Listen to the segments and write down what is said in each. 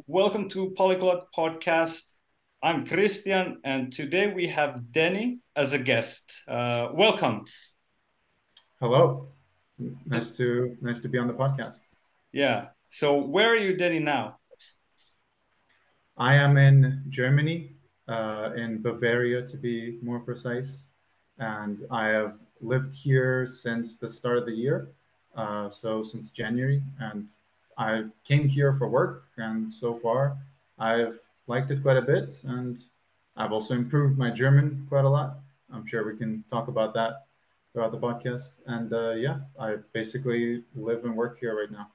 Welcome to Polyglot podcast. I'm Christian, and today we have Deni as a guest. Welcome. Hello. So, Nice to be on the podcast. yeah. So, where are you, Deni, now? I am in Germany, in Bavaria to be more precise, and I have lived here since the start of the year, so since January, and I came here for work, and so far I've liked it quite a bit, and I've also improved my German quite a lot. I'm sure we can talk about that throughout the podcast. And yeah, I basically live and work here right now.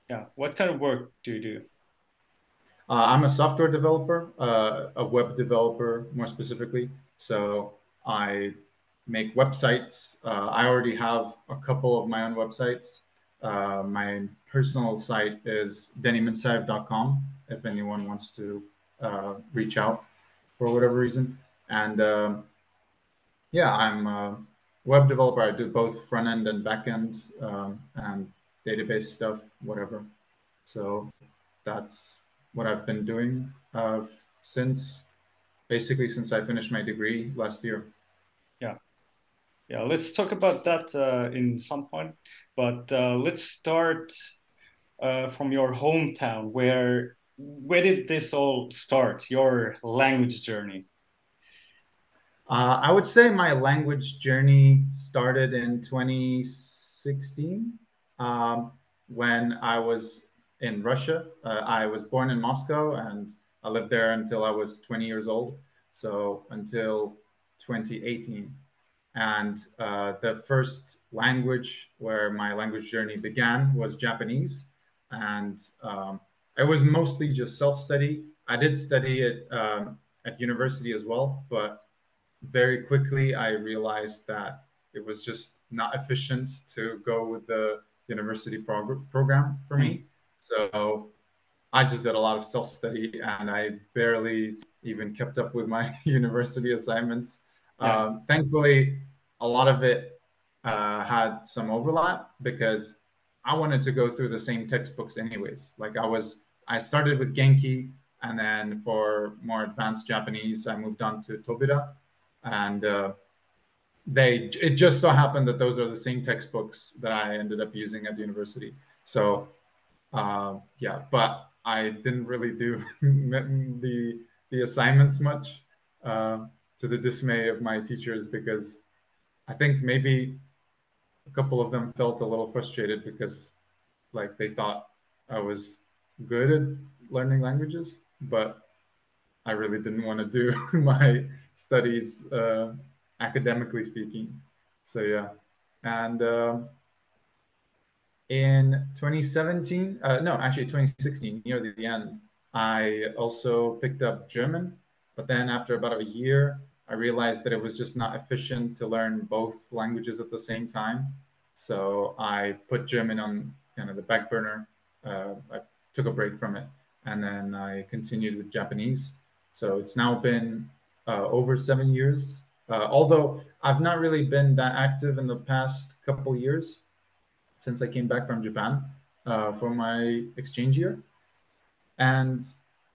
Yeah. What kind of work do you do? I'm a software developer, a web developer more specifically. So I make websites. I already have a couple of my own websites. My personal site is denimintsaev.com if anyone wants to reach out for whatever reason. And yeah, I'm a web developer. I do both front end and back end and database stuff, whatever. So that's what I've been doing since basically since I finished my degree last year. Yeah. Yeah. Let's talk about that in some point. But let's start from your hometown. Where did this all start? Your language journey? I would say my language journey started in 2016 um, when I was in Russia. I was born in Moscow and I lived there until I was 20 years old. So until 2018. And the first language where my language journey began was Japanese. And it was mostly just self study. I did study it at university as well, but very quickly I realized that it was just not efficient to go with the university program for Hmm. me. So I just did a lot of self study and I barely even kept up with my university assignments. Yeah. Thankfully, a lot of it had some overlap because I wanted to go through the same textbooks anyways. I started with Genki, and then for more advanced Japanese, I moved on to Tobira, and it just so happened that those are the same textbooks that I ended up using at university. So yeah, but I didn't really do the assignments much, uh, to the dismay of my teachers because I think maybe a couple of them felt a little frustrated because like they thought I was good at learning languages, but I really didn't want to do my studies academically speaking. So yeah, and in 2017, no, actually 2016, near the end, I also picked up German. But then after about a year, I realized that it was just not efficient to learn both languages at the same time. So I put German on kind of the back burner. I took a break from it, and then I continued with Japanese. So it's now been over 7 years. Although I've not really been that active in the past couple years since I came back from Japan for my exchange year. And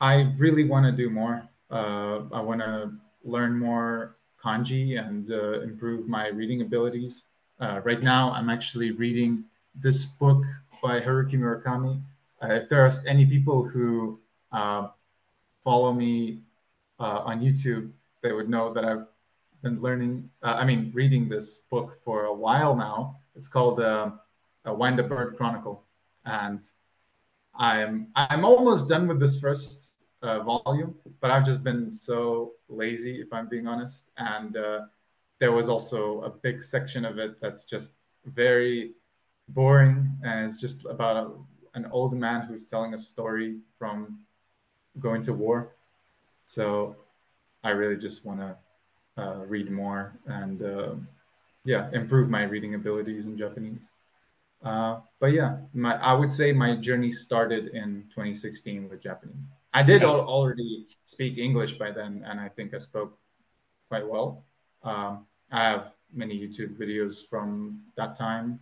I really want to do more. I want to learn more kanji and improve my reading abilities. Right now, I'm actually reading this book by Haruki Murakami. If there are any people who uh, follow me on YouTube, they would know that I've been reading this book for a while now. It's called Wind Up Bird Chronicle, and I'm almost done with this first volume, but I've just been so lazy, if I'm being honest. And there was also a big section of it that's just very boring, and it's just about an old man who's telling a story from going to war. So I really just want to read more and yeah, improve my reading abilities in Japanese. But yeah, I would say my journey started in 2016 with Japanese. I did Yeah. already speak English by then, and I think I spoke quite well. I have many YouTube videos from that time.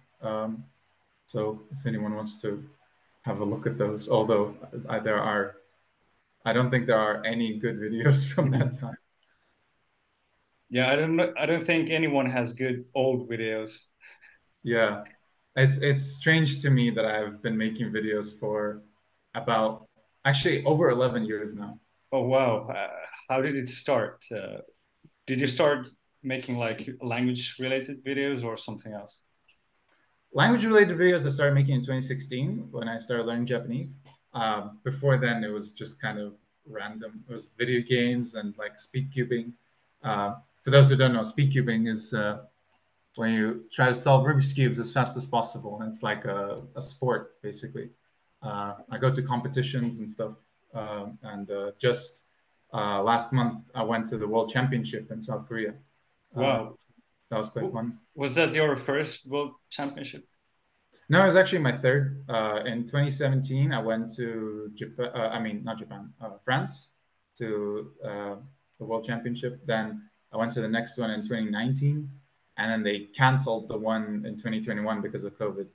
So if anyone wants to have a look at those. Although I don't think there are any good videos from that Mhm. time. Yeah, I don't know. I don't think anyone has good old videos. Yeah, it's strange to me that I've been making videos for about actually over 11 years now. Oh wow, how did it start? Did you start making like language related videos or something else? Language related videos I started making in 2016 when I started learning Japanese. Before then, it was just kind of random. It was video games and like speed cubing. For those who don't know, speed cubing is when you try to solve Rubik's cubes as fast as possible, and it's like a sport basically. I go to competitions and stuff, and just last month I went to the World Championship in South Korea. Uh, Wow. that was quite fun. Was that your first world championship? No, it was actually my third. In 2017, I went to Japan. I mean, not Japan, France, to the World Championship. Then I went to the next one in 2019, and then they canceled the one in 2021 because of COVID.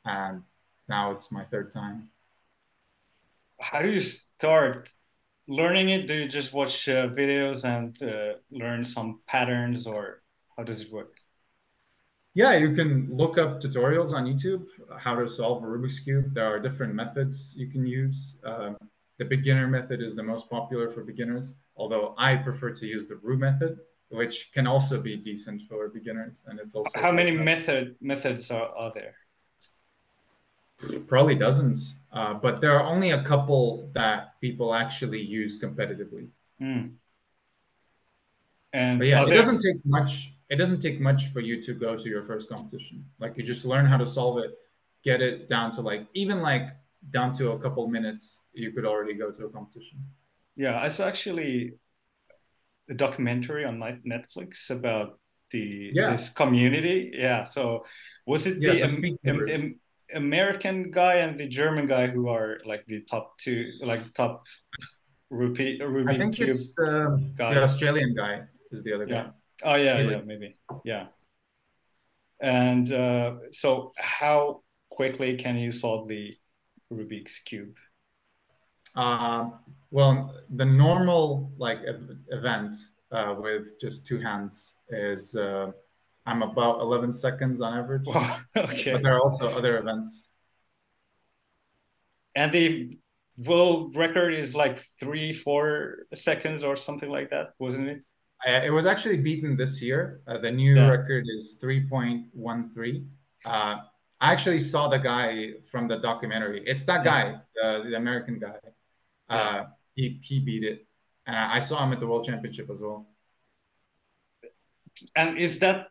And now it's my third time. How do you start learning it? Do you just watch videos and learn some patterns, or how does it work? Yeah, you can look up tutorials on YouTube how to solve a Rubik's Cube. There are different methods you can use. The beginner method is the most popular for beginners, although I prefer to use the Ru method, which can also be decent for beginners, and it's also How many quite fast. methods are there? Probably dozens, but there are only a couple that people actually use competitively. Mm. But And yeah, are it there? doesn't take much. It doesn't take much for you to go to your first competition. Like you just learn how to solve it, get it down to like even like down to a couple minutes, you could already go to a competition. Yeah, I saw actually a documentary on Netflix about the Yeah, this community. Yeah, so was it yeah, the the speed cubers. American guy and the German guy who are like the top two, like top I Rubik think cube it's the guys? Australian guy is the other guy. Yeah. Oh yeah, yeah, Felix. maybe. Yeah. And so how quickly can you solve the Rubik's cube? Uh, well, the normal like event with just two hands is I'm about 11 seconds on average, Wow. but Okay. there are also other events. And the world record is like 3, 4 seconds or something like that, wasn't it? It was actually beaten this year. The new Yeah. record is 3.13. I actually saw the guy from the documentary. It's that Mm. guy, the American guy. Yeah. Uh, he beat it, and I saw him at the World Championship as well. And is that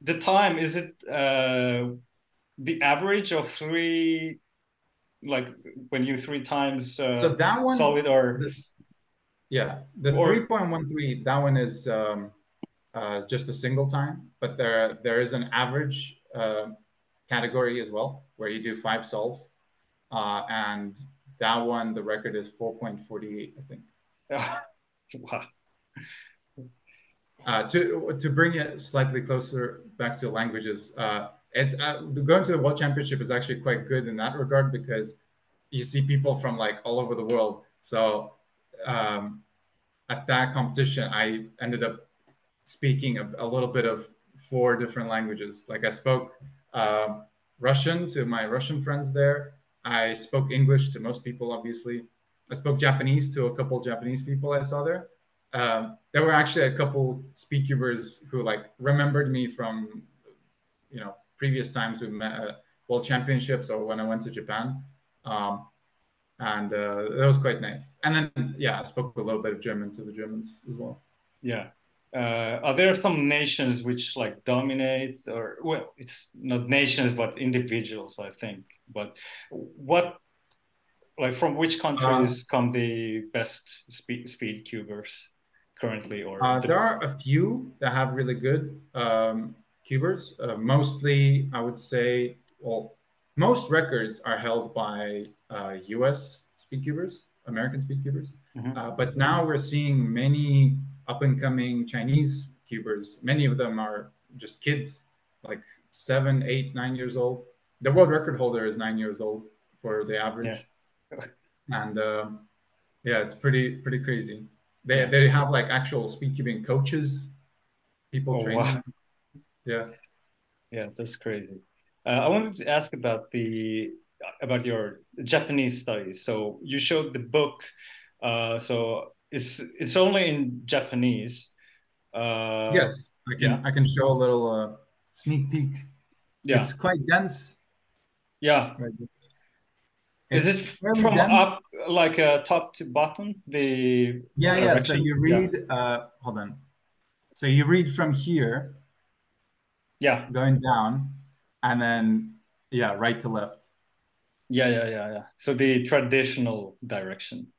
the time? Is it the average of three, like when you three times So that solve one, it, or yeah, the or 3.13, that one is just a single time, but there is an average category as well where you do five solves, and that one the record is 4.48, I think. wow. To bring it slightly closer back to languages, it's going to the World Championship is actually quite good in that regard because you see people from like all over the world. So um, at that competition, I ended up speaking a little bit of four different languages. Like I spoke um Russian to my Russian friends there. I spoke English to most people, obviously. I spoke Japanese to a couple Japanese people I saw there. There were actually a couple speakers who like remembered me from previous times we met at World Championships or when I went to Japan. Um, and that was quite nice. And then, yeah, I spoke a little bit of German to the Germans as well. Yeah. Are there some nations which like dominate, or well, it's not nations but individuals, I think. But what, like, from which Uh, countries come the best speed cubers currently, or There the? are a few that have really good cubers. Mostly, I would say, well, most records are held by U.S. speed cubers, American speed cubers. Mhm. But now we're seeing many up and coming Chinese cubers. Many of them are just kids, like 7, 8, 9 years old. The world record holder is 9 years old. for the Yeah. average. And yeah, it's pretty crazy. They Yeah. they have like actual speedkeeping coaches, people Oh wow. training. Yeah. Yeah, that's crazy. I wanted to ask about the about your Japanese studies. So you showed the book. So it's only in Japanese. Yes, Yeah. I can show a little sneak peek. Yeah. It's quite dense, Yeah. right? Is It's it fairly from dense. up like top to bottom, the Yeah, yeah. So direction? you Yeah. read, hold on. So you read from here, Yeah. going down, and then yeah, right to left. Yeah, yeah, yeah, yeah. So the traditional direction.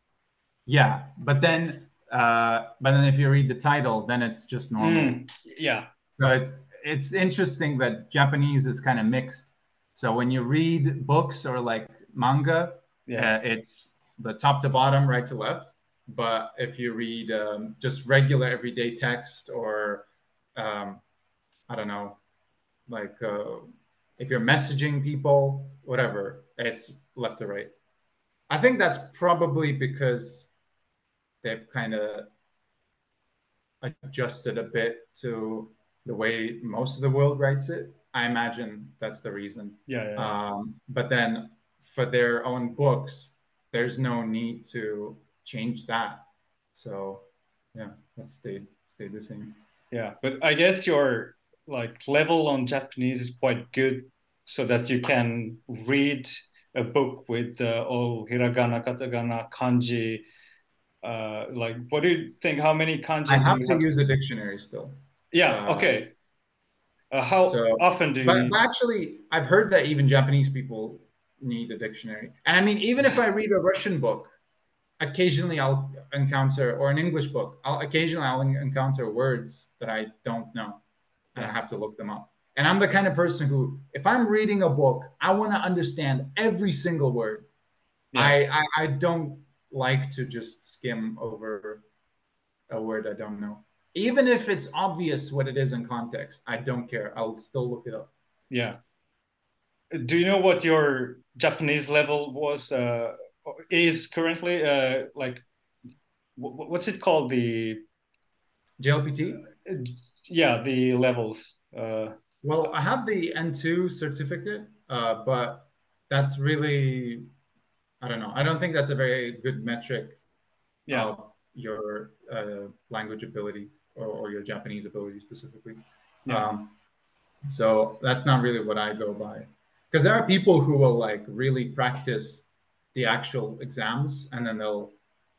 Yeah, but then if you read the title, then it's just normal. Yeah. So it's interesting that Japanese is kind of mixed. So when you read books or like manga, Yeah. it's the top to bottom, right to left. But if you read just regular everyday text or um, I don't know, like if you're messaging people, whatever, it's left to right. I think that's probably because they've kind of adjusted a bit to the way most of the world writes it. I imagine that's the reason. Yeah, yeah, yeah. But then for their own books, there's no need to change that. So yeah, that stayed the same. Yeah, but I guess your like level on Japanese is quite good so that you can read a book with all hiragana, katakana, kanji. Like, what do you think? How many I kanji do have you to have? use a dictionary still. Yeah, Uh, okay. How so, often do you but need? actually, I've heard that even Japanese people need a dictionary. And I mean, even if I read a Russian book, occasionally I'll encounter, or an English book, I'll encounter words that I don't know, and I Yeah, have to look them up. And I'm the kind of person who, if I'm reading a book, I want to understand every single word. yeah, I don't like to just skim over a word I don't know. Even if it's obvious what it is in context, I don't care. I'll still look it up. yeah. Do you know what your Japanese level was is currently? Like, what's it called? The JLPT? yeah, the levels. Well, I have the N2 certificate, but that's really, I don't know. I don't think that's a very good metric Yeah, of your language ability or your Japanese ability specifically. yeah, Um, so that's not really what I go by. Because there are people who will like really practice the actual exams and then they'll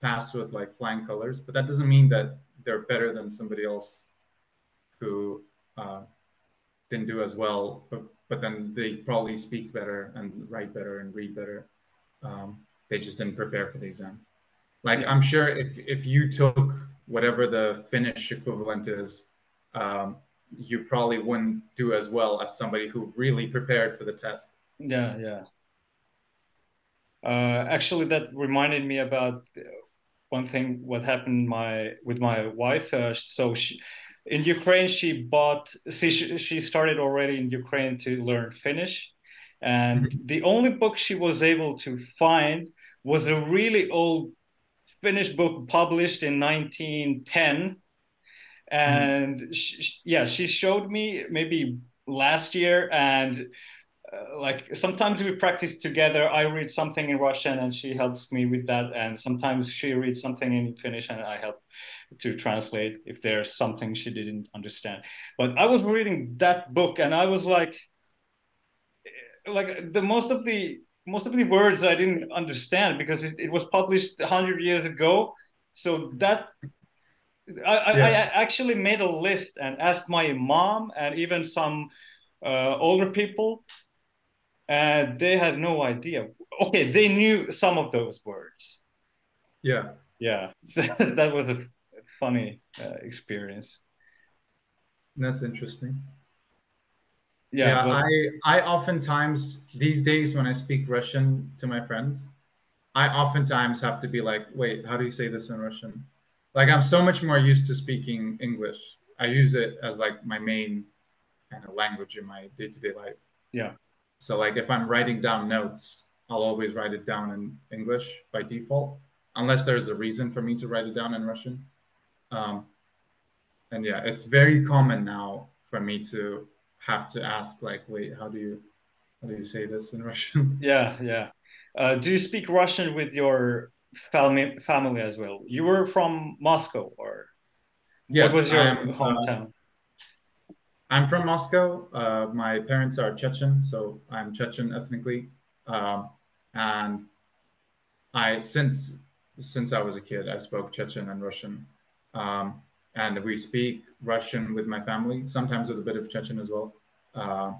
pass with like flying colors, but that doesn't mean that they're better than somebody else who uh, didn't do as well, but then they probably speak better and write better and read better. They just didn't prepare for the exam. Like yeah, I'm sure if you took whatever the Finnish equivalent is, um, you probably wouldn't do as well as somebody who really prepared for the test. yeah, yeah. Actually, that reminded me about one thing. What happened with my wife? So she, in Ukraine, she bought. See, she started already in Ukraine to learn Finnish, and Mhm. the only book she was able to find was a really old Finnish book published in 1910. Mhm. And yeah, she showed me maybe last year, and like sometimes we practice together. I read something in Russian and she helps me with that, and sometimes she reads something in Finnish and I help to translate if there's something she didn't understand. But I was reading that book and I was like the most of the words I didn't understand because it was published 100 years ago. So that I Yeah, actually made a list and asked my mom and even some older people, and they had no idea. Okay, they knew some of those words. yeah, Yeah, that was a funny experience. that's interesting. Yeah, Yeah, but I oftentimes these days when I speak Russian to my friends, I oftentimes have to be like, wait, how do you say this in Russian? Like I'm so much more used to speaking English. I use it as like my main kind of language in my day-to-day life. yeah, So like if I'm writing down notes, I'll always write it down in English by default, unless there's a reason for me to write it down in Russian. Um, and yeah, it's very common now for me to have to ask, like, wait, how do you say this in Russian? Yeah, yeah. Do you speak Russian with your family as well? You were from Moscow, or what Yes, was your hometown? I'm from Moscow. My parents are Chechen, so I'm Chechen ethnically. Um, and I since I was a kid, I spoke Chechen and Russian. Um, and we speak Russian with my family, sometimes with a bit of Chechen as well. Uh,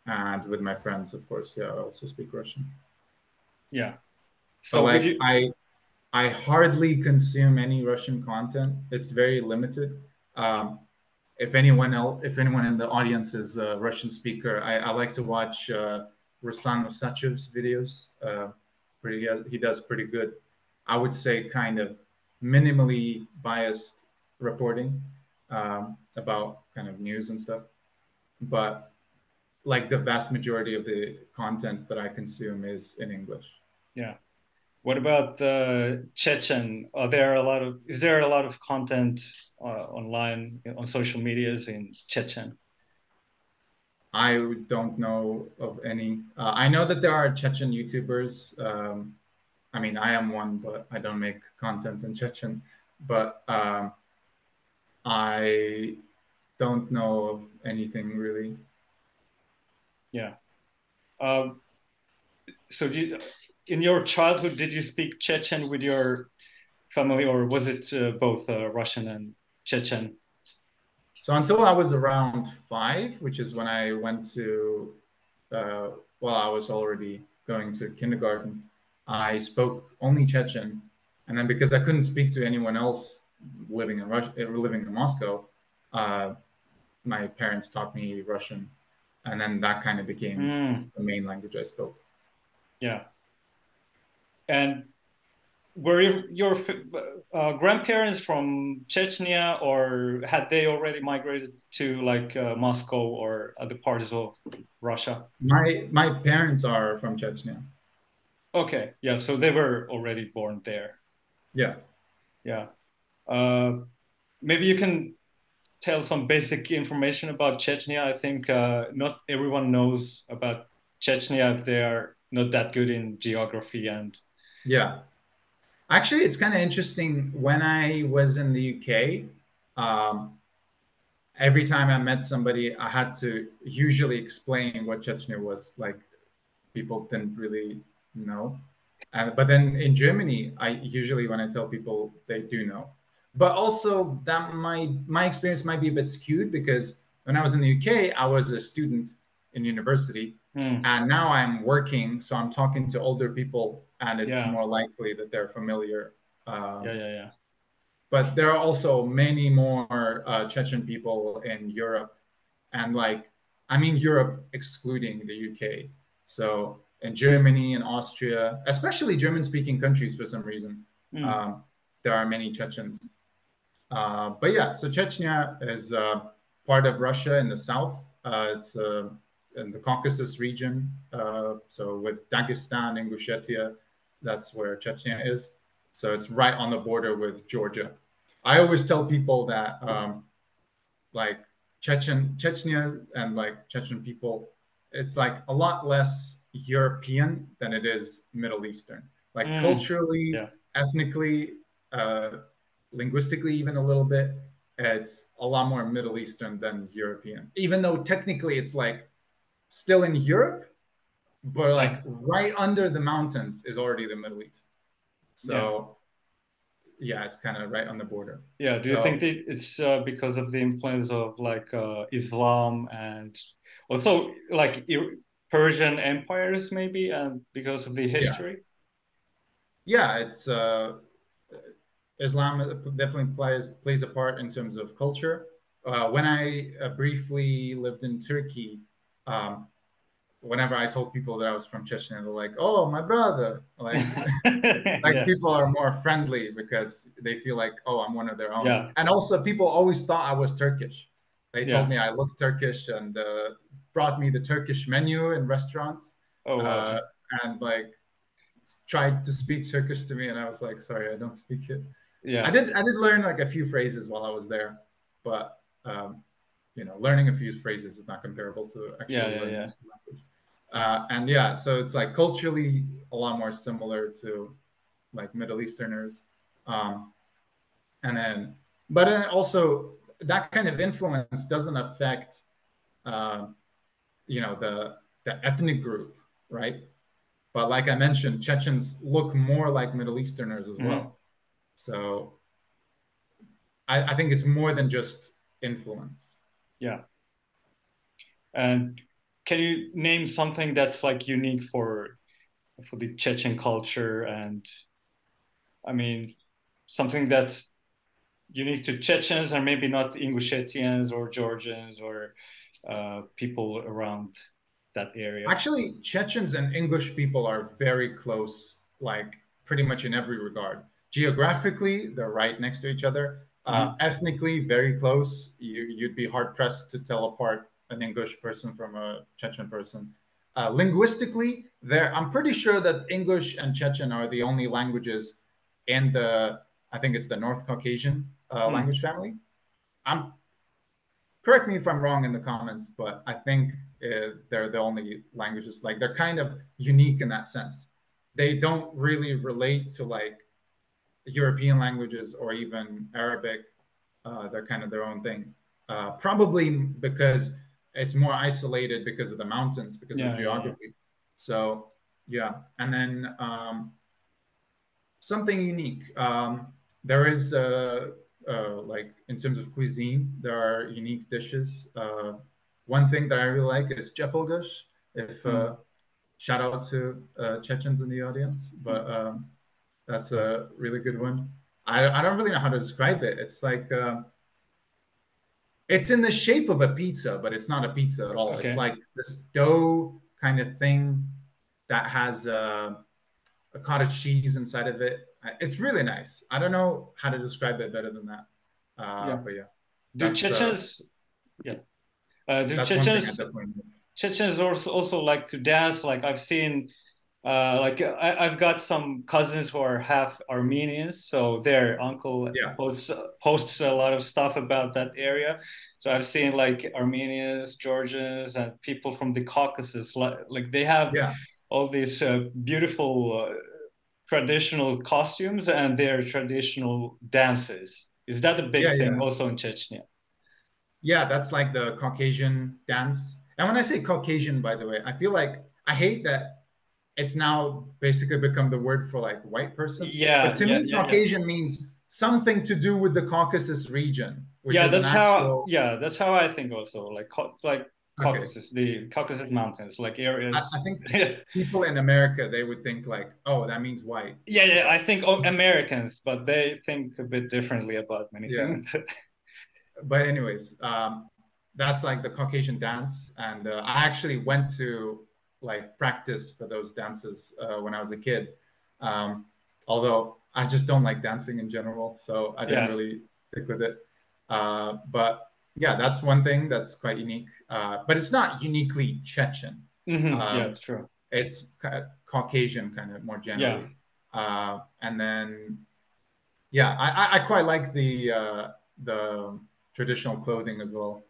and with my friends, of course, yeah, I also speak Russian. Yeah. But So would like you? I hardly consume any Russian content. It's very limited. Um, if anyone in the audience is a Russian speaker, I like to watch Ruslan Osachev's videos. He does pretty good. I would say kind of minimally biased reporting about kind of news and stuff. But like the vast majority of the content that I consume is in English. Yeah. What about Chechen? Is there a lot of content online on social medias in Chechen? I don't know of any. I know that there are Chechen YouTubers. I mean, I am one, but I don't make content in Chechen. But I don't know of anything really. Yeah. Um, so in your childhood, did you speak Chechen with your family, or was it both Russian and Chechen? So until I was around 5, which is when I went to, uh, well, I was already going to kindergarten, I spoke only Chechen. And then because I couldn't speak to anyone else living in Russia, living in Moscow, uh, my parents taught me Russian, and then that kind of became Mm, the main language I spoke. yeah. And were your grandparents from Chechnya, or had they already migrated to like Moscow or other parts of Russia? My parents are from Chechnya. Okay, yeah, so they were already born there. Yeah, Yeah. Uh, Maybe you can tell some basic information about Chechnya. I think not everyone knows about Chechnya if they are not that good in geography and yeah. Actually, it's kind of interesting. When I was in the UK, um, every time I met somebody, I had to usually explain what Chechnya was. Like people didn't really know. But then in Germany, I usually when I tell people they do know. But also that my experience might be a bit skewed because when I was in the UK, I was a student in university, hmm, and now I'm working, so I'm talking to older people, and it's yeah, more likely that they're familiar. yeah, Um, yeah, yeah, but there are also many more Chechen people in Europe, and like I mean Europe excluding the UK. So in Germany and Austria, especially German-speaking countries for some reason, hmm, um, there are many Chechens. But yeah, so Chechnya is part of Russia in the south. It's in the Caucasus region. So with Dagestan, Ingushetia, that's where Chechnya is. So it's right on the border with Georgia. I always tell people that like Chechnya and like Chechen people, it's like a lot less European than it is Middle Eastern. Like hmm, culturally, yeah, ethnically, linguistically, even a little bit, it's a lot more Middle Eastern than European. Even though technically it's like still in Europe, but like yeah, right under the mountains is already the Middle East. yeah. So yeah, it's kind of right on the border. Yeah, do you think So that it's because of the influence of like Islam and also like Persian empires maybe, and because of the yeah, history? yeah, it's Islam definitely plays a part in terms of culture. When I briefly lived in Turkey, um, whenever I told people that I was from Chechnya, they're like, "Oh, my brother!" Like Yeah, people are more friendly because they feel like, "Oh, I'm one of their own." yeah, And also, people always thought I was Turkish. They told yeah. me I looked Turkish and brought me the Turkish menu in restaurants. Oh Uh, wow. and like tried to speak Turkish to me, and I was like, sorry, I don't speak it. Yeah. I did learn like a few phrases while I was there, but learning a few phrases is not comparable to Yeah. actually Yeah. learning Yeah. the language. And yeah, so it's like culturally a lot more similar to like Middle Easterners. Um, and then, but then also that kind of influence doesn't affect, uh, the ethnic group, right? But like I mentioned, Chechens look more like Middle Easterners as Hmm. well. So I think it's more than just influence. Yeah. And can you name something that's like unique for the Chechen culture and I mean something that's unique to Chechens and maybe not Ingushetians or Georgians or people around that area. Actually, Chechens and English people are very close, like pretty much in every regard. Geographically, they're right next to each other. Hmm. Ethnically, very close. You'd be hard pressed to tell apart an English person from a Chechen person. Linguistically, I'm pretty sure that English and Chechen are the only languages in I think it's the North Caucasian Hmm. language family. I'm Correct me if I'm wrong in the comments, but I think they're the only languages. Like they're kind of unique in that sense. They don't really relate to like European languages or even Arabic. They're kind of their own thing. Probably because it's more isolated because of the mountains, because of Yeah, yeah, yeah. geography. So yeah, and then something unique. There is like in terms of cuisine, there are unique dishes. One thing that I really like is Cepelgash. If Hmm. Shout out to Chechens in the audience, but that's a really good one. I don't really know how to describe it. It's like it's in the shape of a pizza, but it's not a pizza at all. It's Okay. like this dough kind of thing that has a cottage cheese inside of it. It's really nice. I don't know how to describe it better than that. Yeah. But yeah, Do that's uh, Chechens, yeah. Do that's one thing I definitely miss. Chechens also like to dance? Like I've seen, like I've got some cousins who are half Armenians, so their uncle Yeah, posts a lot of stuff about that area. So I've seen like Armenians, Georgians, and people from the Caucasus. Like they have yeah, all these beautiful traditional costumes and their traditional dances. Is that a yeah, big thing yeah, also in Chechnya? yeah. That's like the Caucasian dance. And when I say Caucasian, by the way, I feel like I hate that it's now basically become the word for like white person. But Yeah, to yeah, me, yeah, yeah. Caucasian means something to do with the Caucasus region, which Yeah, is an actual. that's how I think also. Like Okay, Caucasus, the Caucasus Mountains, like areas. I think Yeah, people in America they would think like, oh, that means white, yeah, but I think Americans, but they think a bit differently about many yeah. things. But anyways, that's like the Caucasian dance, and I actually went to like practice for those dances when I was a kid. Um, Although I just don't like dancing in general, so I didn't Yeah. really stick with it. But yeah, that's one thing that's quite unique. But it's not uniquely Chechen. Yeah, Um, it's true. it's Caucasian kind of more Yeah. generally. And then yeah, I quite like the traditional clothing as well.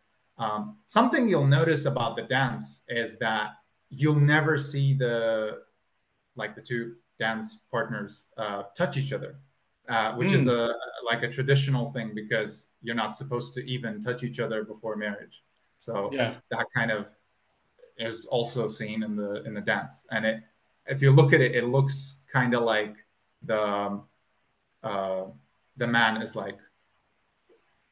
Something you'll notice about the dance is that you'll never see the two dance partners touch each other, which is Mm, a like a traditional thing because you're not supposed to even touch each other before marriage. So yeah. that kind of is also seen in the dance, and if you look at it, it looks kind of like the uh, the man is like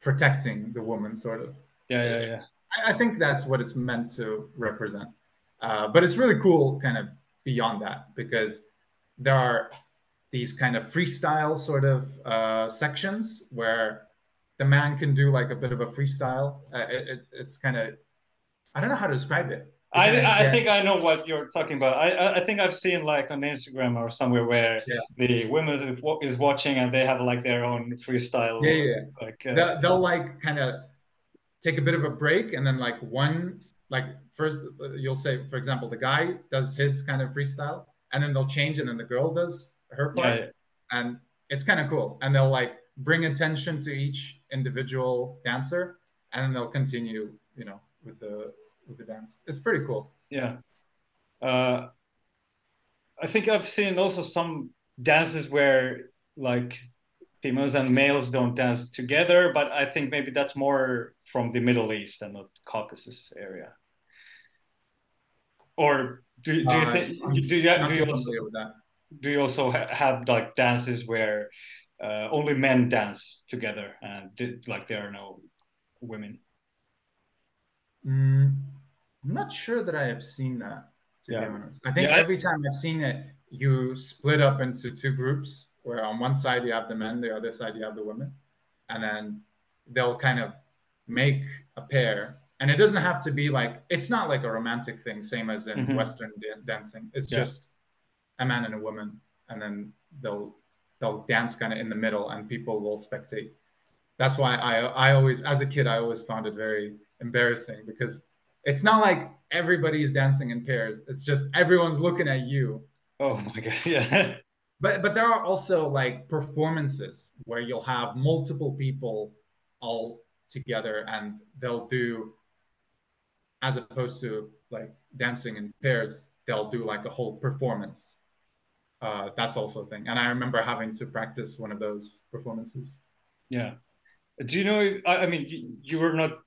protecting the woman, sort of. Yeah, yeah, yeah. I think that's what it's meant to represent. But it's really cool, kind of beyond that, because there are these kind of freestyle sort of sections where the man can do like a bit of a freestyle. It's kind of I don't know how to describe it. They kind of I get think I know what you're talking about. I think I've seen like on Instagram or somewhere where yeah the women is watching and they have like their own yeah freestyle yeah. Yeah. like They'll like kind of take a bit of a break and then like first you'll say for example the guy does his kind of freestyle and then they'll change, and then the girl does her Yeah, part, yeah, and it's kind of cool. And they'll like bring attention to each individual dancer, and then they'll continue, with the dance. It's pretty cool. yeah. Uh, I think I've seen also some dances where like females and males don't dance together, but I think maybe that's more from the Middle East and not Caucasus area. Or do you think I'm do not you too also familiar with that. have like dances where only men dance together and like there are no women? Mm, I'm not sure that I have seen that, to be Yeah, honest. I think yeah, every time I've seen it, you split up into two groups where on one side you have the men, the other side you have the women, and then they'll kind of make a pair. And it doesn't have to be like, it's not like a romantic thing, same as in hmm, Western dancing. It's yeah, just a man and a woman, and then they'll dance kind of in the middle, and people will spectate. That's why I always, as a kid, I always found it very embarrassing because it's not like everybody's dancing in pairs. It's just everyone's looking at you. oh my god, yeah. But there are also like performances where you'll have multiple people all together, and they'll do, as opposed to like dancing in pairs, they'll do like a whole performance. That's also a thing. And I remember having to practice one of those performances. Yeah. Do you know? I mean, you were not,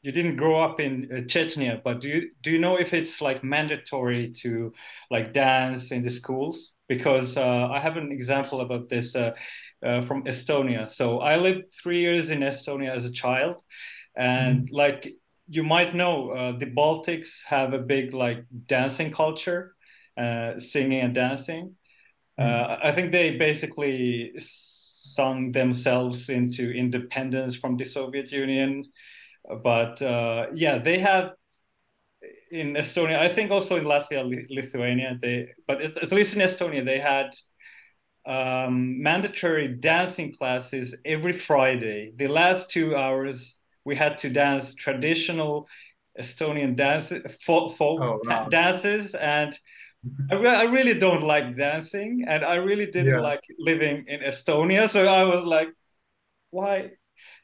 you didn't grow up in Chechnya, but do you know if it's like mandatory to like dance in the schools? Because I have an example about this from Estonia. So I lived 3 years in Estonia as a child, and Mhm. like you might know, the Baltics have a big like dancing culture, singing and dancing. Mhm. I think they basically sung themselves into independence from the Soviet Union. But yeah, they have in Estonia, I think also in Latvia, Lithuania, but at least in Estonia, they had mandatory dancing classes every Friday. The last 2 hours, we had to dance traditional Estonian folk Oh, wow. dances, and I really don't like dancing, and I really didn't Yeah. like living in Estonia. So I was like, why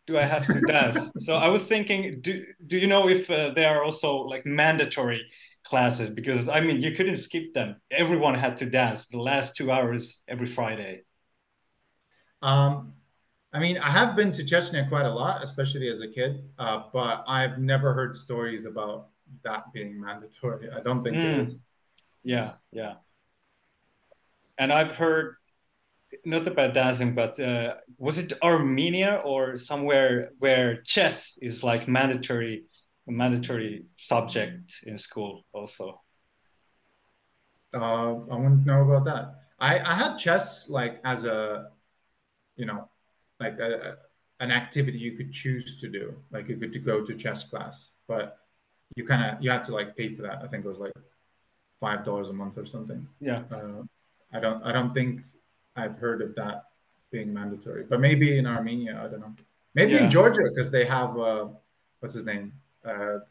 do I have to dance? So I was thinking, do you know if there are also like mandatory classes? Because I mean, you couldn't skip them. Everyone had to dance the last 2 hours every Friday. Um, I mean, I have been to Chechnya quite a lot, especially as a kid, but I've never heard stories about that being mandatory. I don't think it is. Mm, yeah, yeah. And I've heard not about dancing, but was it Armenia or somewhere where chess is like mandatory subject in school also? I wouldn't know about that. I had chess like as a, you know, like an activity you could choose to do. Like you could to go to chess class, but you had to like pay for that. I think it was like $5 a month or something. Yeah, Uh, I don't think I've heard of that being mandatory, but maybe in Armenia, I don't know. Maybe in yeah. Georgia because they have what's his name,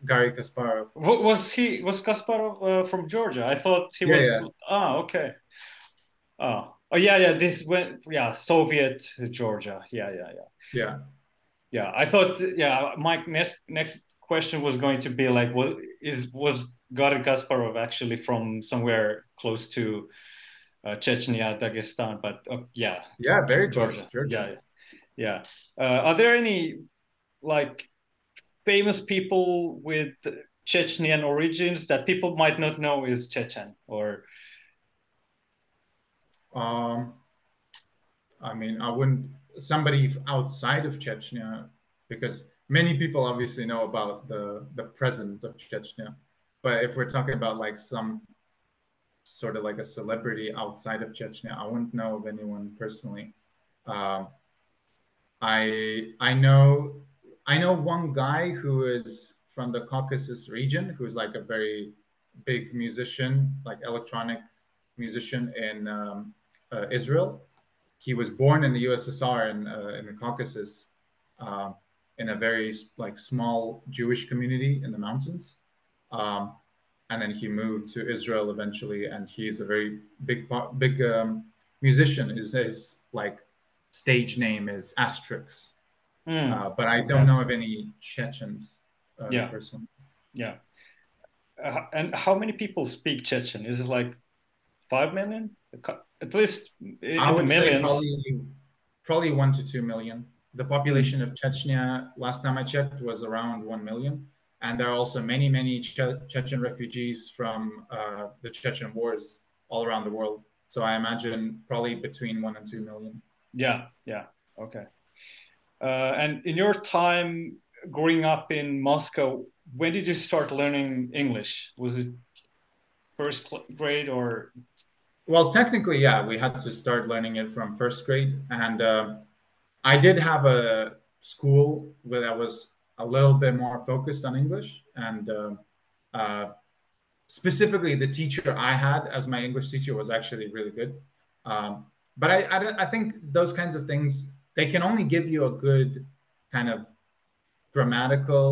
Garry Kasparov. Was Kasparov from Georgia? I thought he Yeah, was. yeah, Ah, okay. Oh, yeah, yeah. This went. Yeah, Soviet Georgia. Yeah, yeah, yeah. yeah, Yeah, I thought. Yeah, my next question was going to be like, was Garry Kasparov actually from somewhere close to Chechnya, Dagestan? But yeah, yeah. Very close, Georgia. Georgia. Yeah, yeah. Are there any like famous people with Chechnyan origins that people might not know is Chechen or Um, I mean, I wouldn't somebody outside of Chechnya because many people obviously know about the present of Chechnya, but if we're talking about like some sort of like a celebrity outside of Chechnya, I wouldn't know of anyone personally. Um, I know one guy who is from the Caucasus region, who's like a very big musician, like electronic musician in Israel. He was born in the USSR in the Caucasus, uh, in a very like small Jewish community in the mountains. Um, and then he moved to Israel eventually, and he's a very big musician. His like stage name is Asterix, but I don't Okay. know of any Chechens Yeah. personally. Yeah. And how many people speak Chechen? Is it like 5 million? At least I in the would say millions. probably 1 to 2 million. The population Mm. of Chechnya, last time I checked, was around 1 million, and there are also many Chechen refugees from the Chechen wars all around the world. So I imagine probably between 1 and 2 million. Yeah. Yeah. Okay. And in your time growing up in Moscow, when did you start learning English? Was it first grade or? Well, technically, yeah, we had to start learning it from first grade, and I did have a school where I was a little bit more focused on English, and uh, specifically the teacher I had as my English teacher was actually really good. But I think those kinds of things they can only give you a good kind of grammatical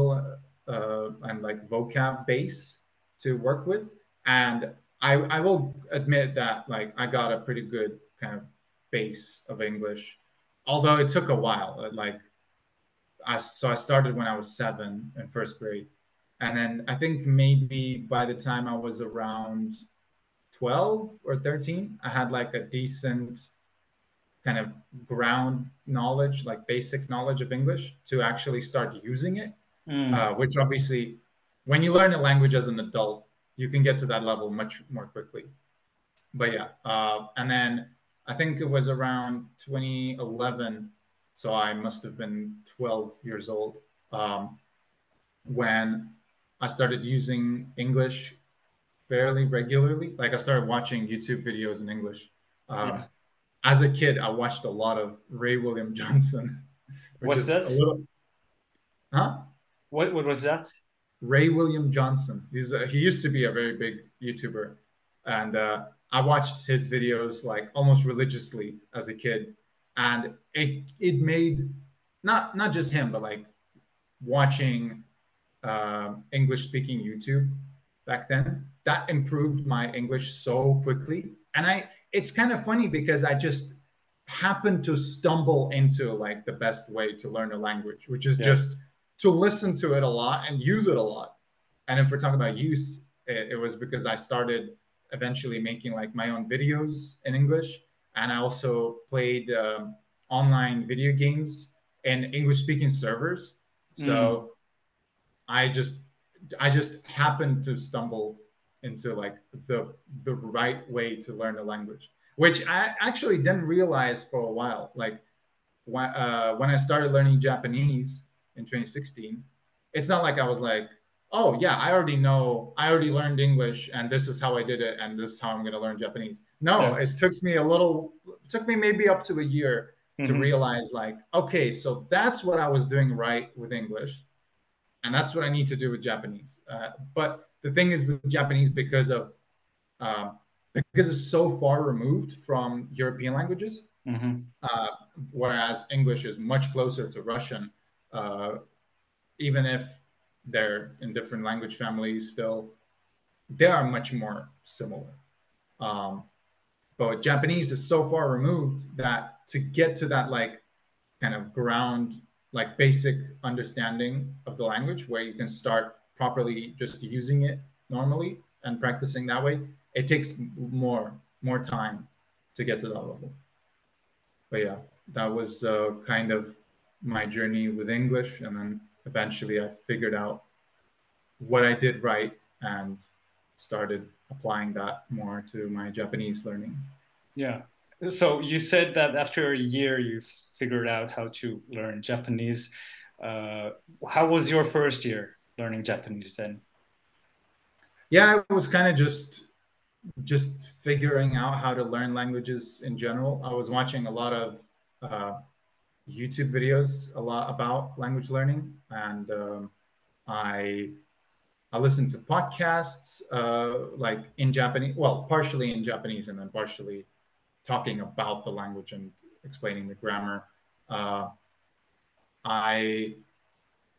and like vocab base to work with. And I will admit that like I got a pretty good kind of base of English, although it took a while. Like I started when I was 7 in first grade, and then I think maybe by the time I was around 12 or 13, I had like a decent kind of ground knowledge, like basic knowledge of English to actually start using it, Mm, which obviously, when you learn a language as an adult, you can get to that level much more quickly. But yeah, and then I think it was around 2011, so I must have been 12 years old when I started using English fairly regularly. Like I started watching YouTube videos in English. Um, yeah. as a kid, I watched a lot of Ray William Johnson, which What's is that? a little, huh? What was that? Ray William Johnson. He used to be a very big YouTuber, and I watched his videos like almost religiously as a kid, and it made not just him, but like watching English speaking YouTube back then. That improved my English so quickly. And it's kind of funny because I just happened to stumble into like the best way to learn a language, which is Yeah. just to listen to it a lot and use it a lot. And if we're talking about use, it was because I started eventually making like my own videos in English. And I also played online video games in English speaking servers. Mm, So I just I just happened to stumble into like the right way to learn a language, which I actually didn't realize for a while. Like when I started learning Japanese in 2016, it's not like I was like, oh yeah, I already learned English, and this is how I did it, and this is how I'm going to learn Japanese. No, yeah. it took me maybe up to a year to Hmm. realize like, okay, so that's what I was doing right with English, and that's what I need to do with Japanese. But the thing is with Japanese, um, because it's so far removed from European languages, Hmm. uh, whereas English is much closer to Russian, uh, even if they're in different language families. Still, they are much more similar. Um, but Japanese is so far removed that to get to that like kind of ground, like basic understanding of the language where you can start properly just using it normally and practicing that way, it takes more time to get to that level. But yeah, that was kind of my journey with English, and then eventually I figured out what I did right and started applying that more to my Japanese learning. Yeah. So you said that after a year you figured out how to learn Japanese. Uh, how was your first year learning Japanese then? Yeah, it was kind of just figuring out how to learn languages in general. I was watching a lot of uh, YouTube videos a lot about language learning, and I I listened to podcasts like in Japanese, well, partially in Japanese and then partially talking about the language and explaining the grammar. Uh, I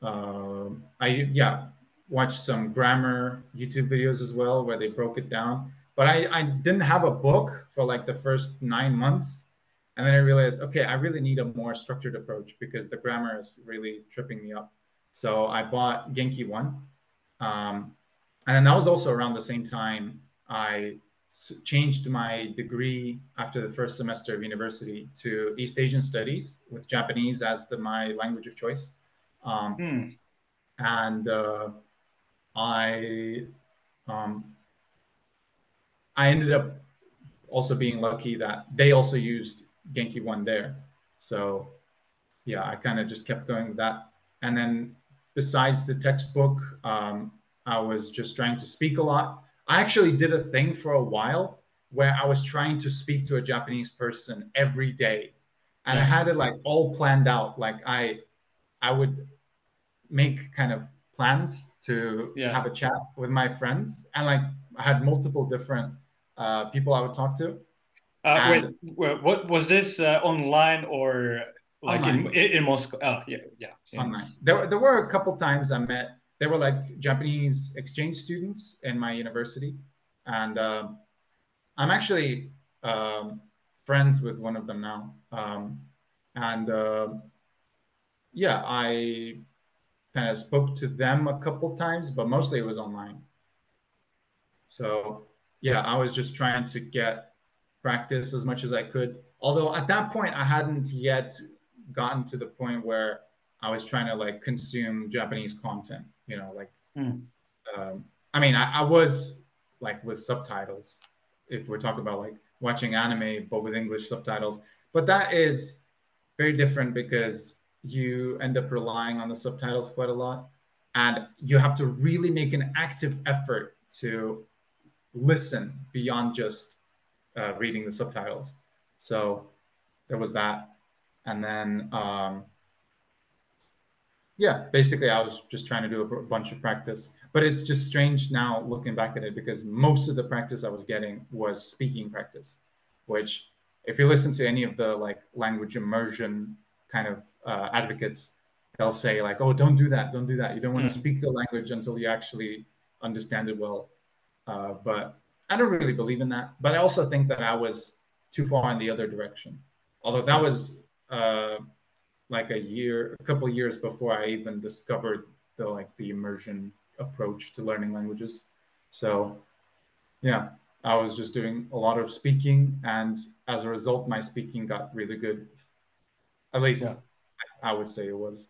I yeah. watched some grammar YouTube videos as well where they broke it down. But I didn't have a book for like the first 9 months. And then I realized, okay, I really need a more structured approach because the grammar is really tripping me up. So I bought Genki 1. Um, and then that was also around the same time I changed my degree after the first semester of university to East Asian Studies with Japanese as my language of choice. Um, Hmm. and I um, I ended up also being lucky that they also used Genki One there. So yeah, I kind of just kept going with that. And then besides the textbook, I was just trying to speak a lot. I actually did a thing for a while where I was trying to speak to a Japanese person every day, and I Yeah. had it like all planned out. Like I would make kind of plans to Yeah. have a chat with my friends, and like I had multiple different people I would talk to, Wait, and what was this online or like online. in Moscow? Oh, yeah, yeah. Online. There were a couple times I met. They were like Japanese exchange students in my university, and I'm actually um, friends with one of them now. And yeah, I kind of spoke to them a couple times, but mostly it was online. So yeah, I was just trying to get practice as much as I could. Although at that point, I hadn't yet gotten to the point where I was trying to like consume Japanese content. Like Mm. I mean, I was like with subtitles. If we're talking about like watching anime but with English subtitles, but that is very different because you end up relying on the subtitles quite a lot, and you have to really make an active effort to listen beyond just reading the subtitles. So there was that, and then yeah, basically I was just trying to do a bunch of practice. But it's just strange now looking back at it because most of the practice I was getting was speaking practice, which if you listen to any of the like language immersion kind of advocates, they'll say like, oh, don't do that, don't do that. You don't want to Mm. speak the language until you actually understand it well. But I don't really believe in that. But I also think that I was too far in the other direction. Although that Yeah. was like a couple of years before I even discovered the immersion approach to learning languages. So yeah, I was just doing a lot of speaking, and as a result, my speaking got really good. At least Yeah. I would say it was.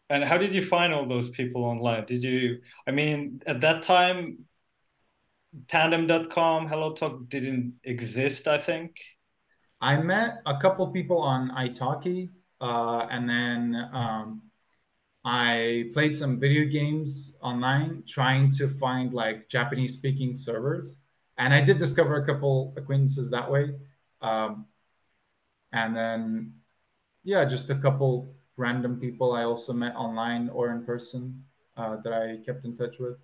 And how did you find all those people online? I mean, at that time, tandem.com, HelloTalk didn't exist, I think. I met a couple people on italki, and then I played some video games online trying to find like Japanese speaking servers. And I did discover a couple acquaintances that way. Um, and then, yeah, just a couple random people I also met online or in person that I kept in touch with.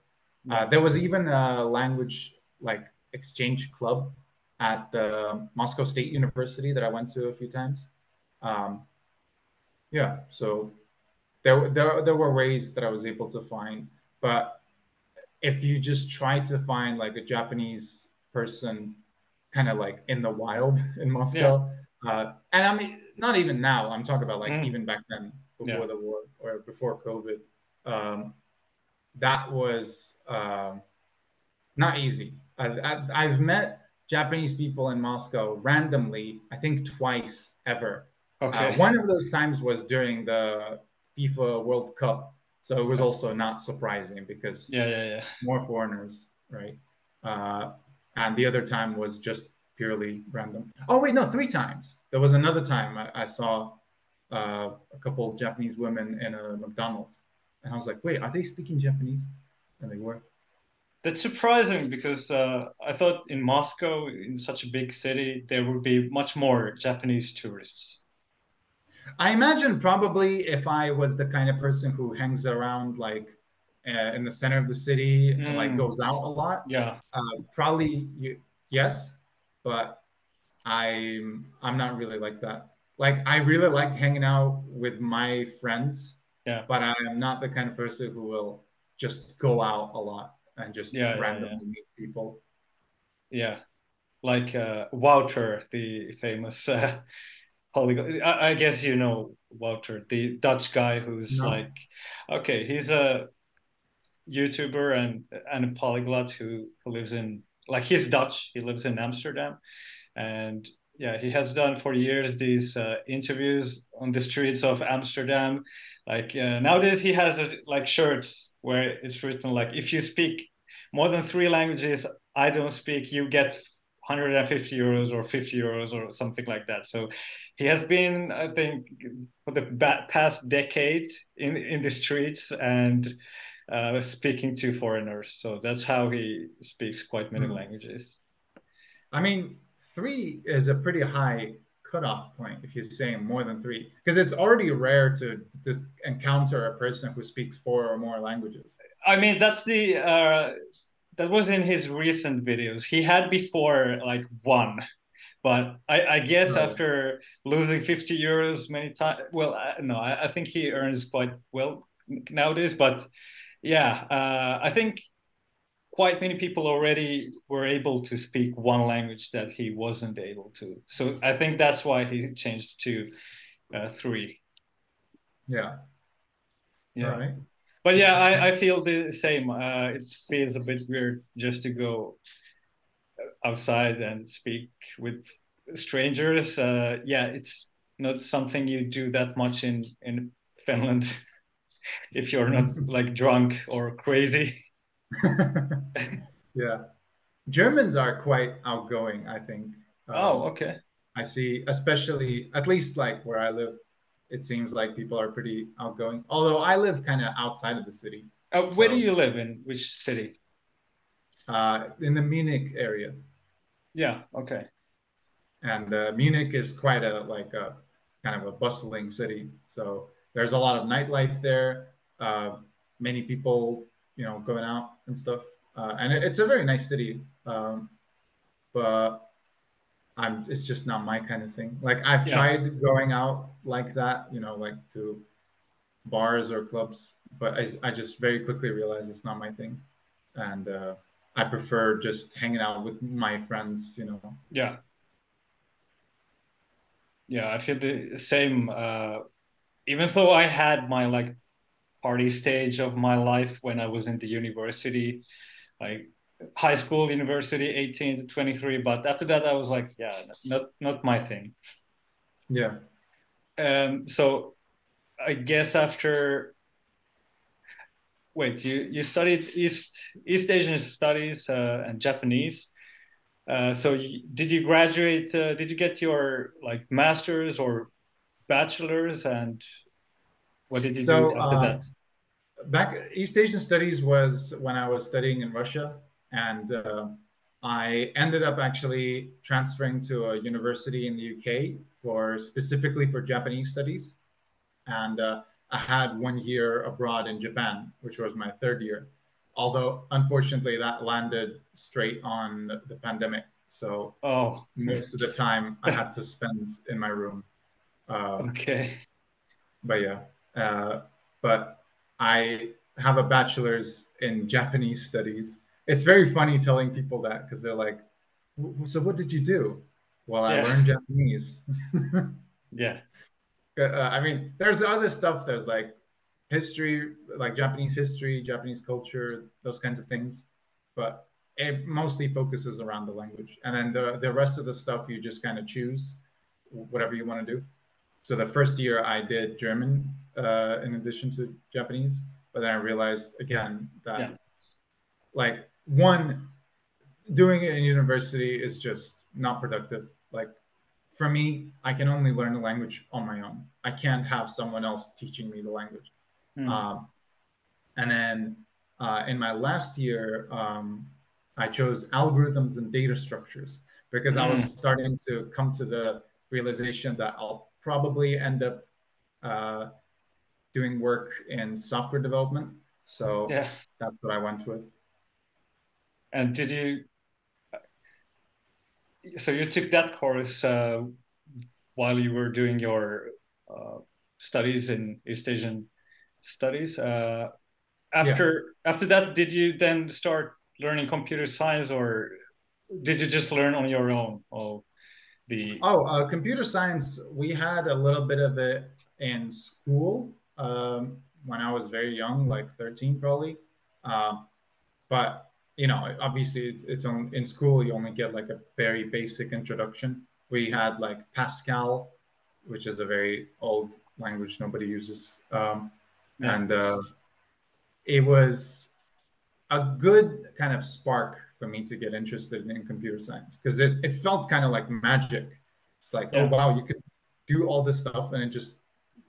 Yeah. There was even a language like exchange club at the Moscow State University that I went to a few times. Um, yeah, so there were ways that I was able to find, but if you just try to find like a Japanese person kind of like in the wild in Yeah. Moscow, and I mean not even now, I'm talking about like Mm. even back then Yeah. before the war or before COVID, um, that was not easy. I've met Japanese people in Moscow randomly, I think twice ever. Okay. One of those times was during the FIFA World Cup, so it was Yeah. also not surprising because Yeah. Yeah. Yeah. more foreigners, right? Uh, and the other time was just purely random. Oh wait, no, three times. There was another time I saw a couple of Japanese women in a McDonald's, and I was like, wait, are they speaking Japanese? And they were. That's surprising because I thought in Moscow, in such a big city, there would be much more Japanese tourists. I imagine probably if I was the kind of person who hangs around like in the center of the city and like Mm. goes out a lot, Yeah. probably yes, but I'm not really like that. Like I really like hanging out with my friends, Yeah. but I am not the kind of person who will. just go out a lot and just Yeah, yeah, yeah, randomly meet people. yeah. Like Wouter, the famous Polyglot. I guess you know Wouter, the Dutch guy who's like, No? okay, he's a YouTuber and a polyglot who lives in like he's Dutch. He lives in Amsterdam, and yeah, he has done for years these interviews on the streets of Amsterdam. Like nowadays, he has like shirts where it's written like, if you speak more than three languages I don't speak, you get 150 euros or 50 euros or something like that. So he has been, I think, for the past decade in the streets and speaking to foreigners. So that's how he speaks quite many Hmm. languages. I mean, three is a pretty high cutoff point if you're saying more than three, because it's already rare to encounter a person who speaks four or more languages. I mean, that's the that was in his recent videos. He had before like one, but I guess Oh, after losing 50 euros many times, well, no, I think he earns quite well nowadays. But yeah, I think quite many people already were able to speak one language that he wasn't able to. So I think that's why he changed to three. yeah. All Yeah. right. But yeah, Interesting. I feel the same. It feels a bit weird just to go outside and speak with strangers. Yeah, it's not something you do that much in Finland if you're not like drunk or crazy. Yeah. Germans are quite outgoing, I think. Oh, Um, okay. I see, especially at least like where I live, it seems like people are pretty outgoing. Although I live kind of outside of the city, Where do so you live in? Which city? in the Munich area, Yeah. Okay. and Munich is quite a like a kind of a bustling city. So there's a lot of nightlife there. Uh, Many people, going out and stuff, and it's a very nice city. But it's just not my kind of thing. Like I've Yeah. tried going out like that, like to bars or clubs, but I just very quickly realized it's not my thing, and I prefer just hanging out with my friends. Yeah. Yeah. I feel the same. Even though I had my like party stage of my life when I was in the university, like high school, university, 18 to 23. But after that, I was like, yeah, not my thing. Yeah. So I guess after wait, you studied East Asian studies and Japanese. So did you graduate? Did you get your like master's or bachelor's? And what did you do So after that? back East Asian Studies was when I was studying in Russia, and I ended up actually transferring to a university in the UK for specifically for Japanese studies. And I had 1 year abroad in Japan, which was my third year. Although, unfortunately, that landed straight on the pandemic. So Oh, most of the time I had to spend in my room. Um, okay. but yeah, uh, but I have a bachelor's in Japanese studies. It's very funny telling people that because they're like, "So what did you do?" Well, I Yeah, learned Japanese. yeah, I mean, there's other stuff. There's like history, like Japanese history, Japanese culture, those kinds of things. But it mostly focuses around the language. And then the rest of the stuff you just kind of choose whatever you want to do. So the first year I did German in addition to Japanese. But then I realized again that yeah, like one, doing it in university is just not productive. Like for me, I can only learn the language on my own. I can't have someone else teaching me the language. mm, Um, and then in my last year, I chose algorithms and data structures because I was mm, starting to come to the realization that I'll probably end up uh, doing work in software development. So yeah. that's what I went with. And did you? So you took that course while you were doing your uh, studies in East Asian studies. Yeah. after that, did you then start learning computer science, or did you just learn on your own all the Oh, computer science, we had a little bit of it in school when I was very young, like 13 probably. Um, but obviously it's on in school you only get like a very basic introduction. We had like Pascal, which is a very old language nobody uses, yeah, and it was a good kind of spark for me to get interested in computer science because it felt kind of like magic. It's like, oh yeah, wow, you could do all this stuff and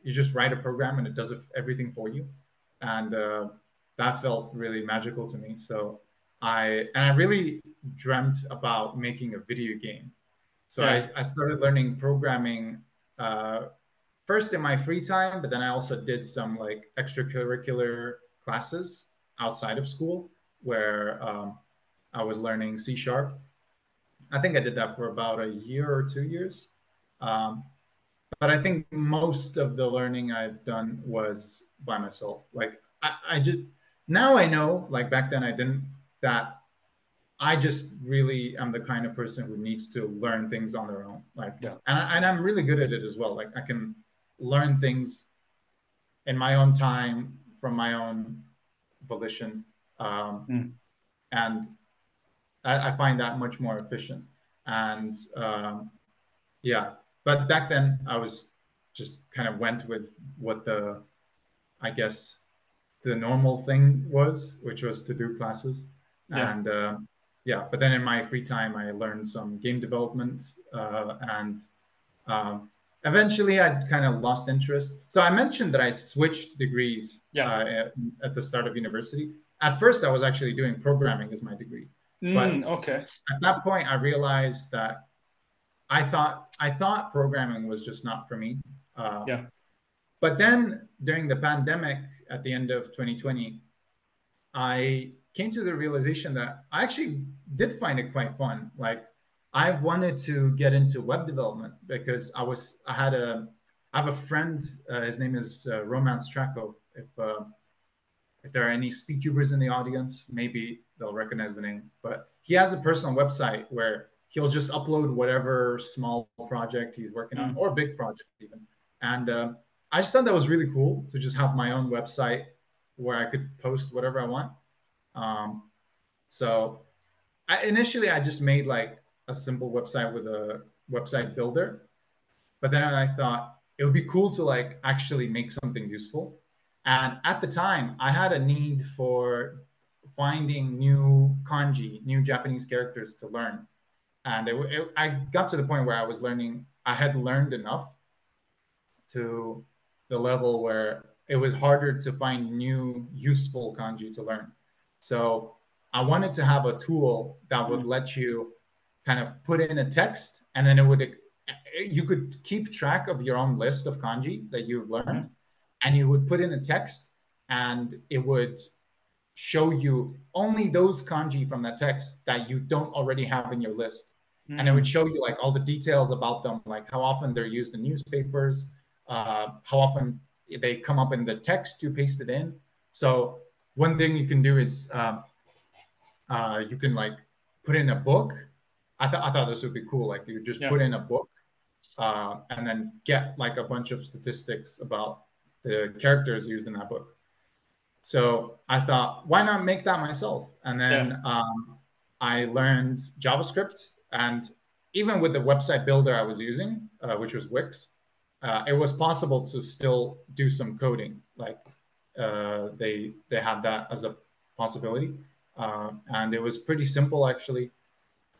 you just write a program and it does everything for you, and that felt really magical to me. So I really dreamt about making a video game. So yeah, I started learning programming uh, first in my free time, but then I also did some like extracurricular classes outside of school where I was learning C sharp. I think I did that for about a year or 2 years. Um, but I think most of the learning I've done was by myself. Like I just now I know, like back then I didn't, that I just really am the kind of person who needs to learn things on their own. Like, yeah, and I'm really good at it as well. Like I can learn things in my own time from my own volition. Um, mm, and I find that much more efficient. And yeah, but back then I was just kind of went with what I guess, the normal thing was, which was to do classes. yeah, And yeah, but then in my free time, I learned some game development and Um, eventually, I kind of lost interest. So I mentioned that I switched degrees yeah. at the start of university. At first, I was actually doing programming as my degree, but Okay, at that point, I realized that I thought programming was just not for me. Uh, yeah, but then during the pandemic at the end of 2020, I came to the realization that I actually did find it quite fun. Like I wanted to get into web development because I have a friend. His name is Romance Tracko. If there are any speedtubers in the audience, maybe they'll recognize the name. But he has a personal website where he'll just upload whatever small project he's working on, mm, or big project even. And I just thought that was really cool to just have my own website where I could post whatever I want. Um, so initially, I just made like a simple website with a website builder, but then I thought it would be cool to like actually make something useful. And at the time, I had a need for finding new kanji, new Japanese characters to learn. And I got to the point where I had learned enough to the level where it was harder to find new useful kanji to learn. So I wanted to have a tool that would mm, let you kind of put in a text, and then you could keep track of your own list of kanji that you've learned, mhm, and you would put in a text, and it would show you only those kanji from that text that you don't already have in your list. And it would mm, show you like all the details about them, like how often they're used in newspapers, how often they come up in the text you pasted in. So one thing you can do is you can like put in a book. I thought this would be cool. Like you just yeah, put in a book and then get like a bunch of statistics about the characters used in that book. So I thought, why not make that myself? And yeah, then I learned JavaScript. And even with the website builder I was using, which was Wix, it was possible to still do some coding. Like they had that as a possibility. And it was pretty simple, actually.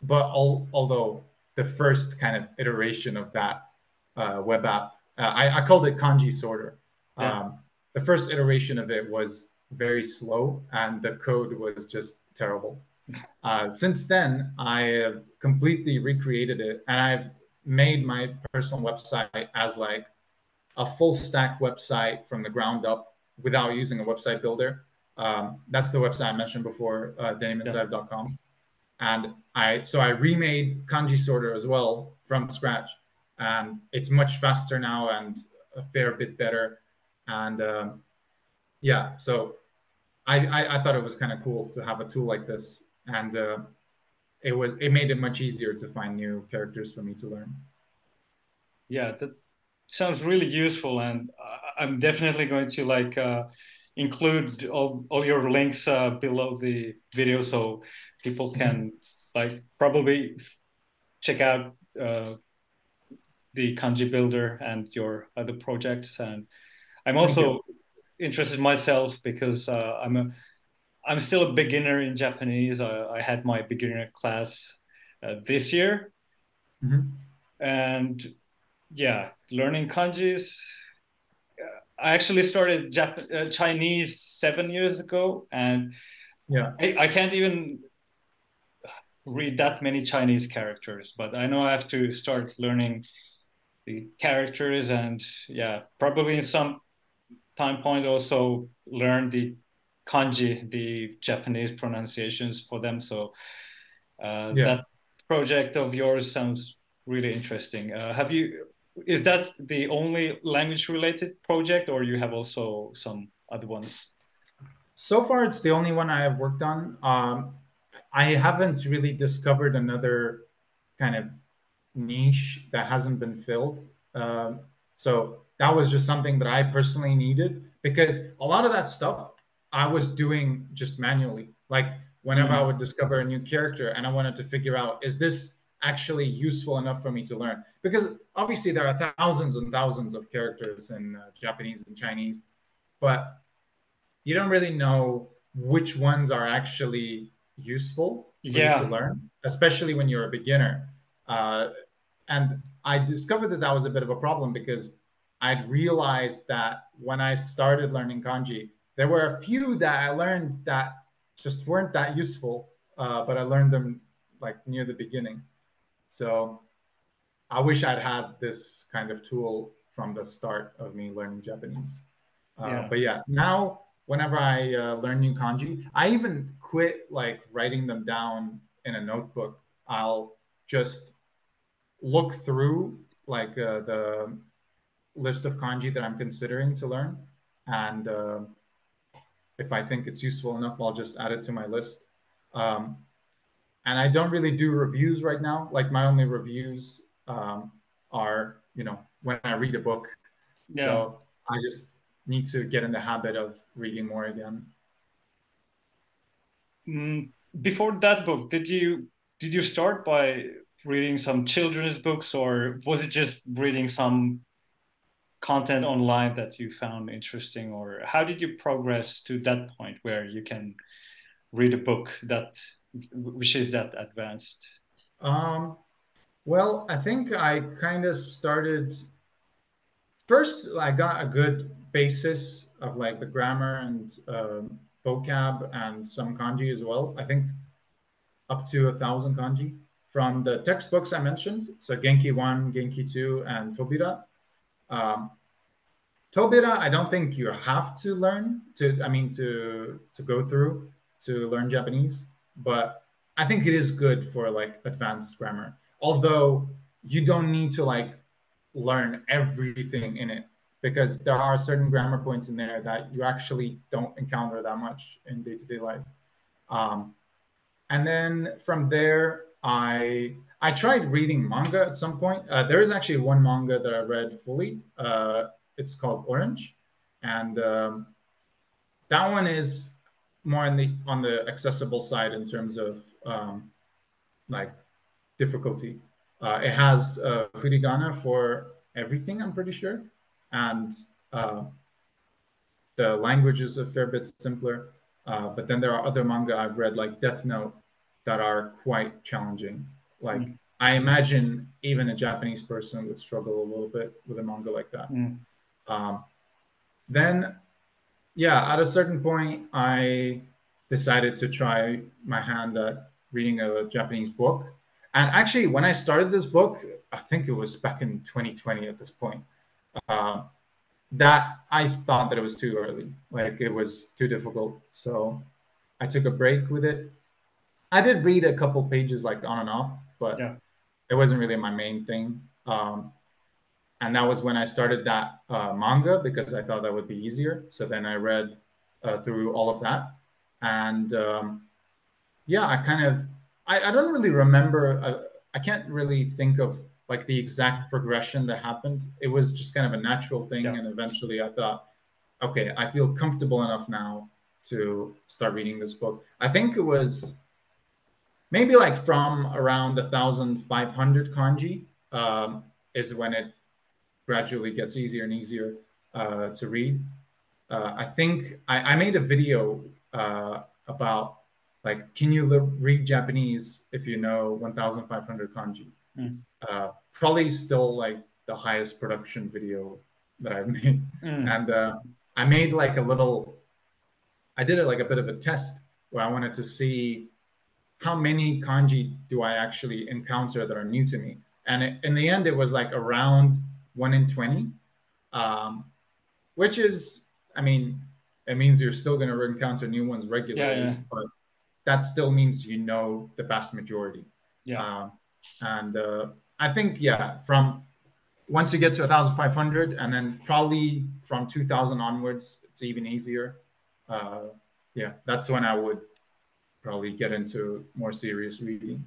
But although the first kind of iteration of that web app, I called it Kanji Sorter. yeah, The first iteration of it was very slow, and the code was just terrible. Since then, I have completely recreated it, and I've made my personal website as like a full stack website from the ground up without using a website builder. That's the website I mentioned before, yeah, denimintsaev.com. And I remade Kanji Sorter as well from scratch, and it's much faster now and a fair bit better. And yeah, so I thought it was kind of cool to have a tool like this, and it made it much easier to find new characters for me to learn. Yeah, that sounds really useful, and I'm definitely going to like include all your links below the video so people Mhm. can like probably check out the kanji builder and your other projects. And I'm Thank also you. interested myself because I'm still a beginner in Japanese. I had my beginner class this year, Hmm. and yeah, learning kanjis. I actually started Chinese 7 years ago, and Yeah, I can't even read that many Chinese characters. But I know I have to start learning the characters, and yeah, probably in some time point also learn the kanji, the Japanese pronunciations for them. So yeah. that project of yours sounds really interesting. Is that the only language related project, or you have also some other ones? So far, it's the only one I have worked on. I haven't really discovered another kind of niche that hasn't been filled. So that was just something that I personally needed because a lot of that stuff I was doing just manually. Like whenever I Mm, would discover a new character and I wanted to figure out, is this actually useful enough for me to learn? Because obviously there are thousands and thousands of characters in Japanese and Chinese, but you don't really know which ones are actually useful for you to yeah, learn, especially when you're a beginner. Uh, and I discovered that that was a bit of a problem because I'd realized that when I started learning kanji, there were a few that I learned that just weren't that useful, but I learned them like near the beginning. So I wish I'd had this kind of tool from the start of me learning Japanese. yeah, But yeah, now whenever I learn new kanji, I even quit like writing them down in a notebook. I'll just look through like the list of kanji that I'm considering to learn, and if I think it's useful enough, I'll just add it to my list. Um, and I don't really do reviews right now. Like my only reviews are, when I read a book. yeah. So I just need to get in the habit of reading more again. Mm, before that book, did you start by reading some children's books, or was it just reading some content online that you found interesting, or how did you progress to that point where you can read a book that which is that advanced? Um, well, I think I kind of started first. I got a good basis of like the grammar and vocab and some kanji as well. I think up to 1,000 kanji from the textbooks I mentioned. So Genki 1, Genki 2, and Tobira. Um, Tobira, I don't think you have to learn to go through to learn Japanese, but I think it is good for like advanced grammar. Although you don't need to like learn everything in it because there are certain grammar points in there that you actually don't encounter that much in day-to-day life. Um, and then from there, I tried reading manga at some point. There is actually one manga that I read fully. It's called Orange, and that one is more on the accessible side in terms of like difficulty. It has furigana for everything, I'm pretty sure, and uh, the language is a fair bit simpler. But then there are other manga I've read, like Death Note, that are quite challenging. Like Mm, I imagine even a Japanese person would struggle a little bit with a manga like that. mm, Um, then, yeah, at a certain point, I decided to try my hand at reading a Japanese book. And actually, when I started this book, I think it was back in 2020 at this point. Uh, that I thought that it was too early, like it was too difficult. So I took a break with it. I did read a couple pages like on and off, but yeah. it wasn't really my main thing. And that was when I started that manga because I thought that would be easier. So then I read through all of that. And yeah, I don't really remember. I can't really think of like the exact progression that happened. It was just kind of a natural thing. Yeah. And eventually I thought, okay, I feel comfortable enough now to start reading this book. I think it was maybe like from around 1,500 kanji is when it gradually gets easier and easier to read. I think I made a video about like, can you read Japanese if you know 1,500 kanji? Mm. Probably still like the highest production video that I've made. Mm. And I made like a little, I did it like a bit of a test where I wanted to see how many kanji do I actually encounter that are new to me. And in the end, it was like around 1 in 20, um, which is, I mean, it means you're still going to encounter new ones Yeah, regularly, yeah, but that still means you know the vast majority. yeah. Um, and I think, yeah, from once you get to 1,500, and then probably from 2,000 onwards, it's even easier. Uh, yeah, that's when I would probably get into more serious reading.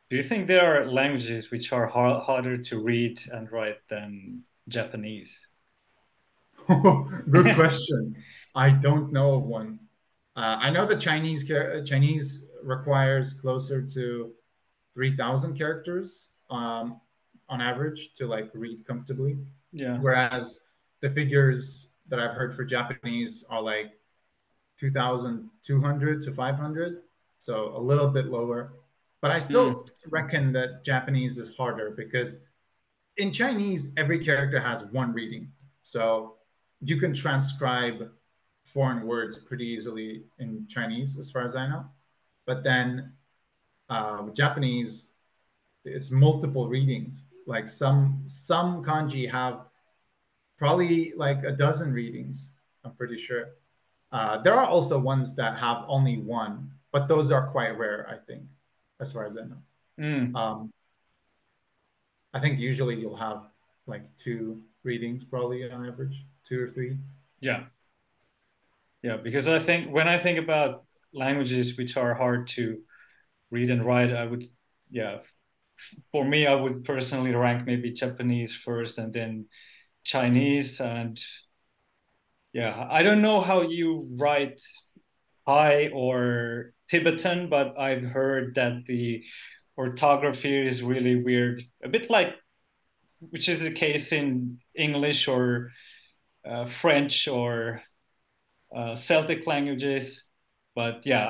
Do you think there are languages which are harder to read and write than Japanese? Good question. I don't know of one. I know the Chinese requires closer to 3,000 characters on average to like read comfortably, Yeah. whereas the figures that I've heard for Japanese are like 2,200 to 500, so a little bit lower. But I Mm. still reckon that Japanese is harder because in Chinese, every character has one reading. So you can transcribe foreign words pretty easily in Chinese, as far as I know. But then with Japanese, it's multiple readings. Like some kanji have probably like a dozen readings. I'm pretty sure. There are also ones that have only one, but those are quite rare, I think, as far as I know. Mm. Um, I think usually you'll have like two readings, probably on average, two or three. Yeah. Yeah. Because I think when I think about languages which are hard to read and write, I would, yeah, for me, I would personally rank maybe Japanese first and then Chinese. And yeah, I don't know how you write Thai or Tibetan, but I've heard that the orthography is really weird, a bit like which is the case in English or French or Celtic languages. But yeah,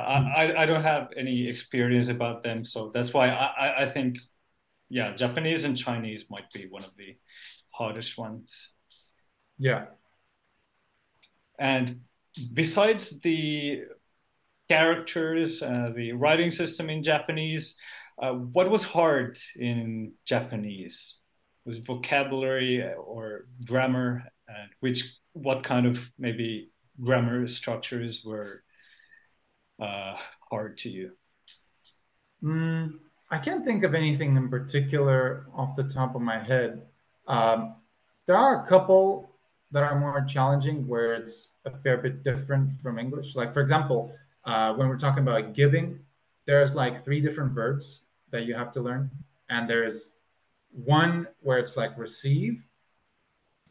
I don't have any experience about them, so that's why I think yeah, Japanese and Chinese might be one of the hardest ones. Yeah. And besides the characters, the writing system in Japanese, what was hard in Japanese? Was vocabulary or grammar? And what kind of maybe grammar structures were uh, hard to you? Mm, I can't think of anything in particular off the top of my head. Um, there are a couple that are more challenging where it's a fair bit different from English. Like, for example, when we're talking about giving, there's like three different verbs that you have to learn. And there's one where it's like receive,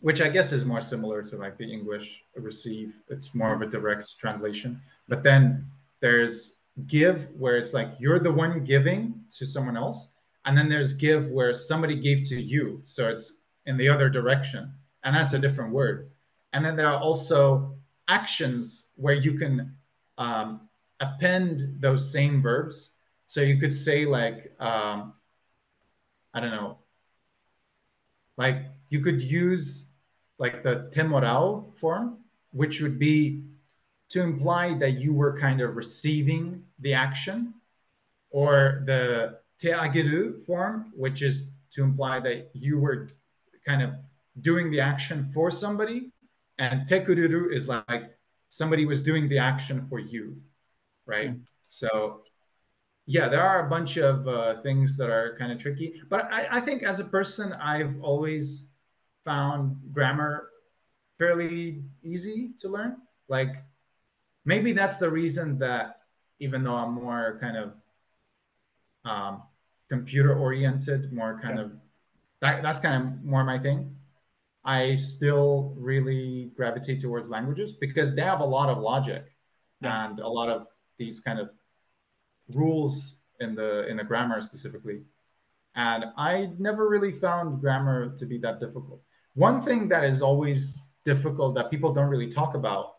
which I guess is more similar to like the English receive. It's more of a direct translation. But then there's give, where it's like you're the one giving to someone else. And then there's give, where somebody gave to you. So it's in the other direction. And that's a different word. And then there are also actions where you can um, append those same verbs. So you could say, like, I don't know, like you could use like the temporal form, which would be to imply that you were kind of receiving the action, or the te ageru form, which is to imply that you were kind of doing the action for somebody, and tekururu is like somebody was doing the action for you, right? Mm. So yeah, there are a bunch of things that are kind of tricky, but I think as a person, I've always found grammar fairly easy to learn. Like maybe that's the reason that even though I'm more kind of um, computer oriented, more kind Yeah. of that's kind of more my thing. I still really gravitate towards languages because they have a lot of logic Yeah. and a lot of these kind of rules in the grammar specifically. And I never really found grammar to be that difficult. One thing that is always difficult that people don't really talk about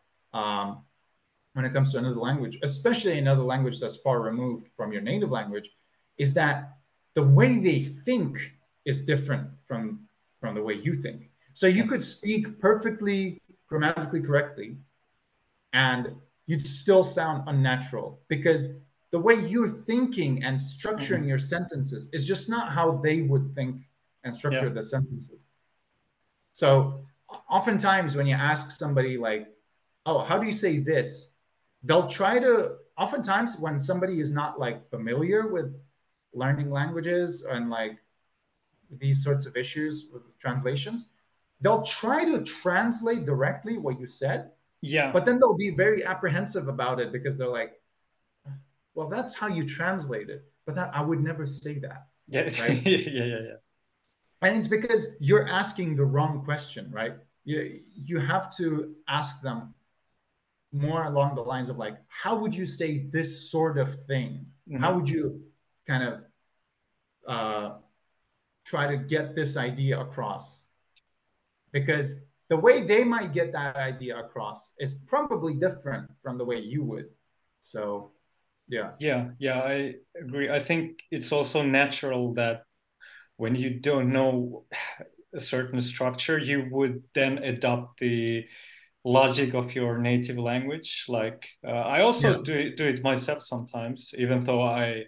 when it comes to another language, especially another language that's far removed from your native language, is that the way they think is different from the way you think. So you Yeah. could speak perfectly grammatically correctly, and you'd still sound unnatural because the way you're thinking and structuring Mhm. your sentences is just not how they would think and structure Yeah. the sentences. So oftentimes when you ask somebody like, "Oh, how do you say this?" They'll try to oftentimes when somebody is not like familiar with learning languages and like these sorts of issues with translations, they'll try to translate directly what you said, Yeah. but then they'll be very apprehensive about it because they're like, well, that's how you translate it, but that I would never say that, Yeah. right? Yeah. Yeah. And it's because you're asking the wrong question, right? You have to ask them more along the lines of like, how would you say this sort of thing? How Hmm. would you kind of uh, try to get this idea across? Because the way they might get that idea across is probably different from the way you would. So, yeah. Yeah. Yeah. I agree. I think it's also natural that when you don't know a certain structure, you would then adopt the logic of your native language. Like I Yeah. also do it myself sometimes, even though I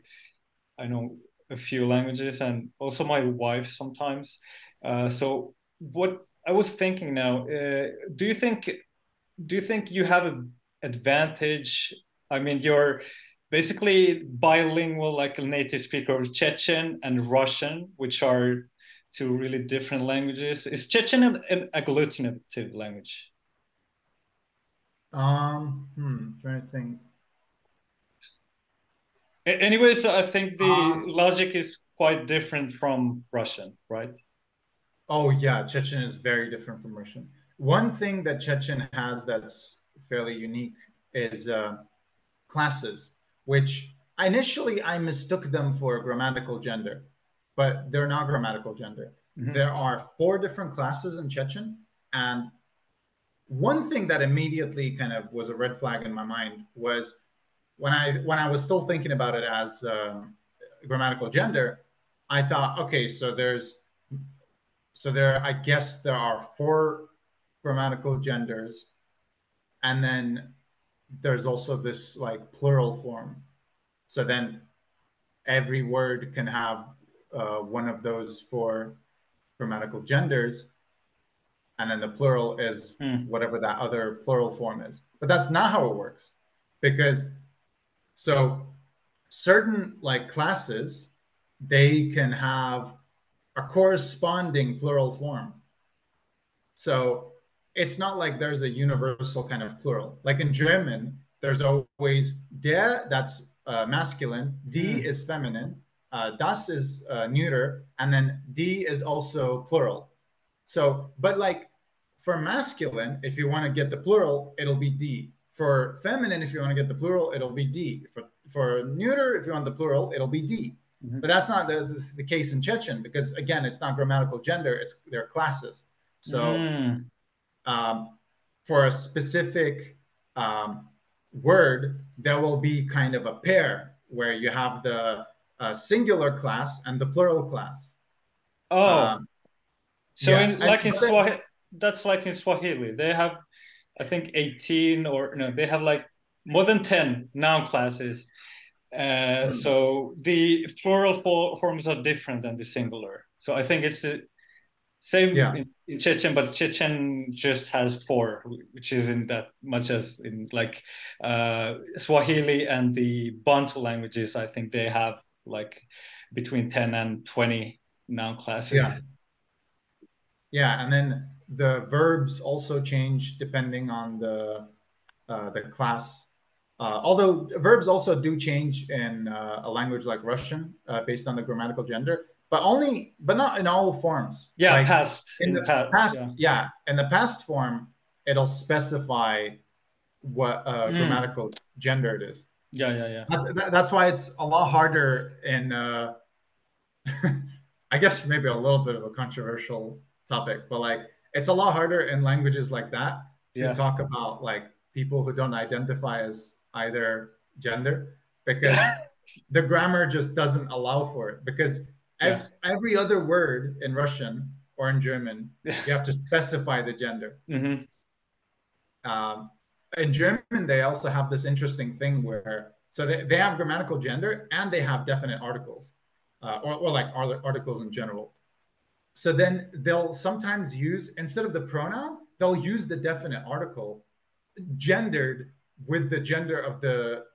know a few languages, and also my wife sometimes. So what I was thinking now, do you think you have an advantage? I mean, you're basically bilingual, like a native speaker of Chechen and Russian, which are two really different languages. Is Chechen an agglutinative language? Trying to think. Anyways, I think the Um, logic is quite different from Russian, right? oh yeah, Chechen is very different from Russian. One thing that Chechen has that's fairly unique is classes, which initially I mistook them for grammatical gender, but they're not grammatical gender. Hmm. There are four different classes in Chechen, and one thing that immediately kind of was a red flag in my mind was when I was still thinking about it as grammatical gender, I thought, okay, so there I guess there are four grammatical genders, and then there's also this like plural form. So then every word can have one of those four grammatical genders, and then the plural is Mm. whatever that other plural form is. But that's not how it works, because so certain like classes they can have a corresponding plural form. So it's not like there's a universal kind of plural. Like in German, there's always der, that's masculine, die Mm. is feminine, das is neuter, and then die is also plural. So, but like for masculine, if you want to get the plural, it'll be die. For feminine, if you want to get the plural, it'll be die. For neuter, if you want the plural, it'll be die. Mhm. But that's not the case in Chechen because again, it's not grammatical gender; it's their classes. So Mm. um, for a specific word, there will be kind of a pair where you have the singular class and the plural class. Oh, Um, so yeah, in and like in but then Swahili, that's like in Swahili. They have, I think, 18 or no, they have like more than 10 noun classes. hmm, So the plural forms are different than the singular. So I think it's the same yeah, in Chechen, but Chechen just has four, which isn't that much as in like Swahili and the Bantu languages. I think they have like between 10 and 20 noun classes. yeah, yeah, and then the verbs also change depending on the class. Although verbs also do change in a language like Russian based on the grammatical gender, but not in all forms. Yeah, Like past in in the past. past, Yeah. yeah, in the past form, it'll specify what Mm. grammatical gender it is. Yeah, yeah, yeah. That's why it's a lot harder in I guess maybe a little bit of a controversial topic, but like it's a lot harder in languages like that to Yeah. talk about like people who don't identify as either gender because Yeah. the grammar just doesn't allow for it because Yeah. every other word in Russian or in German Yeah. you have to specify the gender. Hmm. Um, in German, they also have this interesting thing where so they have grammatical gender and they have definite articles, or like articles in general. So then they'll sometimes use instead of the pronoun, they'll use the definite article gendered with the gender of the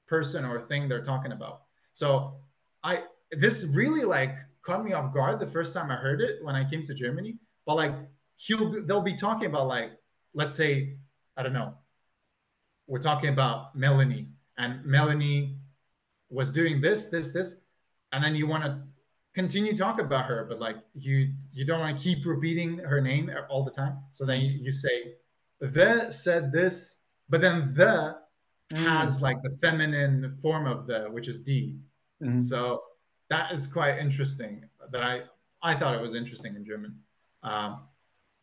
person or thing they're talking about. So I this really like caught me off guard the first time I heard it when I came to Germany. But like they'll be talking about like let's say I don't know we're talking about Melanie, and Melanie was doing this, and then you want to continue talk about her, but like you don't want to keep repeating her name all the time. So then Mm. you say the said this, but then the has Mm. like the feminine form of the, which is D. Mm. So that is quite interesting. That I thought it was interesting in German. Um,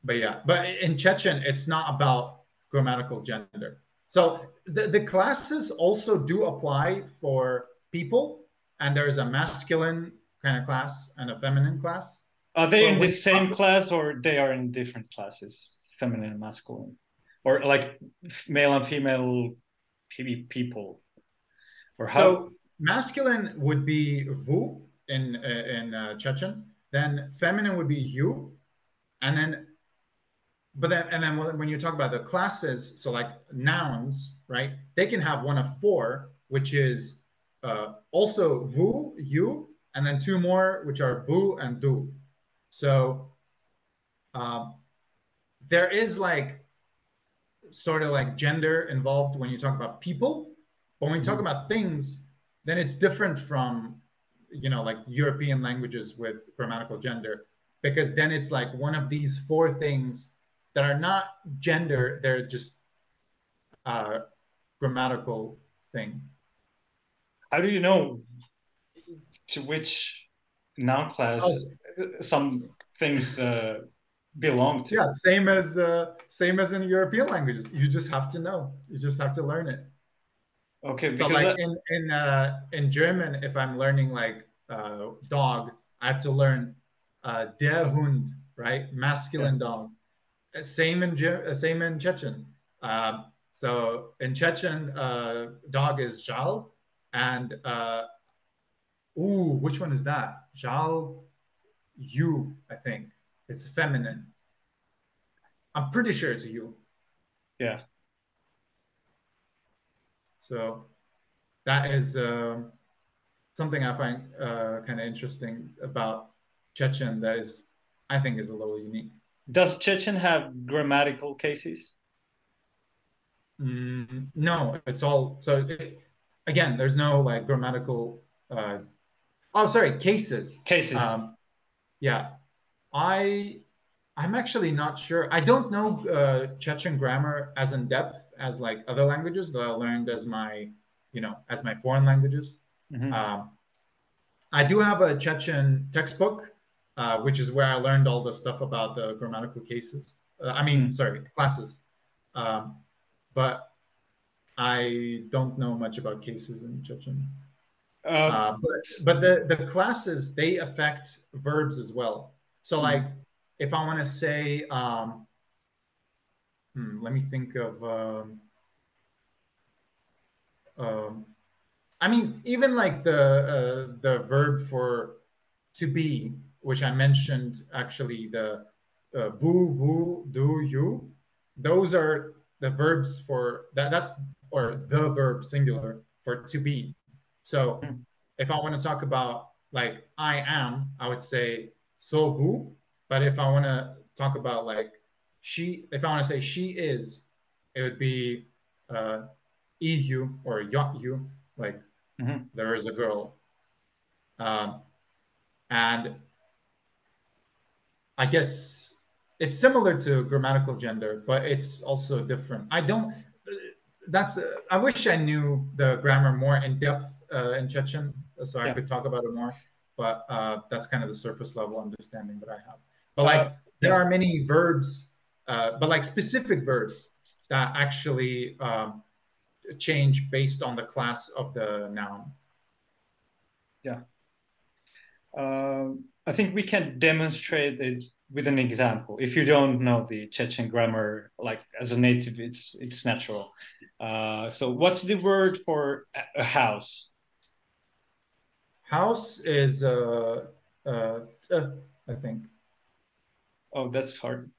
but yeah, but in Chechen, it's not about grammatical gender. So the classes also do apply for people, and there's a masculine kind of class and a feminine class. Are they But in the when you same talk, class or they are in different classes, feminine and masculine, or like male and female people, or how? so masculine would be vu in Chechen, then feminine would be you, and then when you talk about the classes, so like nouns, right? They can have one of four, which is also vous, you, and then two more, which are bu and du. So um, there is like sort of like gender involved when you talk about people, but when you talk Mhm. about things, then it's different from like European languages with grammatical gender, because then it's like one of these four things that are not gender, they're just uh, grammatical thing. How do you know to which noun Oh, class some things belong yeah, to? same as in European languages. You just have to know. You just have to learn it. Okay, So because like in German, if I'm learning like dog, I have to learn der Hund, right? yeah. Masculine dog. Same in Chechen. So in Chechen, dog is Jal, and ooh, which one is that? Jal you, I think. It's feminine. I'm pretty sure it's you. Yeah. So that is something I find kind of interesting about Chechen that is, I think, is a little unique. Does Chechen have grammatical cases? No, it's all so. Again, there's no like grammatical. Oh, sorry, cases. Cases. Um, yeah, I I'm actually not sure. I don't know Chechen grammar as in depth as like other languages that I learned as as my foreign languages. Hmm. Um, I do have a Chechen textbook, which is where I learned all the stuff about the grammatical cases. Mm. Sorry, classes. Um, but I don't know much about cases in Chechen. Uh, But the classes they affect verbs as well. So like mm. if I want to say, let me think of um, even like the verb for to be, which I mentioned, actually the bu, vu, do, you. Those are the verbs for that. That's or the verb singular for to be. So Mm. if I want to talk about like I am, I would say so vous. But if I want to talk about like she, if I want to say she is, it would be EU or you, like Hmm. there is a girl. Um, and I guess it's similar to grammatical gender, but it's also different. I don't. That's. I wish I knew the grammar more in depth in Chechen, so I Yeah. could talk about it more. But that's kind of the surface level understanding that I have. But Uh, like, there yeah. are many verbs, but like specific verbs that actually change based on the class of the noun. Yeah. I think we can demonstrate it with an example. If you don't know the Chechen grammar, like as a native, it's natural. So, what's the word for a house? House is I think. Oh, that's hard.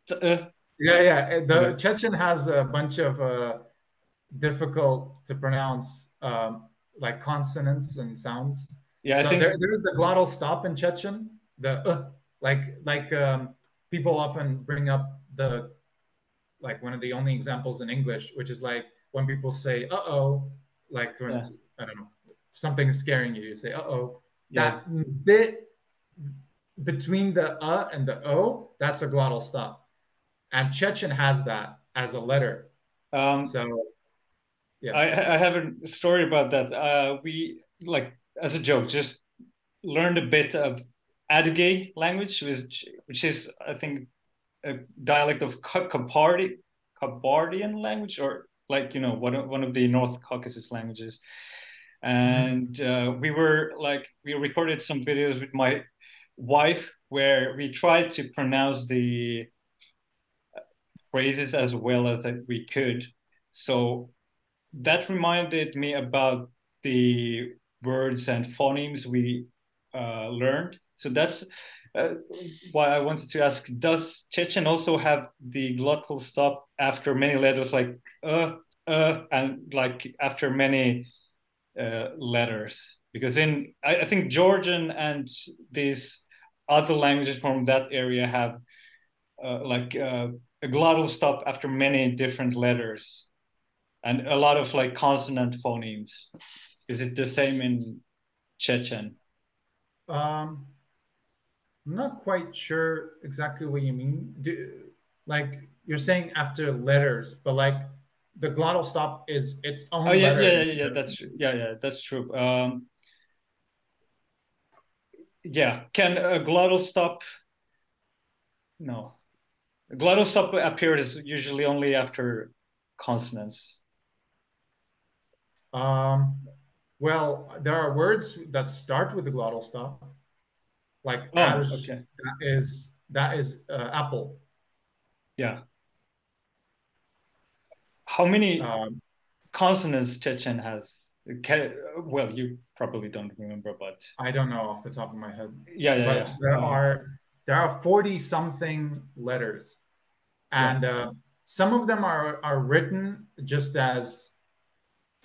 Yeah, yeah. The Okay. Chechen has a bunch of difficult to pronounce like consonants and sounds. Yeah, I So think. there's the glottal stop in Chechen. The like people often bring up the like one of the only examples in English, which is like when people say "uh-oh," like when Yeah, I don't know something is scaring you, you say "uh-oh." yeah. That bit between the and the o, that's a glottal stop, and Chechen has that as a letter. Um, So yeah. I have a story about that. We like as a joke just learned a bit of Adugay language, which is I think a dialect of Kabardian language, or like one of the North Caucasus languages. Mhm. And we recorded some videos with my wife where we tried to pronounce the phrases as well as that we could. So that reminded me about the words and phonemes we learned. So that's uh, why I wanted to ask: does Chechen also have the glottal stop after many letters, like and like after many letters? Because I think Georgian and these other languages from that area have a glottal stop after many different letters and a lot of like consonant phonemes. Is it the same in Chechen? Um, I'm not quite sure exactly what you mean. Like you're saying after letters, but like the glottal stop is its Oh own yeah, letter yeah, in yeah, yeah. comparison That's to. yeah, that's true. Yeah, can a glottal stop? No, a glottal stop appears usually only after consonants. Um, well, there are words that start with the glottal stop, like Oh, arj, okay, that is apple. yeah. How many Um, consonants Chechen has? Well, you probably don't remember, but I don't know off the top of my head, yeah, yeah, but yeah, there are 40 something letters, yeah, and some of them are written just as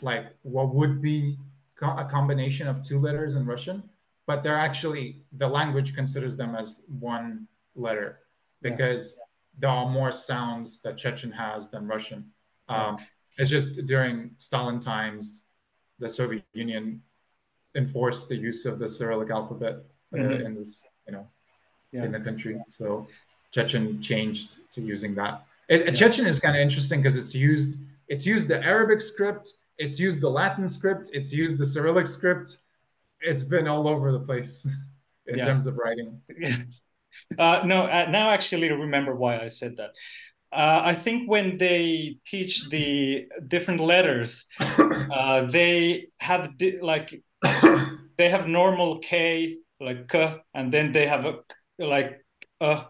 like what would be a combination of two letters in Russian, but they're actually the language considers them as one letter yeah, because there are more sounds that Chechen has than Russian. yeah, It's just during Stalin times, the Soviet Union enforced the use of the Cyrillic alphabet hmm, in this, yeah, in the country. So Chechen changed to using that. yeah, Chechen is kind of interesting because it's used the Arabic script, it's used the Latin script, it's used the Cyrillic script. It's been all over the place in yeah. terms of writing. No, now actually remember why I said that. I think when they teach the different letters, they have they have normal K like K, and then they have a like uh,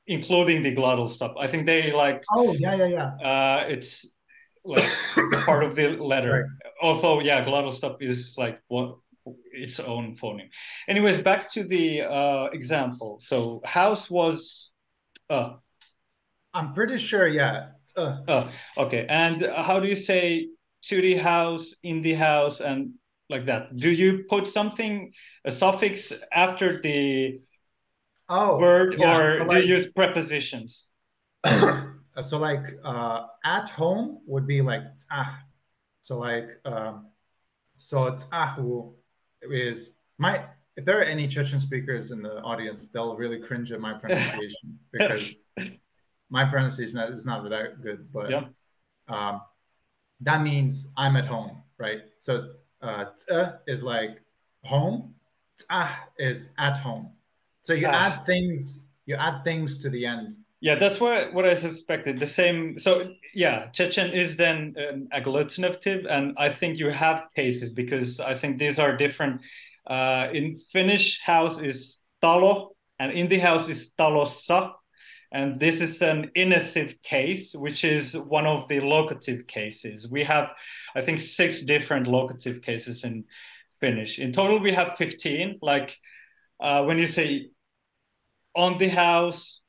including the glottal stop. I think they like Oh yeah, yeah, yeah. it's like part of the Sorry. letter. Although yeah, glottal stop is like what its own phoneme. Anyways, back to the example. So house was uh I'm pretty sure. Yeah. okay. And how do you say to the house, in the house, and like that? Do you put something, a suffix after the Oh word, yeah. So or do like you use prepositions? So like at home would be like ah. So like so Tsahu is my if there are any Chechen speakers in the audience, they'll really cringe at my pronunciation because my pronunciation is not that good, but Yeah. um, that means I'm at home, right? So is like home, is at home. So Ah, you add things to the end. yeah, that's what I suspected. The same. So yeah, Chechen is then an agglutinative, and I think you have cases because I think these are different. In Finnish, house is talo, and in the house is talossa, and this is an inessive case, which is one of the locative cases. We have, I think, six different locative cases in Finnish. In total, we have 15. Like when you say on the house,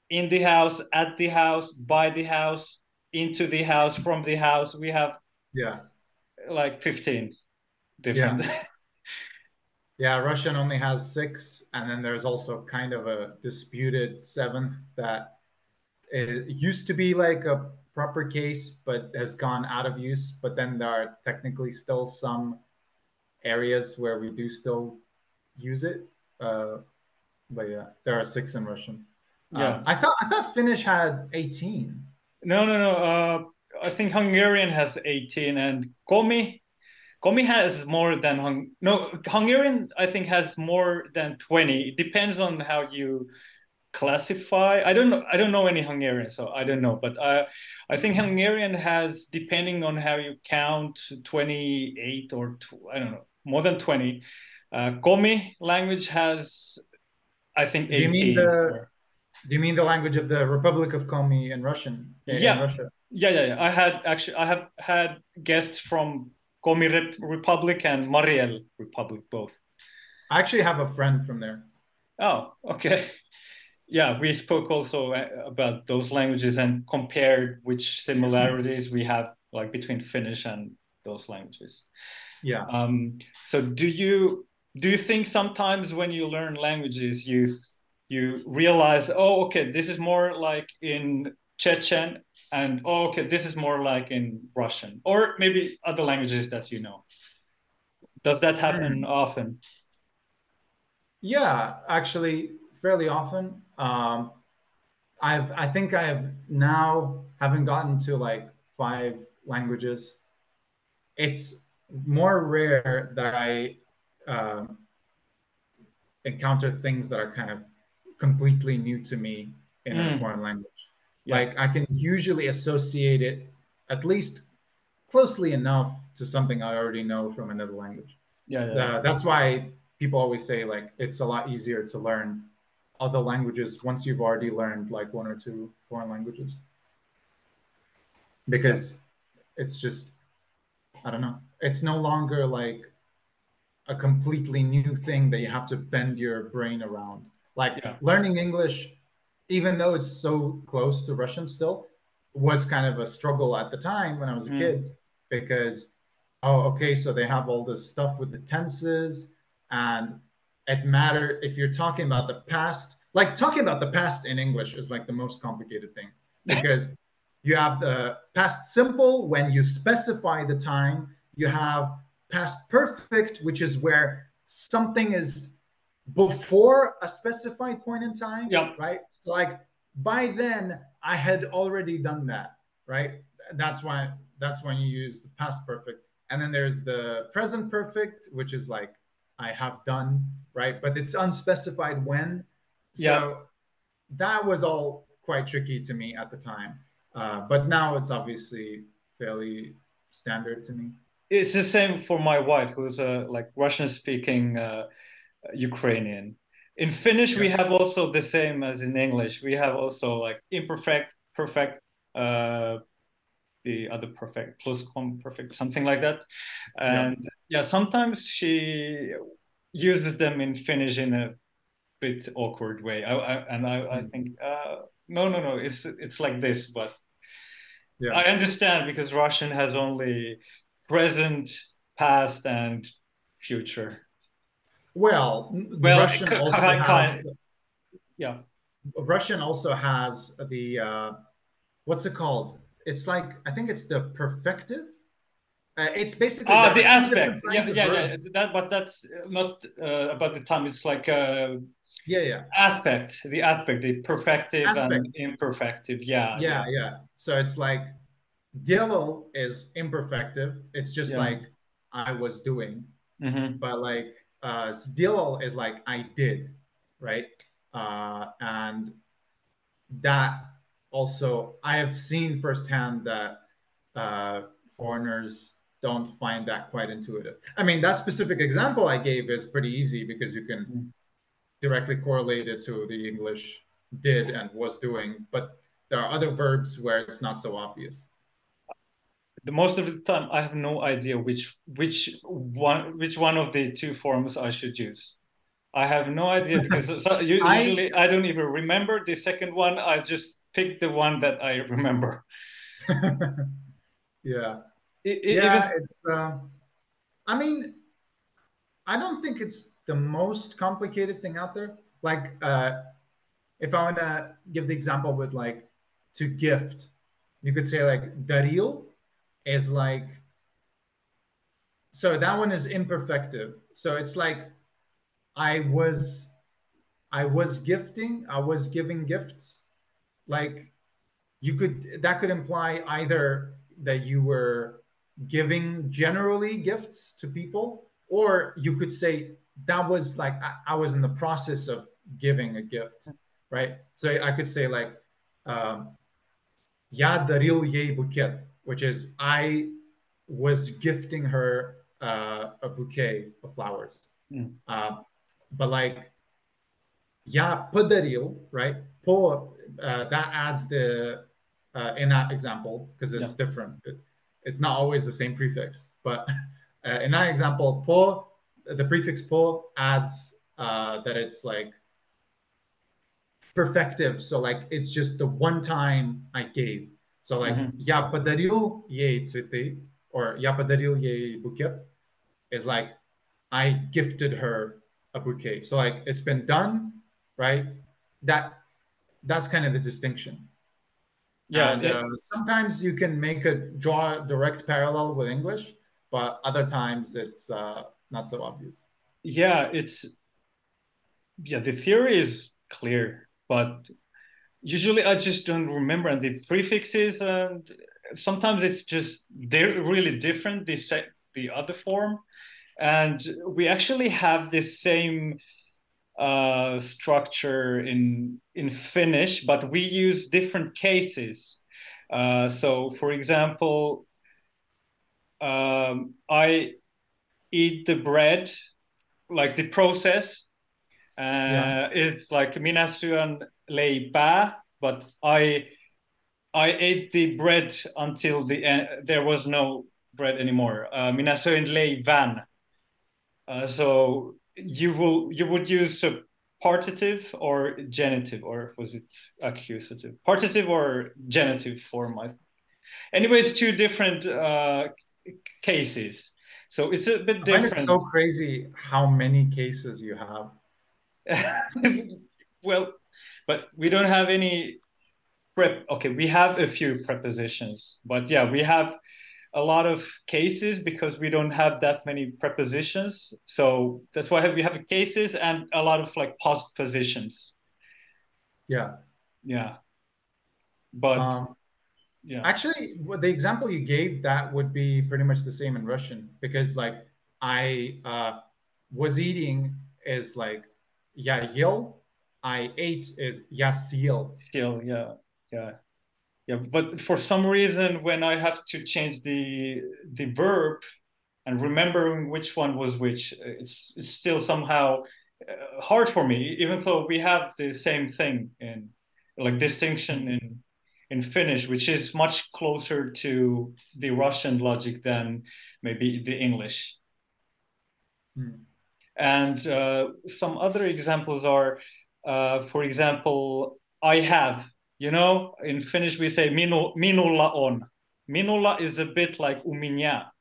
in the house, at the house, by the house, into the house, from the house. We have Yeah, like 15 different. yeah, yeah. Russian only has six, and then there's also kind of a disputed seventh that it used to be like a proper case, but has gone out of use. But then there are technically still some areas where we do still use it. Uh, but yeah, there are six in Russian. Yeah. I thought Finnish had 18. No, no, no. I think Hungarian has 18 and Komi has more than no, Hungarian I think has more than 20. It depends on how you classify. I don't know any Hungarian, so I don't know. But I think Hungarian has, depending on how you count, 28 or I don't know, more than 20. Komi language has, I think, Do you mean 18. the Or Do you mean the language of the Republic of Komi in Russian in yeah, Russia? yeah. I have had guests from Komi Republic and Mariel Republic both. I actually have a friend from there. Oh, okay. Yeah, we spoke also about those languages and compared which similarities we have like between Finnish and those languages. Yeah. So do you think sometimes when you learn languages you realize, oh, okay, this is more like in Chechen, and oh, okay, this is more like in Russian, or maybe other languages that you know. Does that happen Hmm. often? Yeah, actually, fairly often. I think I have now, having gotten to like five languages, it's more rare that I um, encounter things that are kind of completely new to me in a Mm, foreign language. yeah, Like I can usually associate it at least closely enough to something I already know from another language. yeah. That's why people always say like it's a lot easier to learn other languages once you've already learned like one or two foreign languages Yeah, because it's just I don't know. It's no longer like a completely new thing that you have to bend your brain around. Like yeah, learning English, even though it's so close to Russian still, was kind of a struggle at the time when I was a mm, kid because, oh, okay, so they have all this stuff with the tenses, and it matter if you're talking about the past. Like talking about the past in English is like the most complicated thing because you have the past simple when you specify the time. You have past perfect, which is where something is before a specified point in time, yeah, right? So like by then I had already done that, right? That's when you use the past perfect. And then there's the present perfect, which is like I have done, right? But it's unspecified when. yeah. So that was all quite tricky to me at the time. But now it's obviously fairly standard to me. It's the same for my wife, who's a like Russian speaking Ukrainian. In Finnish, we Yeah. have also the same as in English. We have also like imperfect, perfect, uh, the other perfect, perfect, something like that. Yeah. And yeah, sometimes she uses them in Finnish in a bit awkward way. I Mm. think, no, no, no, it's like this, but Yeah. I understand because Russian has only present, past, and future. Well, the Well, kind, Russian yeah. also has the what's it called? It's like I think it's the perfective. It's basically Ah, there the are two different aspect. Yeah, kinds of yeah, yeah. verbs. That, but that's not about the time. It's like Yeah, yeah. aspect, the aspect, the perfective Aspect. and imperfective. Yeah, yeah, Yeah, yeah. So it's like Dillo is imperfective. It's just yeah. like I was doing, Hmm. but like Dillo is like I did, right? And that also I have seen firsthand that uh, foreigners don't find that quite intuitive. I mean, that specific example I gave is pretty easy because you can directly correlate it to the English did and was doing, but there are other verbs where it's not so obvious. The most of the time, I have no idea which one of the two forms I should use. I have no idea because I usually I don't even remember the second one. I just pick the one that I remember. yeah. Even Yeah, it's I mean, I don't think it's the most complicated thing out there. Like if I want to give the example with like to gift, you could say like daril is like so that one is imperfective. So it's like I was I was giving gifts. Like you could that could imply either that you were giving generally gifts to people, or you could say that was like I was in the process of giving a gift, right? So I could say like um, "Ya daril ye buket," which is I was gifting her a bouquet of flowers. mm, Uh, but like "Ya padaril," right? Po that adds the in that example because yeah. it's different. It's not always the same prefix, but in that example, po the prefix po adds that it's like perfective. So like it's just the one time I gave. So like Hmm. "Ya padaril ye цветы" or "Ya padaril ye buket" is like I gifted her a bouquet. So like it's been done, right? That that's kind of the distinction. Yeah, And sometimes you can make a draw a direct parallel with English, but other times it's not so obvious. yeah. It's yeah. The theory is clear, but usually I just don't remember, and the prefixes, and sometimes it's just they're really different. The other form, and we actually have the same structure in Finnish, but we use different cases. So, for example, I eat the bread, like the process. Yeah. It's like minä syön leipää, but I ate the bread until the end. There was no bread anymore. Minä söin leivän. So you would use a partitive or genitive, or was it accusative? Partitive or genitive form. Anyways, two different cases. So it's a bit I find it so different. crazy how many cases you have. Well, but we don't have any okay, we have a few prepositions, but yeah, we have a lot of cases because we don't have that many prepositions. So that's why we have cases and a lot of like postpositions. Yeah. Yeah. But Um, yeah, Actually, the example you gave, that would be pretty much the same in Russian because like I was eating is like "я ел," I ate is "я съел." still, yeah, yeah, yeah. But for some reason, when I have to change the verb and remembering which one was which, it's still somehow hard for me, even though we have the same thing in like distinction in Finnish, which is much closer to the Russian logic than maybe the English. Hmm. And some other examples are, for example, I have. You know, in Finnish we say minulla on. Minulla is a bit like u minä.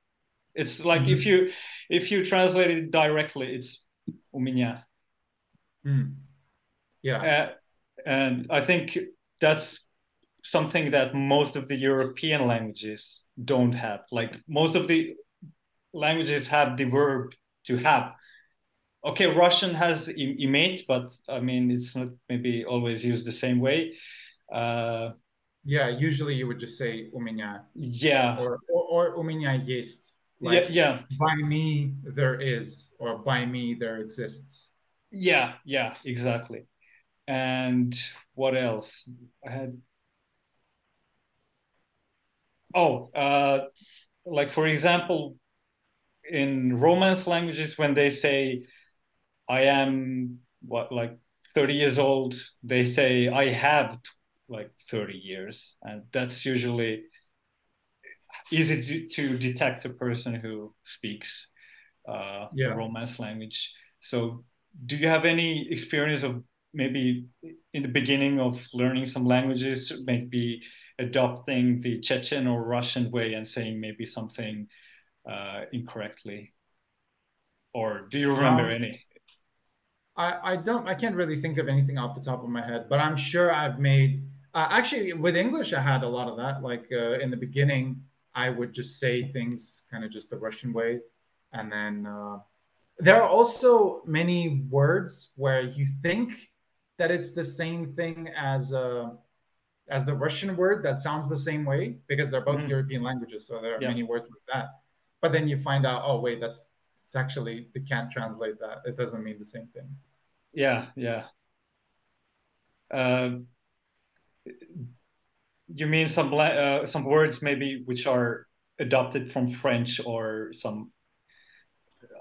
It's like Mhm. if you translate it directly, it's u minä. Hmm. Yeah. Uh, and I think that's something that most of the European languages don't have. Like most of the languages have the verb to have. Okay, Russian has imate, but I mean it's not maybe always used the same way. Uh, Yeah, usually you would just say у меня yeah, or у меня есть, yeah, like yeah, by me there is, or by me there exists. yeah, exactly. And what else? I had oh, like for example, in Romance languages, when they say I am what like 30 years old, they say I have like 30 years, and that's usually easy to detect a person who speaks the Yeah. Romance language. So, do you have any experience of maybe in the beginning of learning some languages, maybe adopting the Chechen or Russian way and saying maybe something incorrectly? Or do you remember Um, any? I can't really think of anything off the top of my head, but I'm sure I've made actually with English I had a lot of that. Like in the beginning, I would just say things kind of just the Russian way, and then there are also many words where you think that it's the same thing as the Russian word that sounds the same way because they're both Mhm. European languages, so there are Yeah, many words like that. But then you find out, oh wait, that's it's actually they can't translate that. It doesn't mean the same thing. yeah. Uh, you mean some words maybe which are adopted from French or some?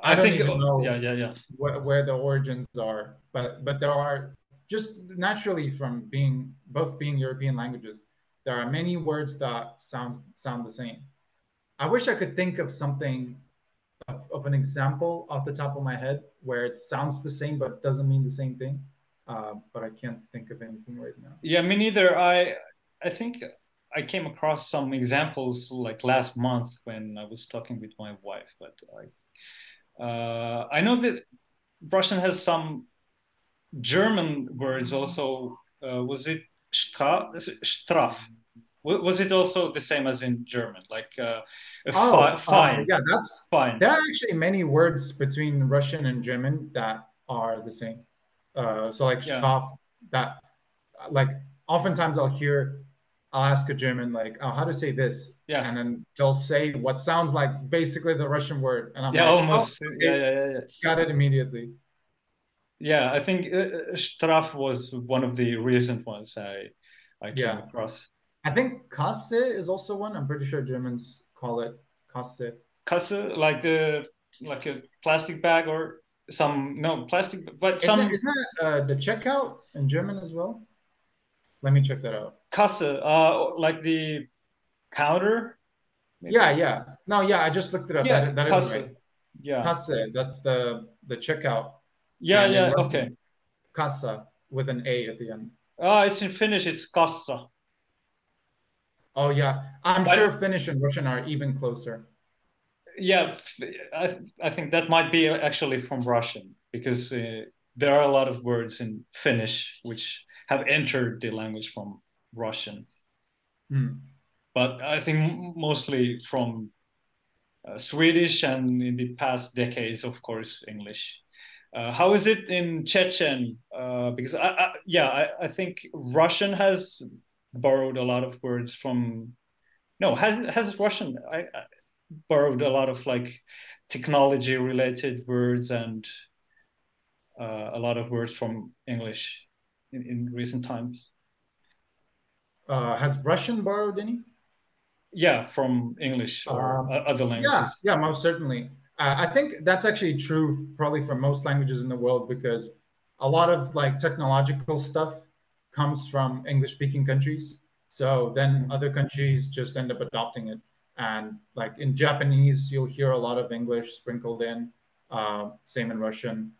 I I don't think even know yeah. where the origins are, but there are just naturally from being both being European languages, there are many words that sound the same. I wish I could think of something of an example off the top of my head where it sounds the same but doesn't mean the same thing. But I can't think of anything right now. Yeah, me neither. I think I came across some examples like last month when I was talking with my wife, but I know that Russian has some German words also. Was it Straf? Was it also the same as in German, like a Oh, fine, yeah, that's fine? there are actually many words between Russian and German that are the same. So like Yeah, Straf, that like oftentimes I'll ask a German like, oh, how to say this, yeah, and then they'll say what sounds like basically the Russian word, and I'm yeah, like, oh, almost. okay, Yeah. got it immediately. Yeah, I think Straf was one of the recent ones I came Yeah, across. I think Kasse is also one. I'm pretty sure Germans call it Kasse. Kasse, like a plastic bag or some no plastic, but Isn't it, some isn't that the checkout in German as well? Let me check that out. Kasse, like the counter, Yeah, maybe. yeah. No, yeah, I just looked it up. Yeah, That is right. Kasse. Yeah, Kasse, that's the checkout. And in yeah. Okay. Russian, kassa with an A at the end. It's in Finnish. It's kassa. Oh yeah. I'm sure But Finnish and Russian are even closer. yeah, I think that might be actually from Russian because there are a lot of words in Finnish which have entered the language from Russian, Hmm. but I think mostly from Swedish and in the past decades, of course, English. How is it in Chechen? Because I think Russian has borrowed a lot of words from. No, has Russian borrowed a lot of like technology related words and a lot of words from English in recent times. Has Russian borrowed any? Yeah, from English or other Yeah, languages. yeah, most certainly. I think that's actually true probably for most languages in the world because a lot of like technological stuff comes from English speaking countries. So then Mm. other countries just end up adopting it. And like in Japanese, you'll hear a lot of English sprinkled in. Same in Russian.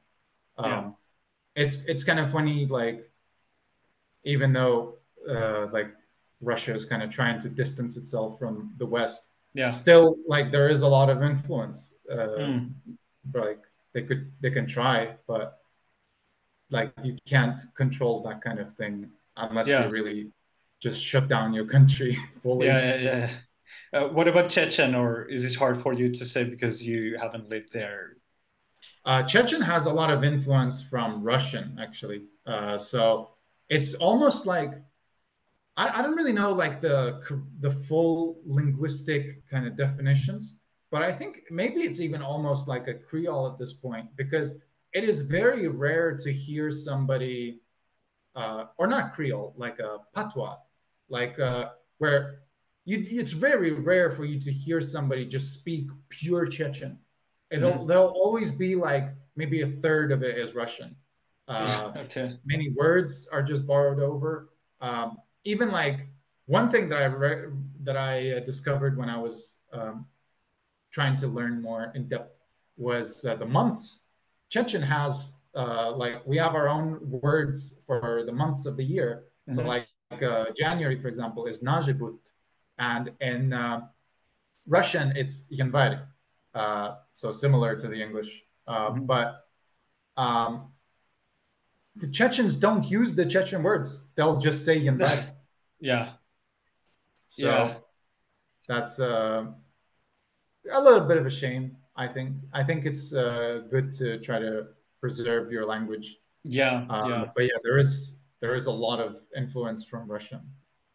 Yeah, Um, it's kind of funny, like even though like Russia is kind of trying to distance itself from the West, yeah. still like there is a lot of influence. Mm. Like they can try, but like you can't control that kind of thing unless you're Yeah, really. just shut down your country Yeah, fully. yeah, yeah. What about Chechen, or is it hard for you to say because you haven't lived there? Chechen has a lot of influence from Russian, actually. So it's almost like I don't really know like the full linguistic kind of definitions, but I think maybe it's even almost like a Creole at this point because it is very rare to hear somebody or not Creole, like a patois, like where it's very rare for you to hear somebody just speak pure Chechen. Mhm. There'll always be like maybe a third of it is Russian. Yeah, Uh, okay. Many words are just borrowed over. Even like one thing that I discovered when I was trying to learn more in depth was the months. Chechen has like we have our own words for the months of the year. So Hmm. like January, for example, is Najibut, and in Russian it's Yanvar. So similar to the English, Hmm. but um, the Chechens don't use the Chechen words. They'll just say Yanvar. Yeah, yeah, So that's a little bit of a shame. I think it's good to try to preserve your language. yeah, yeah. But yeah, there is a lot of influence from Russian.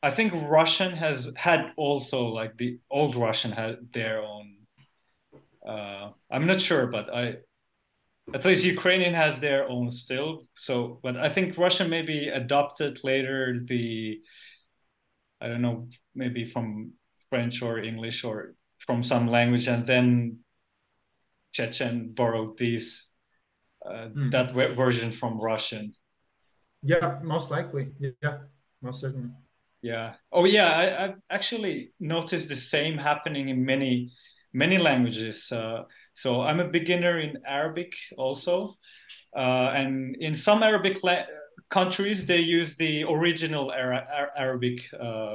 I think Russian has had also like the old Russian had their own. I'm not sure, but I at least Ukrainian has their own still. So, but I think Russian maybe adopted later the I don't know maybe from French or English or from some language, and then Chechen borrowed these Hmm. that version from Russian. Yeah, most likely. Yeah, most certainly. Yeah. Oh, yeah. I've actually noticed the same happening in many languages. So I'm a beginner in Arabic also, and in some Arabic countries they use the original Arabic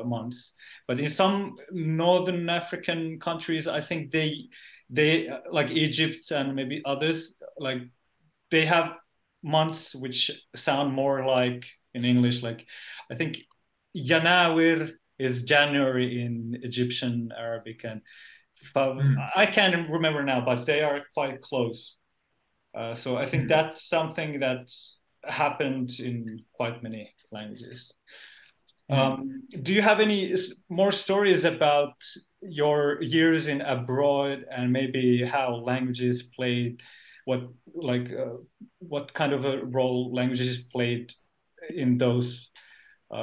months, but in some Northern African countries, I think they like Egypt and maybe others like they have months which sound more like in English. Like I think Yanawir is January in Egyptian Arabic, and Hmm. I can't remember now, but they are quite close. So I think Hmm. that's something that happened in quite many languages. Hmm. Do you have any more stories about your years in abroad and maybe how languages played, what like what kind of a role languages played in those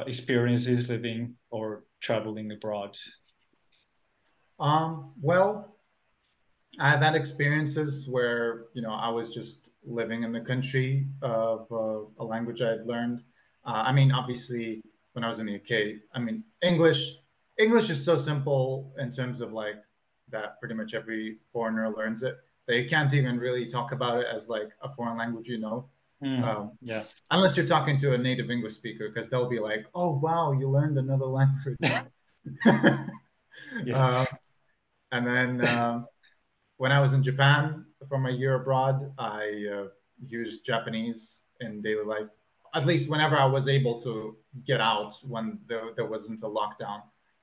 experiences living or traveling abroad? Well, I've had experiences where, you know, I was just living in the country of a language I had learned. I mean, obviously, when I was in the UK, I mean, English is so simple in terms of like that pretty much every foreigner learns it. They can't even really talk about it as like a foreign language, you know, Mm, um, yeah, unless you're talking to a native English speaker, because they'll be like, "Oh, wow, you learned another language." yeah. uh, and then when I was in Japan for my year abroad, I used Japanese in daily life. At least whenever I was able to get out when there wasn't a lockdown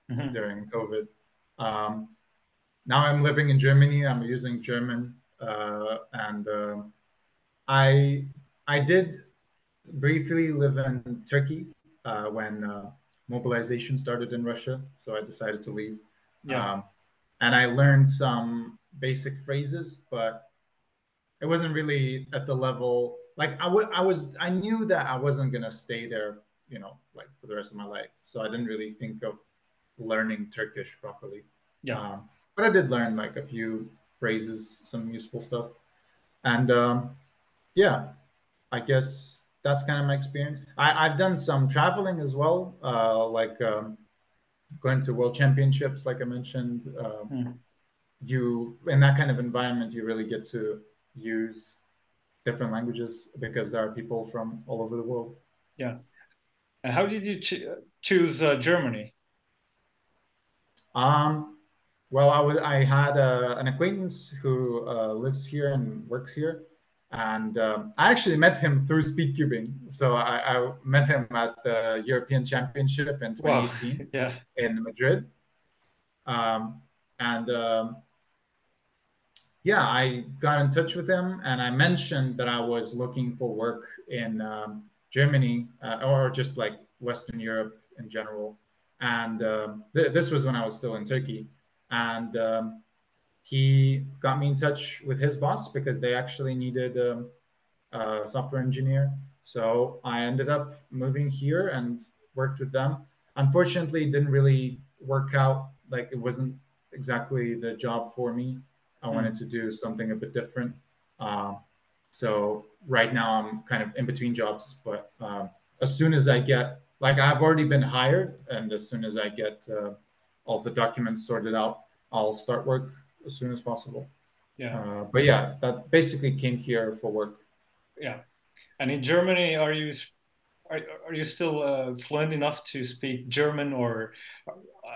Mhm. during COVID. Um, Now I'm living in Germany. I'm using German, and I I did briefly live in Turkey when mobilization started in Russia, so I decided to leave. Yeah, Um, and I learned some basic phrases, but it wasn't really at the level like I knew that I wasn't gonna stay there, you know, like for the rest of my life. So I didn't really think of learning Turkish properly. yeah. But I did learn like a few phrases, some useful stuff, and yeah, I guess that's kind of my experience. I've done some traveling as well, like going to world championships, like I mentioned. Mm, You in that kind of environment, you really get to use different languages because there are people from all over the world. yeah. And how did you choose Germany? Um, well, I had an acquaintance who lives here and works here, And I actually met him through speedcubing. So I met him at the European Championship in Wow. 2018 Yeah. in Madrid. Um, and Yeah, I got in touch with him and I mentioned that I was looking for work in Germany or just like Western Europe in general. And this was when I was still in Turkey. And he got me in touch with his boss because they actually needed software engineer. So I ended up moving here and worked with them. Unfortunately, it didn't really work out. Like it wasn't exactly the job for me. I wanted Mm. to do something a bit different. Um, so right now I'm kind of in between jobs, but as soon as I get, like I've already been hired, and as soon as I get all the documents sorted out, I'll start work as soon as possible. Yeah. But yeah, that basically came here for work. Yeah. And in Germany, are, are you still fluent enough to speak German, or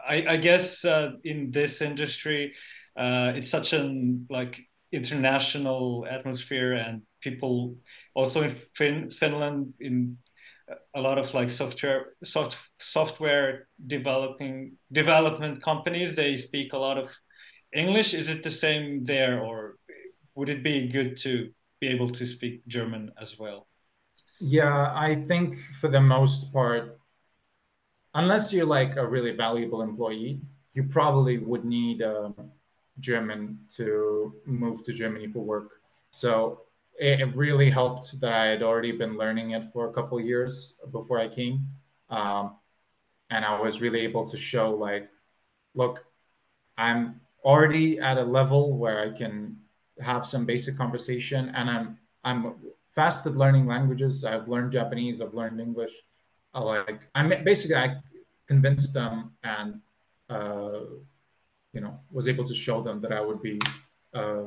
I guess in this industry, it's such an like international atmosphere, and people also in Finland in a lot of like software development companies, they speak a lot of English. Is it the same there, or would it be good to be able to speak German as well? Yeah, I think for the most part, unless you're like a really valuable employee, you probably would need German to move to Germany for work. So it really helped that I had already been learning it for a couple of years before I came. Um, and I was really able to show, like, look, I'm already at a level where I can have some basic conversation, and I'm fast at learning languages. I've learned Japanese, I've learned English. I'm basically I convinced them and uh, was able to show them that I would be uh,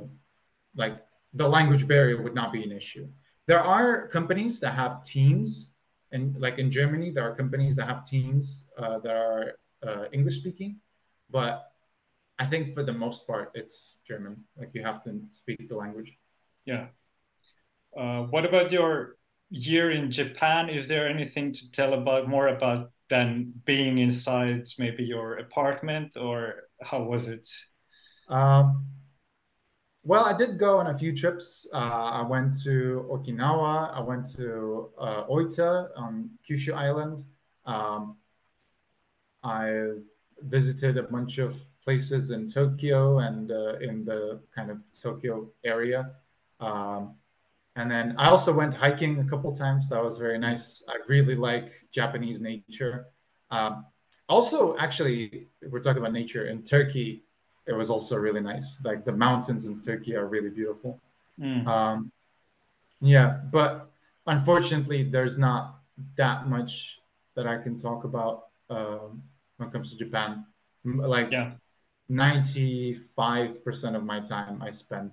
like the language barrier would not be an issue. There are companies that have teams, and like in Germany, there are companies that have teams that are English speaking, but I think for the most part, it's German. Like you have to speak the language. Yeah. What about your year in Japan? Is there anything to tell about more about than being inside maybe your apartment, or how was it? Um, well, I did go on a few trips. I went to Okinawa. I went to Oita on Kyushu Island. Um, I visited a bunch of places in Tokyo and in the kind of Tokyo area. Um, And then I also went hiking a couple times. That was very Mm. nice. I really like Japanese nature. Um, Also, actually, if we're talking about nature in Turkey, it was also really nice. Like the mountains in Turkey are really beautiful. Mm. Um, yeah, but unfortunately, there's not that much that I can talk about when it comes to Japan. Like Yeah. 95% of my time I spent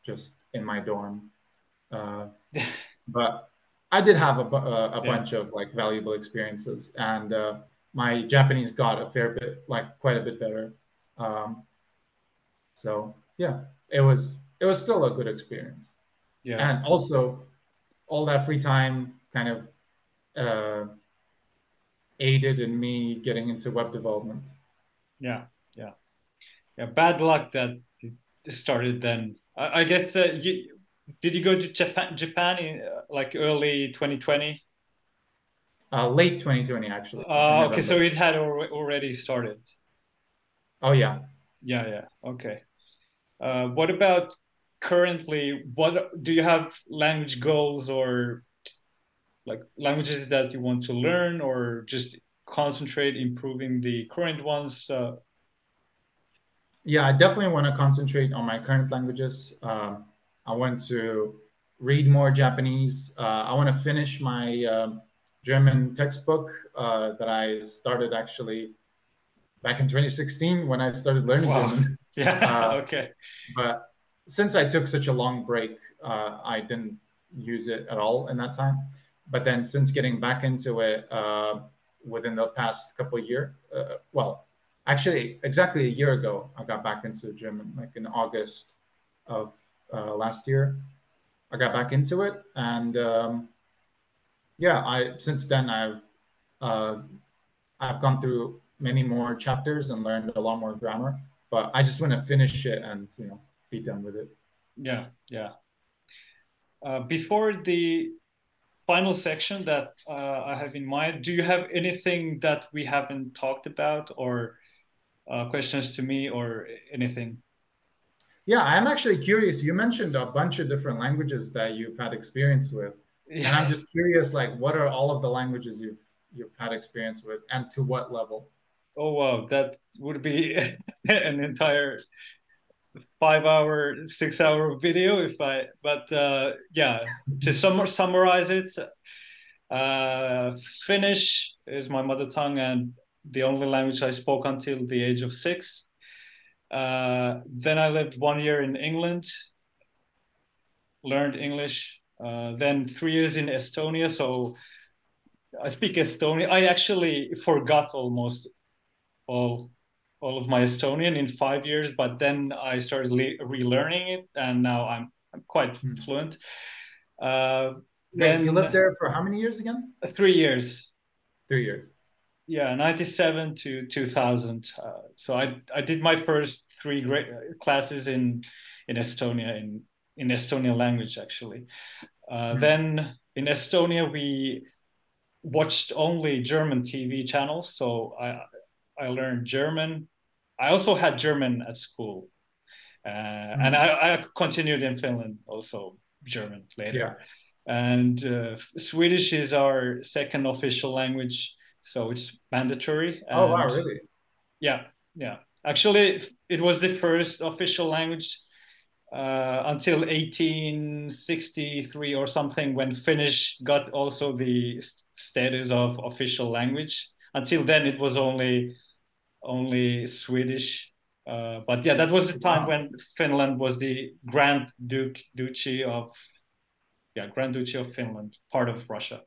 just in my dorm. Uh, but I did have a Yeah. bunch of like valuable experiences, and my Japanese got a fair bit, like quite a bit better. Um, so yeah, it was still a good experience, Yeah. and also all that free time kind of uh, aided in me getting into web development. Yeah. Yeah. Yeah. Bad luck that it started then. I guess did you go to Japan in like early 2020? Late 2020, actually, in Okay, so November. it had already started. Oh yeah, Yeah. Yeah. Okay. What about currently? What do you have language goals, or like languages that you want to learn, or just concentrate improving the current ones? yeah, I definitely want to concentrate on my current languages. I want to read more Japanese. I want to finish my German textbook that I started actually back in 2016 when I started learning Wow. German. Yeah. Uh, Okay. but since I took such a long break, I didn't use it at all in that time. But then since getting back into it within the past couple of years, well, actually exactly a year ago, I got back into German, like in August of last year. I got back into it, and yeah, I since then uh, I've gone through many more chapters and learned a lot more grammar. But I just want to finish it and be done with it. Yeah, yeah. Before the final section that I have in mind, do you have anything that we haven't talked about, or questions to me, or anything? Yeah, I'm actually curious. You mentioned a bunch of different languages that you've had experience with, and I'm Yeah. just curious, like, what are all of the languages you've had experience with, and to what level? Oh wow, that would be an entire 5 hour, 6 hour video if I. But yeah, to summarize it, uh, Finnish is my mother tongue and the only language I spoke until the age of 6. Then I lived 1 year in England, learned English. Then 3 years in Estonia, so I speak Estonian. I actually forgot almost all all of my Estonian in 5 years, but then I started relearning it, and now I'm quite Hmm. fluent. Uh, Wait, you lived then there for how many years again? 3 years, 3 years. yeah, 97 to 2000. So I did my first three great classes in Estonia in Estonian language actually. Hmm. Then in Estonia we watched only German TV channels, so I learned German. I also had German at school, and Hmm. I continued in Finland also German later. Yeah. And Swedish is our second official language, so it's mandatory. Oh wow, And really? yeah, yeah. Actually, it was the first official language until 1863 or something, when Finnish got also the status of official language. Until then, it was only Swedish. But yeah, that was the time Wow. when Finland was the Duchy of Grand Duchy of Finland, part of Russia,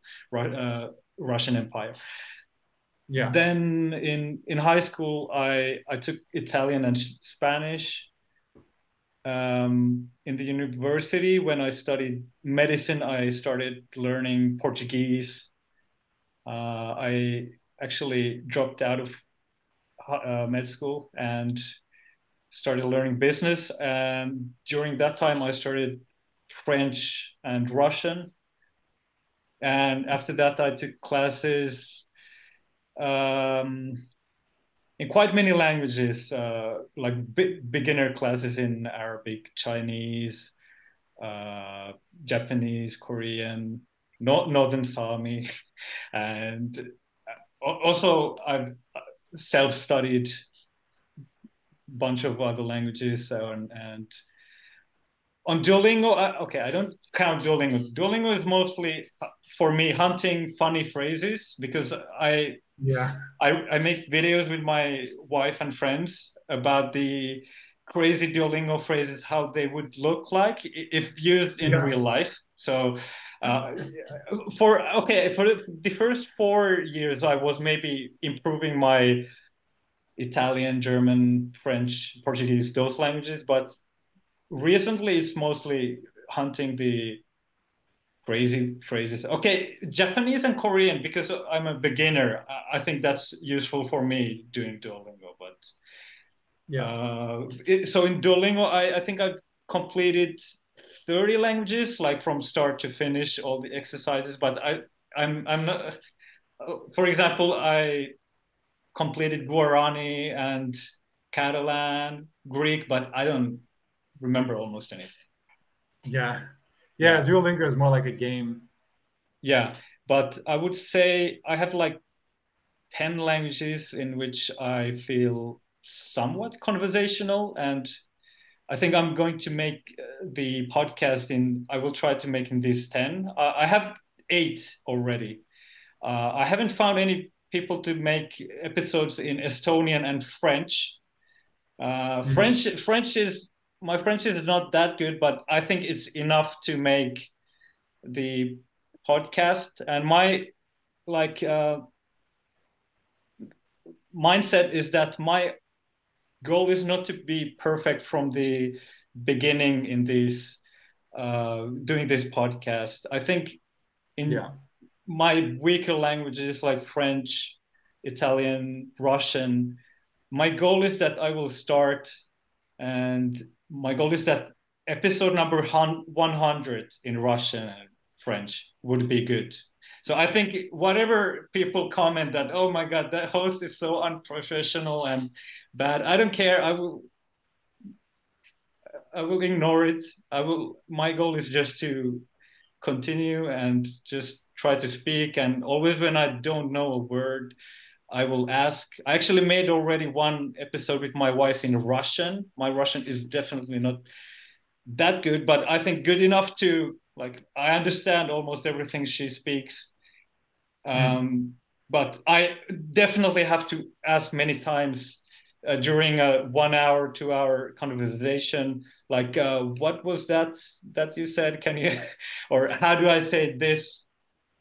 Russian Empire. Yeah. Then in high school, I took Italian and Spanish. In the university, when I studied medicine, I started learning Portuguese. I actually dropped out of med school and started learning business. And during that time, I started French and Russian. And after that, I took classes um, in quite many languages, like beginner classes in Arabic, Chinese, uh, Japanese, Korean, Northern Sami, and also I've self-studied a bunch of other languages. So, and on Duolingo, okay, I don't count Duolingo. Duolingo is mostly for me hunting funny phrases because Yeah. I make videos with my wife and friends about the crazy Duolingo phrases, how they would look like if used in Yeah. real life. So, uh, for the first 4 years, I was maybe improving my Italian, German, French, Portuguese, those languages. But recently, it's mostly hunting the crazy phrases. Okay, Japanese and Korean, because I'm a beginner. I think that's useful for me doing Duolingo. But Yeah. so in Duolingo, I think I've completed 30 languages, like from start to finish, all the exercises. But I'm not. For example, I completed Guarani and Catalan, Greek, but I don't remember almost anything. Yeah. Yeah. Yeah, Duolingo is more like a game. yeah. But I would say I have like 10 languages in which I feel somewhat conversational. And I think I'm going to make the podcast I will try to make in these 10. I have 8 already. I haven't found any people to make episodes in Estonian and French. Hmm. My French is not that good, but I think it's enough to make the podcast. And my like mindset is that my goal is not to be perfect from the beginning in these doing this podcast. I think in Yeah. my weaker languages like French, Italian, Russian, my goal is that I will start, and my goal is that episode number 100 in Russian and French would be good. So I think whatever people comment that, oh my God, that host is so unprofessional and bad, I don't care. I will ignore it. My goal is just to continue and just try to speak. And always when I don't know a word, I will ask. I actually made already one episode with my wife in Russian. My Russian is definitely not that good, but I think good enough to like I understand almost everything she speaks. Mm. But I definitely have to ask many times during a 1 hour, 2 hour conversation, like what was that you said? Can you or how do I say this?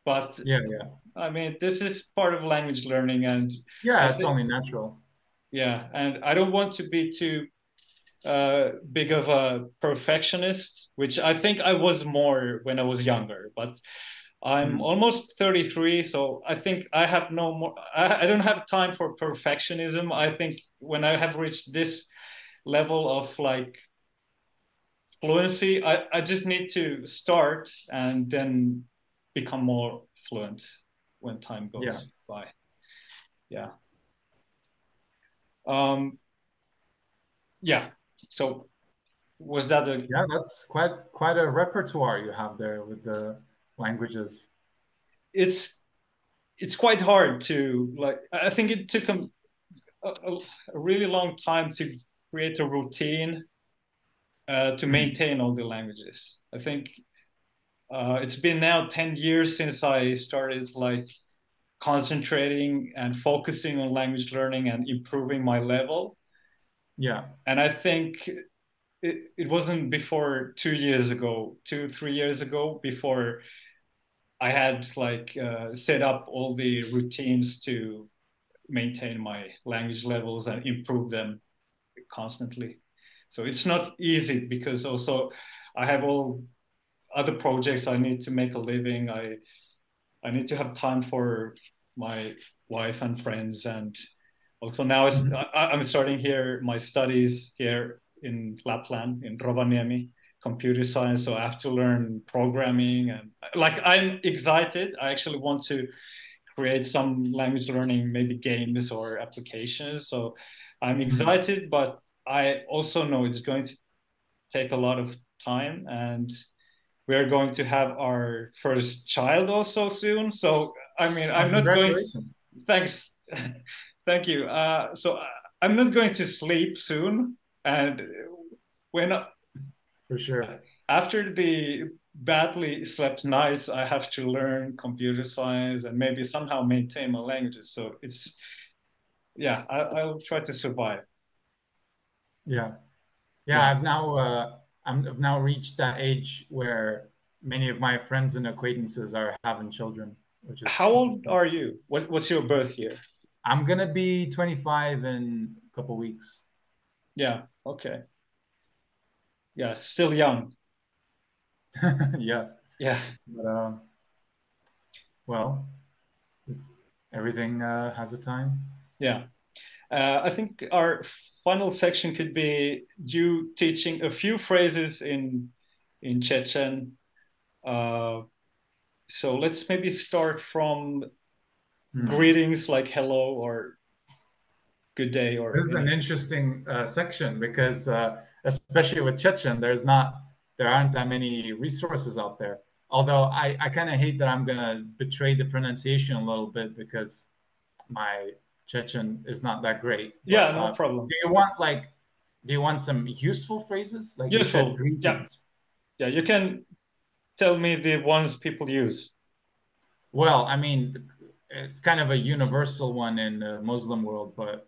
But Yeah, yeah. I mean, this is part of language learning, and I Yeah, it's think only natural. yeah, and I don't want to be too big of a perfectionist, which I think I was more when I was younger. But I'm Mm. almost 33, so I think I have no more. I don't have time for perfectionism. I think when I have reached this level of like fluency, I just need to start and then become more fluent when time Yeah. goes by. Yeah. Um, yeah. So was that a Yeah, that's quite a repertoire you have there with the languages. it's it's quite hard to like I think it took a really long time to create a routine to Mm. maintain all the languages. I think it's been now 10 years since I started like concentrating and focusing on language learning and improving my level. Yeah. And I think it wasn't before 2 years ago, 3 years ago, before I had like set up all the routines to maintain my language levels and improve them constantly. So it's not easy because also I have all other projects I need to make a living. I need to have time for my wife and friends, and also now Mhm. I'm starting here my studies here in Lapland in Rovaniemi, computer science. So I have to learn programming and like I'm excited. I actually want to create some language learning, maybe games or applications. So I'm Mm. excited, but I also know it's going to take a lot of time, and we're going to have our first child also soon. So I mean, Oh, I'm not going to, congratulations. thanks, thank you. So I'm not going to sleep soon, and when For sure. after the badly slept nights, I have to learn computer science and maybe somehow maintain my languages. So it's yeah, I'll try to survive. Yeah. Yeah, Yeah. I've now reached that age where many of my friends and acquaintances are having children, which is How old interesting. are you? What's your birth year? I'm gonna be 25 in a couple weeks. Yeah. Okay. Yeah. Still young. Yeah. Yeah. But well, everything has a time. Yeah. I think our final section could be you teaching a few phrases in Chechen. Uh, so let's maybe start from Hmm. greetings like hello or good day or This is an any. interesting section because, especially with Chechen, there aren't that many resources out there. Although I kind of hate that I'm gonna betray the pronunciation a little bit because my Chechen is not that great. But Yeah, no problem. do you want some useful phrases? Like you said, Useful. Yeah. greetings. Yeah. You can tell me the ones people use. Well, I mean, it's kind of a universal one in the Muslim world, but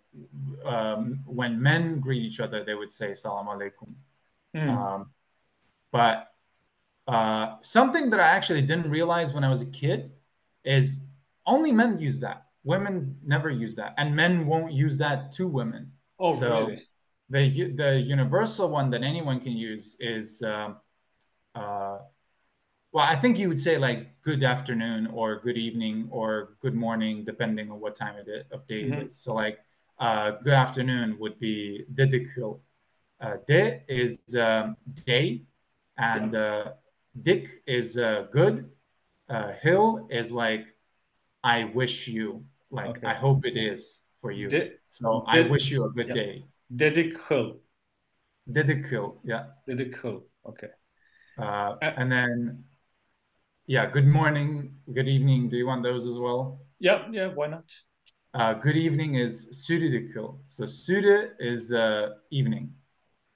when men greet each other, they would say "Salam alaikum." Hmm. Um, but something that I actually didn't realize when I was a kid is only men use that. Women never use that, and men won't use that to women. Oh, So really? the universal one that anyone can use is uh, well, I think you would say like good afternoon or good evening or good morning, depending on what time of day it Hmm. is. So like good afternoon would be dedikil. De is day, Yeah. and dik is good. Hill is like I wish you, like I Okay. hope it is for you. De, So I de, wish you a good yeah. day. Dedikul. Dedikil, yeah. Dedikul. Okay. And then yeah, good morning, good evening. Do you want those as well? Yeah. Yeah. Why not? Good evening is sürüdikil. So sürü is evening.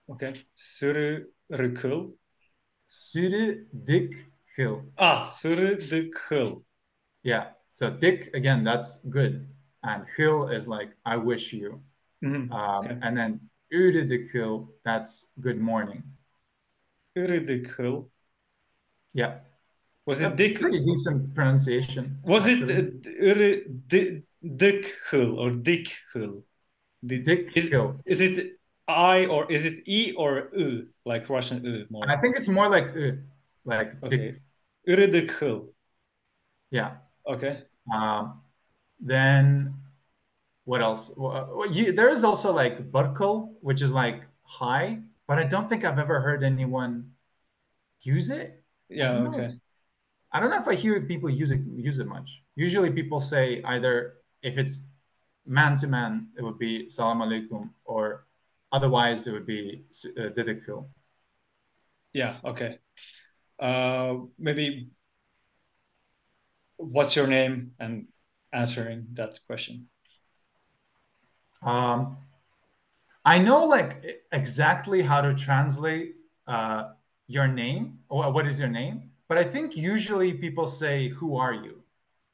Okay. Sürükül. Sürüdikil. Ah, sürükül. Yeah. So dik again, that's good, and hill is like I wish you. Okay. And then ürüdikil, that's good morning. Ürüdükül. Yeah. Was A it Dick? pretty decent pronunciation, Was it actually. Dickhul or Dickhul? Dikil. Is it I or is it E or U, like Russian U I more? think it's more like Okay. dik. Ürüdükül. Yeah. Okay. Um, then what else? There is also like barkal, which is like high, but I don't think I've ever heard anyone use it. I Yeah. don't know. Okay. I don't know if I hear people use it much. Usually people say either if it's man to man, it would be salam alaikum, or otherwise it would be dedikil. Yeah. Okay. Maybe what's your name and answering that question. Um, I know like exactly how to translate your name or what is your name, but I think usually people say, "Who are you?"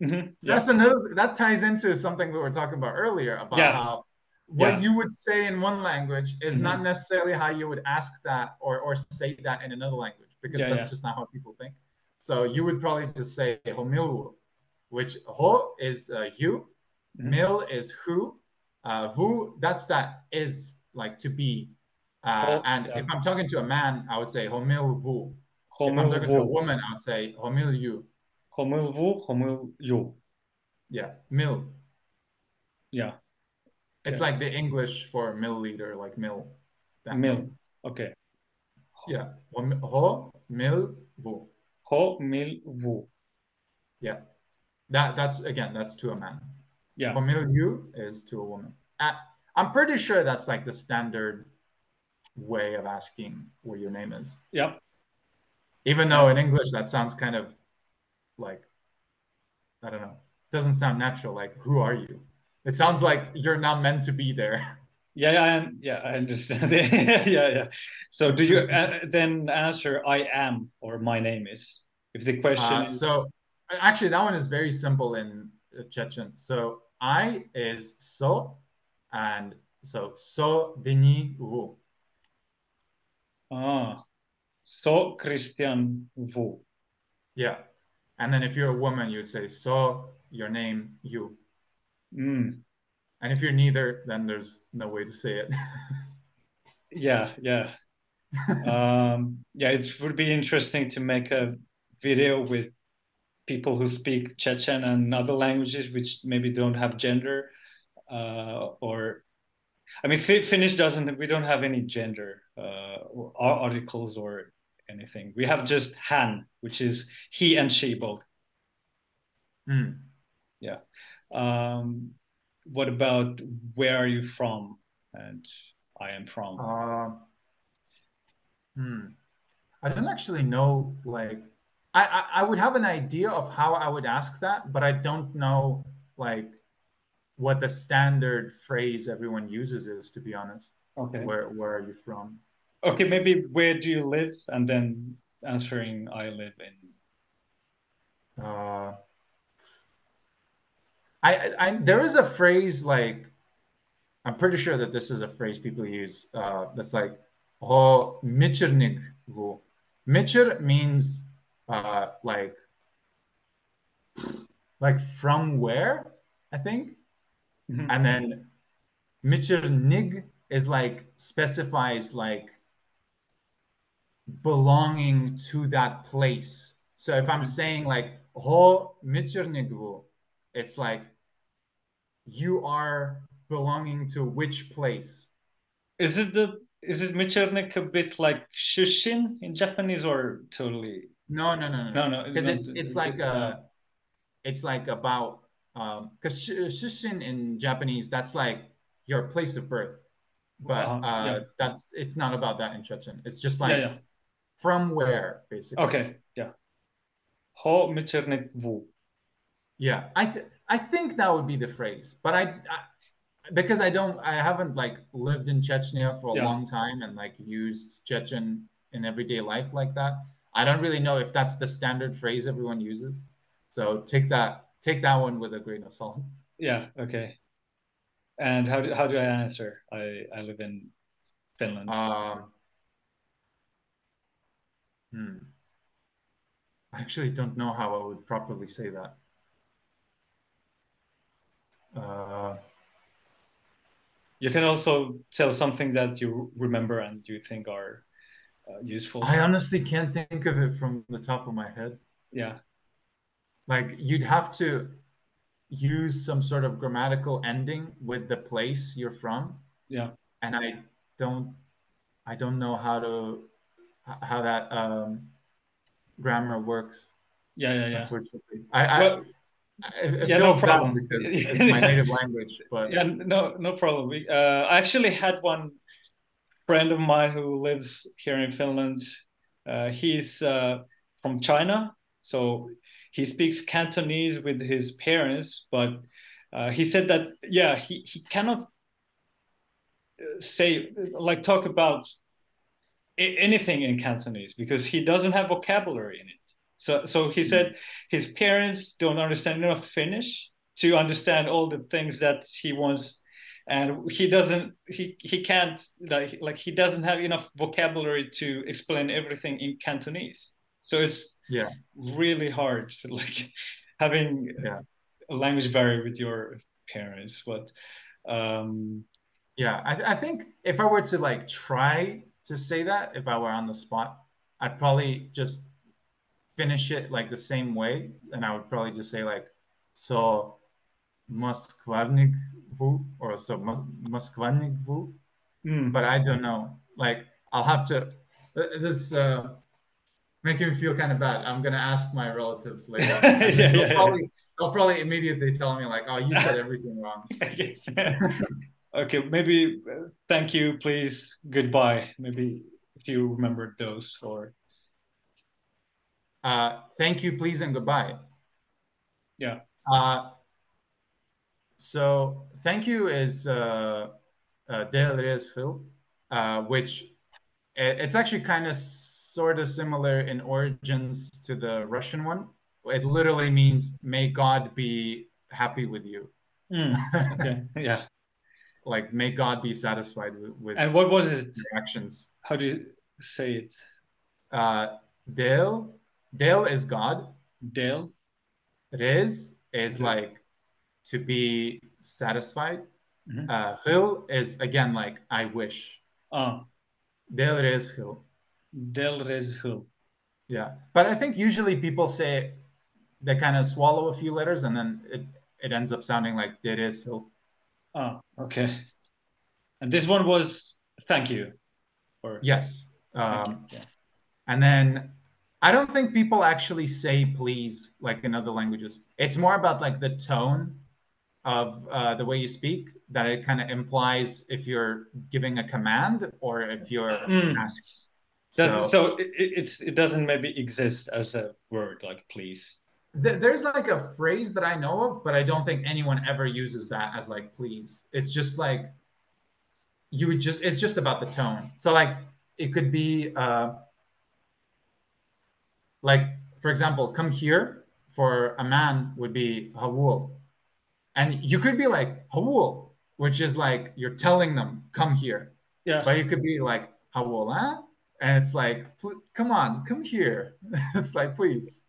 So Yeah. that's another that ties into something we were talking about earlier about Yeah. how what Yeah. you would say in one language is not Hmm. necessarily how you would ask that or say that in another language because Yeah. that's Yeah. just not how people think. So you would probably just say homilu, which ho is you, Hmm. mil is who, vu that's that is like to be. And if Yeah. I'm talking to a man, I would say homil vu. If I'm talking to a Homilvu. woman, I would say homil you. Homilvu. Homilyu. Yeah, mil. Yeah. It's Okay. like the English for milliliter, like mil, that mil. Mil. Okay. Yeah. Ho, mil, vu. Homilvu. Yeah. That's again, that's to a man. Yeah. Homilju is to a woman. I'm pretty sure that's like the standard way of asking what your name is. Yeah. Even though Yeah. in English that sounds kind of like, I don't know, doesn't sound natural. Like, who are you? It sounds like you're not meant to be there. Yeah, yeah, yeah, I understand. Yeah, yeah. So do you then answer I am or my name is? If the question is So actually, that one is very simple in Chechen. So I is so, and so Deni vu. ah, so Christian Wu. Yeah. And then if you're a woman, you'd say so your name you. Mm, And if you're neither, then there's no way to say it. yeah, yeah. Yeah, it would be interesting to make a video with people who speak Chechen and other languages which maybe don't have gender or I mean, Finnish doesn't. We don't have any gender articles or anything. We have just han, which is he and she both. Hmm. Yeah. Um, what about where are you from? And I am from. Uh, hmm. I don't actually know. Like, I would have an idea of how I would ask that, but I don't know like what the standard phrase everyone uses is, to be honest. Okay. Where are you from? Okay. Maybe where do you live? And then answering I live in. Uh, there is a phrase like I'm pretty sure that this is a phrase people use that's like "ho michirnik vu." Michir means like from where, I think, Mhm. and then michirnig is like specifies like belonging to that place. So if I'm Mm. saying like ho michernigvu, it's like you are belonging to which place? Is it Michernik a bit like Shushin in Japanese or totally? No, no, no, no, No, no. no, Because no. it's like about because shushin in Japanese that's like your place of birth, but Yeah, that's it's not about that in Chechen. It's just yeah, like yeah. from where basically. Okay, yeah. Ho Michernik Wu. Yeah, I think that would be the phrase, but because I haven't like lived in Chechnya for a Yeah, long time and like used Chechen in everyday life like that. I don't really know if that's the standard phrase everyone uses. So take that one with a grain of salt. yeah. Okay. And how do I answer? I live in Finland. Um, hmm, I actually don't know how I would properly say that. Uh, You can also tell something that you remember and you think are useful. I honestly can't think of it from the top of my head. Yeah, Like you'd have to use some sort of grammatical ending with the place you're from, yeah, and don't I don't know how that grammar works. yeah, yeah, yeah. Unfortunately, Well, it yeah, no feels bad problem. because it's my Yeah, native language, but yeah, no problem. I actually had one friend of mine who lives here in Finland. He's from China, so he speaks Cantonese with his parents, but he said that yeah, he cannot say like talk about anything in Cantonese because he doesn't have vocabulary in it. So he mm, said his parents don't understand enough Finnish to understand all the things that he wants, and he can't like he doesn't have enough vocabulary to explain everything in Cantonese. So it's yeah, really hard to like having yeah, a language barrier with your parents. But um, yeah. I think if I were to like try to say that, if I were on the spot, I'd probably just finish it like the same way, and I would probably just say like so Moskvanik vu or so Moskvanik vu, but mm. I don't know. Like I'll have to. This making me feel kind of bad. I'm gonna ask my relatives later, Yeah, and then yeah, they'll probably immediately tell me like, "Oh, you said yeah. everything wrong." Okay, maybe thank you, please, goodbye. Maybe if you remembered those or Thank you, please, and goodbye. yeah. Uh, so thank you is del res hil, which it's actually kind of sort of similar in origins to the Russian one. It literally means "May God be happy with you." Okay, yeah. Like may God be satisfied with And what was it? your actions. How do you say it? Uh, Del, Del is God. Dale? Riz is like to be satisfied. Mm-hmm. Hil is again like I wish. Ah, Del Riz Hil. Del Res Hill. Yeah, but I think usually people say they kind of swallow a few letters and then it ends up sounding like Del Riz Hil. Ah, okay. And this one was thank you or Yes. thank you. Yeah. And then I don't think people actually say please like in other languages. It's more about like the tone of the way you speak that it kind of implies if you're giving a command or if you're Mm. asking. Does So so it doesn't maybe exist as a word like please. there's like a phrase that I know of, but I don't think anyone ever uses that as like please. It's just like you would just it's just about the tone. So like it could be like for example, come here for a man would be hawul. And you could be like hawul, which is like you're telling them come here. Yeah. But you could be like hawul, huh? And it's like come on, come here. It's like please.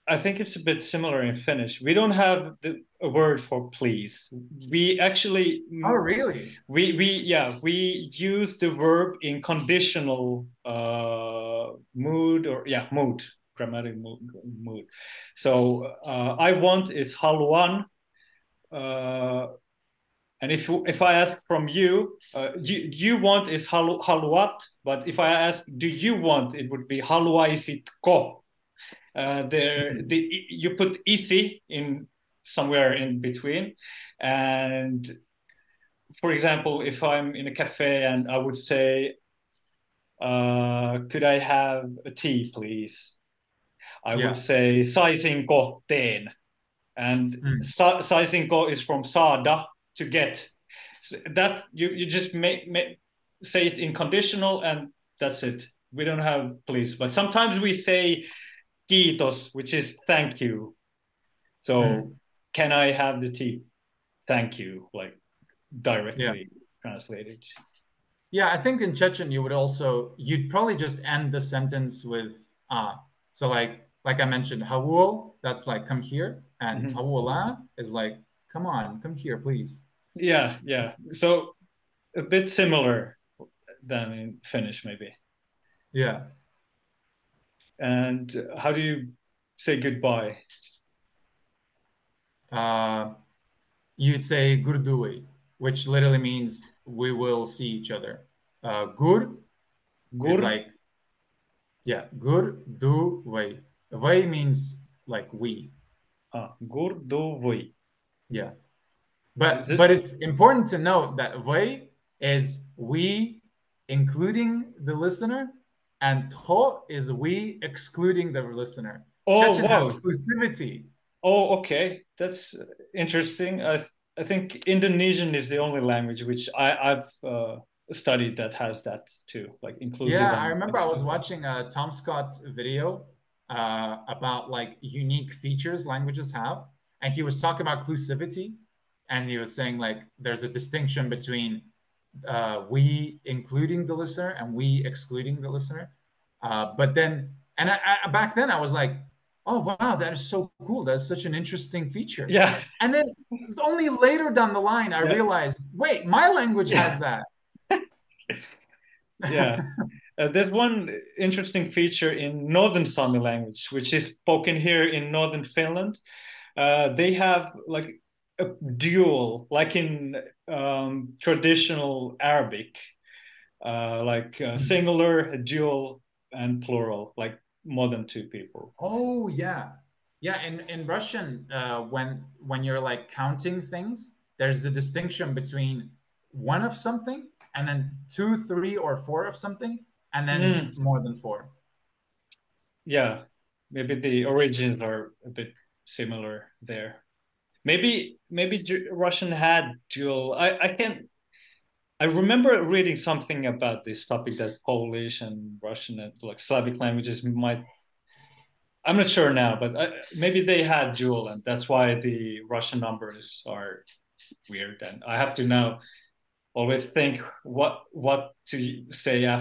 I think it's a bit similar in Finnish. We don't have a word for please. We actually Oh, really? we use the verb in conditional mood, or yeah, mood, grammatic mood. So I want is haluan. Uh, and if I ask from you, you want is haluat, but if I ask do you want, it would be haluaisitko. There, Mhm. you put isi in somewhere in between, and for example, if I'm in a cafe and I would say, could I have a tea, please? I would Yeah. say saisinko teen, and Mm. saisinko is from saada, to get. So that you just say it in conditional, and that's it. We don't have please, but sometimes we say kiitos, which is thank you. So Mm. can I have the tea? Thank you, like Yeah. directly translated. Yeah, I think in Chechen you would also you'd probably just end the sentence with ah. So like I mentioned, Hawul, that's like come here, and Mhm. Hawula is like come on, come here, please. Yeah, yeah. So a bit similar than in Finnish, maybe. Yeah. And how do you say goodbye? Uh, you'd say gurdui, which literally means we will see each other. Gur is Gur, like yeah, gur du way. Way means like we. gur do voi. Yeah. Is But it? it's important to note that way is we including the listener, and to is we excluding the listener. Oh, Chechen has wow. clusivity. Oh, okay. That's interesting. I think Indonesian is the only language which I've studied that has that too, like inclusive Yeah, I and remember I was exclusive. watching a Tom Scott video about like unique features languages have, and he was talking about clusivity, and he was saying like there's a distinction between we including the listener and we excluding the listener. But then, and back then I was like, oh wow, that is so cool. That's such an interesting feature. Yeah, And then only later down the line I yeah, realized, wait, my language has yeah, that. yeah. There's one interesting feature in Northern Sami language, which is spoken here in Northern Finland. They have like a dual, like in traditional Arabic, like singular, dual, and plural, like more than two people. Oh yeah, yeah. In Russian, when you're like counting things, there's a distinction between one of something and then two, three, or four of something, and then Mm, more than four. yeah, maybe the origins are a bit similar there. Maybe Russian had dual. I can't. I remember reading something about this topic that Polish and Russian and like Slavic languages might. I'm not sure now, but maybe they had dual, and that's why the Russian numbers are weird. And I have to now always think what to say Yeah,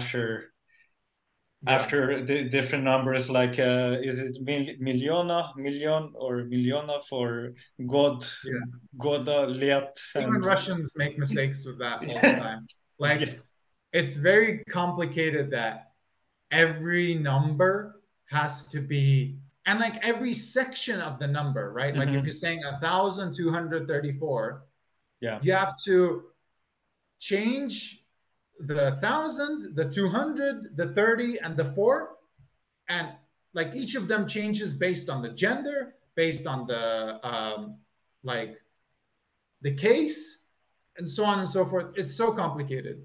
after the different numbers. Like, is it miliona, million, or miliona for God, yeah. Goda, Liat, Even and Russians make mistakes with that all the yeah, time. Like yeah. it's very complicated that every number has to be, and like every section of the number, right? Like if you're Mm-hmm. saying 1,234, Yeah, you have to change the 1,000, the 200, the 30, and the 4. And like each of them changes based on the gender, based on the like the case, and so on and so forth. It's so complicated.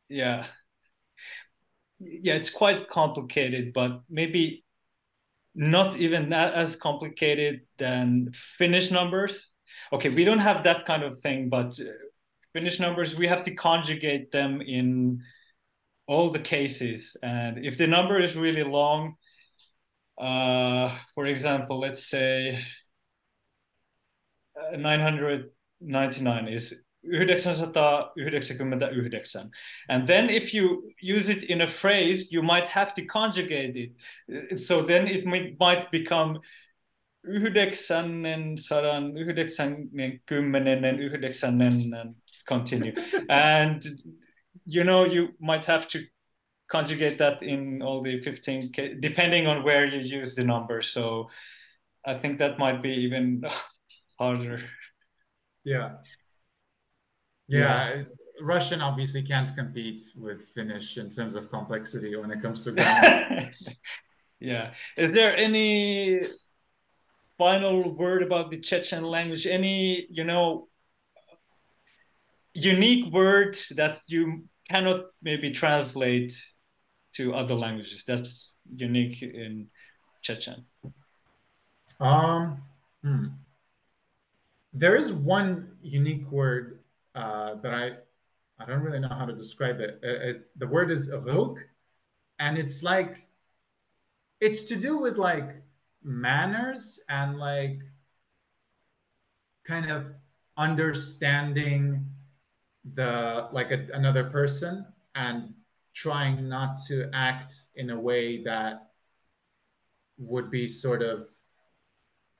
yeah, yeah. It's quite complicated, but maybe not even that as complicated than Finnish numbers. Okay, we don't have that kind of thing, but Finnish numbers, we have to conjugate them in all the cases. And if the number is really long, for example, let's say 999 is 999. And then if you use it in a phrase, you might have to conjugate it. So then it might become 999 and continue. And you know, you might have to conjugate that in all the 15 depending on where you use the number. So I think that might be even harder. Yeah. Yeah. Yeah. Russian obviously can't compete with Finnish in terms of complexity when it comes to grammar. Yeah. Is there any final word about the Chechen language? Any, unique word that you cannot maybe translate to other languages that's unique in Chechen? Um, hmm. There is one unique word that I don't really know how to describe it. The word is ruk, and it's to do with like manners and like kind of understanding another person and trying not to act in a way that would be sort of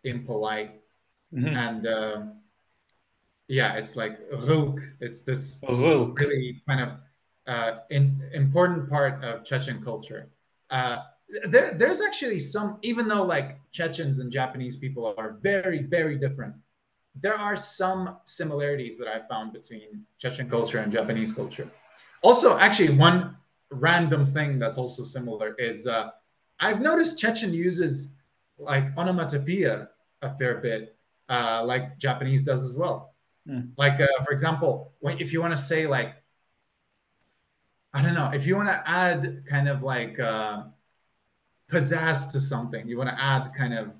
impolite Mhm. and yeah, it's like ruk. It's this Rulk. really kind of important part of Chechen culture. There's actually some, even though like Chechens and Japanese people are very, very different, there are some similarities that I found between Chechen culture and Japanese culture. Also, actually, one random thing that's also similar is I've noticed Chechen uses like onomatopoeia a fair bit, like Japanese does as well. Mm. Like, for example, if you want to say like, I don't know, if you want to add kind of like pizzazz to something, you want to add kind of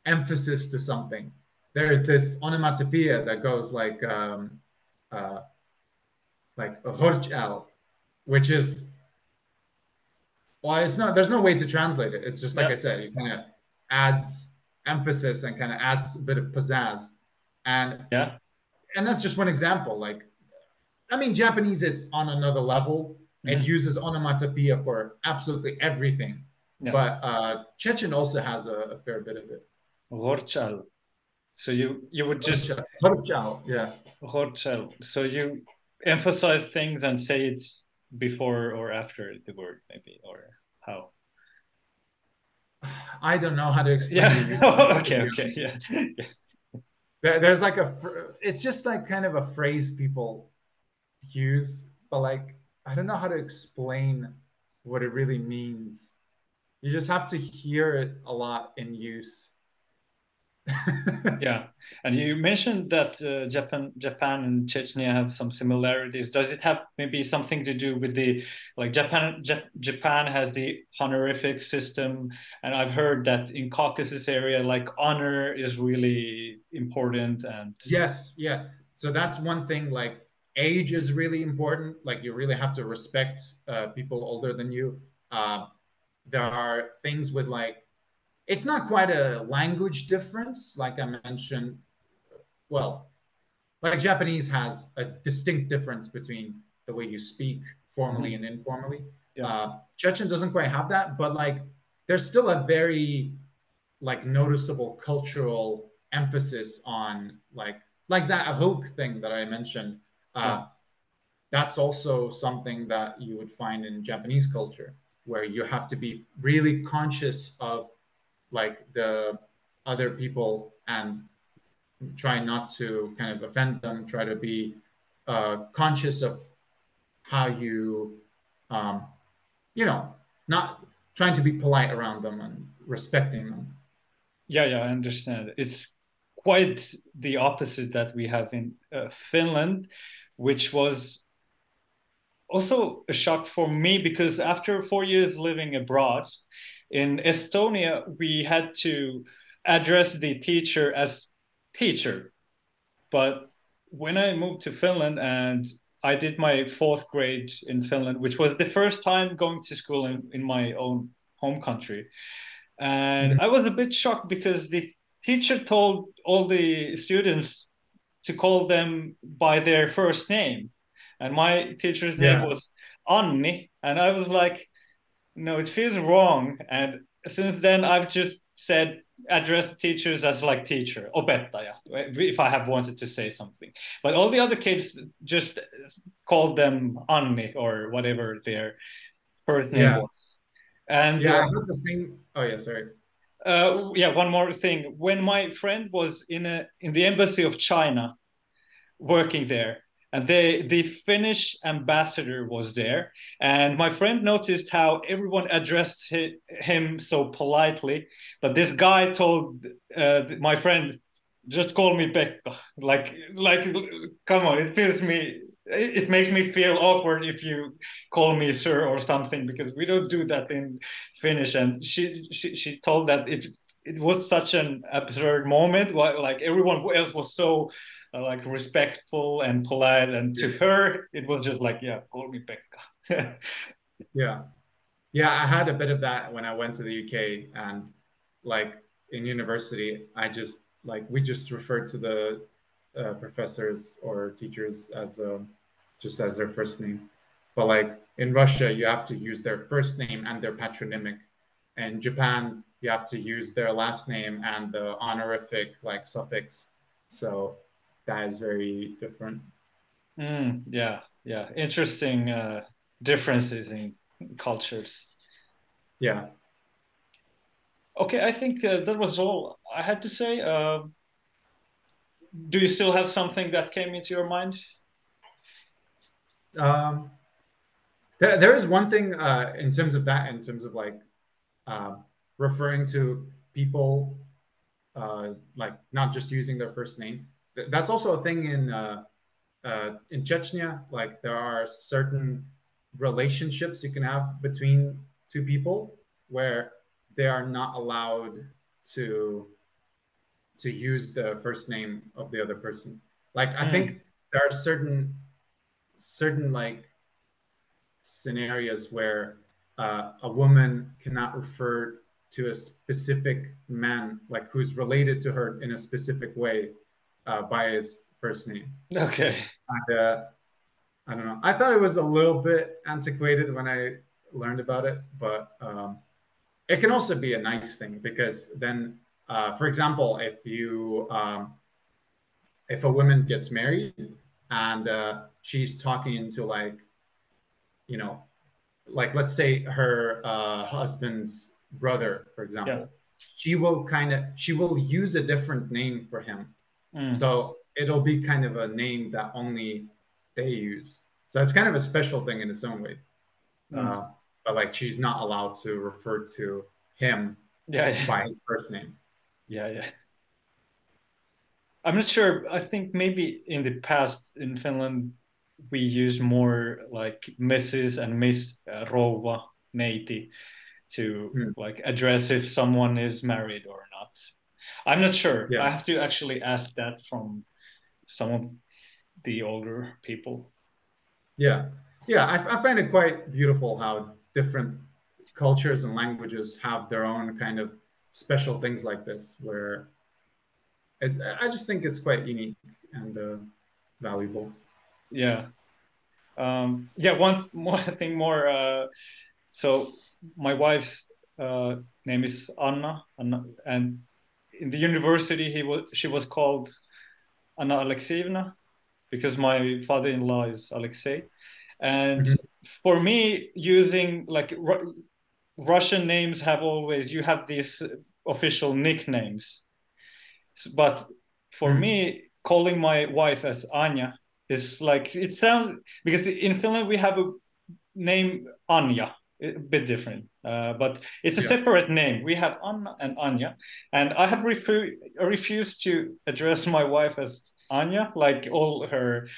emphasis to something. There's this onomatopoeia that goes uh, like horchal, which is well, it's not. There's no way to translate it. It's just like I Yeah. said, it kind of adds emphasis and kind of adds a bit of pizzazz, and Yeah. and that's just one example. Like I mean, Japanese is on another level. It Mhm. uses onomatopoeia for absolutely everything, Yeah. but Chechen also has a fair bit of it. Horchal. So you would just Horchal, yeah. horchal. So you emphasize things and say it's before or after the word, maybe, or how? I don't know how to explain the Yeah. use of it, to Okay. be Okay. honest. Yeah. Yeah. There's like it's just like kind of a phrase people use, but like I don't know how to explain what it really means. You just have to hear it a lot in use. Yeah, and you mentioned that Japan and Chechnya have some similarities. Does it have maybe something to do with the like Japan has the honorific system, and I've heard that in Caucasus area, like honor is really important, and Yes, yeah. So that's one thing. Like age is really important. Like you really have to respect people older than you. Uh, there are things with like it's not quite a language difference, like I mentioned. Well, like Japanese has a distinct difference between the way you speak formally Mhm. and informally. Yeah, Chechen doesn't quite have that, but like there's still a very like noticeable cultural emphasis on like that Ahok thing that I mentioned. yeah, That's also something that you would find in Japanese culture, where you have to be really conscious of like the other people and try not to kind of offend them, try to be conscious of how you, um, you know, not trying to be polite around them and respecting them. yeah, yeah. I understand. It's quite the opposite that we have in Finland, which was also a shock for me because after 4 years living abroad in Estonia, we had to address the teacher as teacher. But when I moved to Finland and I did my fourth grade in Finland, which was the first time going to school in my own home country, and Mhm. I was a bit shocked because the teacher told all the students to call them by their first name. And my teacher's name Yeah. was Anni. And I was like, no, it feels wrong. And since then, I've just said, address teachers as like teacher, opettaja, if I have wanted to say something. But all the other kids just called them Anni or whatever their first name Yeah. was. And Yeah, I had the same. Oh yeah, sorry. yeah, one more thing. When my friend was in the embassy of China, working there, and the Finnish ambassador was there, and my friend noticed how everyone addressed him so politely, but this guy told my friend, just call me Pekka. Like come on, it makes me feel awkward if you call me sir or something, because we don't do that in Finnish. And she told that it was such an absurd moment, like everyone else was so like respectful and polite, and to Yeah. her it was just like, yeah, call me Pekka. Yeah. Yeah, I had a bit of that when I went to the UK, and like in university, I just like we just referred to the professors or teachers as just as their first name. But like in Russia, you have to use their first name and their patronymic. In Japan, you have to use their last name and the honorific like suffix. So that is very different. Yeah, yeah, interesting differences in cultures. Yeah. Okay, I think that was all I had to say. Do you still have something that came into your mind? Um, there is one thing in terms of that, in terms of like uh, referring to people like not just using their first name. That's also a thing in Chechnya. Like there are certain relationships you can have between two people where they are not allowed to to use the first name of the other person. Like I Mm, think there are certain like scenarios where a woman cannot refer to a specific man, like who's related to her in a specific way, by his first name. okay. And I don't know. I thought it was a little bit antiquated when I learned about it, but it can also be a nice thing because then, for example, if a woman gets married and she's talking to like you know like let's say her husband's brother, for Yeah. example, she will use a different name for him. Mm, So it'll be kind of a name that only they use. So it's kind of a special thing in its own way. mm. Uh, but like she's not allowed to refer to him Yeah, yeah, by his first name. yeah, yeah. I'm not sure. I think maybe in the past in Finland we use more like Mrs. and Miss Rouva, neiti, to Hmm. like address if someone is married or not. I'm not sure. Yeah, I have to actually ask that from some of the older people. yeah, yeah. I find it quite beautiful how different cultures and languages have their own kind of special things like this, where I just think it's quite unique and valuable. Yeah. Yeah, one more thing more. So my wife's name is Anna, and in the university she was called Anna Alexeyevna, because my father-in-law is Alexei. And Mhm. for me, using like Russian names have always, you have these official nicknames. But for Mm. me, calling my wife as Anya is like, it sounds, because in Finland we have a name Anya, a bit different, but it's a Yeah. separate name. We have Anna and Anya, and I have refused to address my wife as Anya, like all her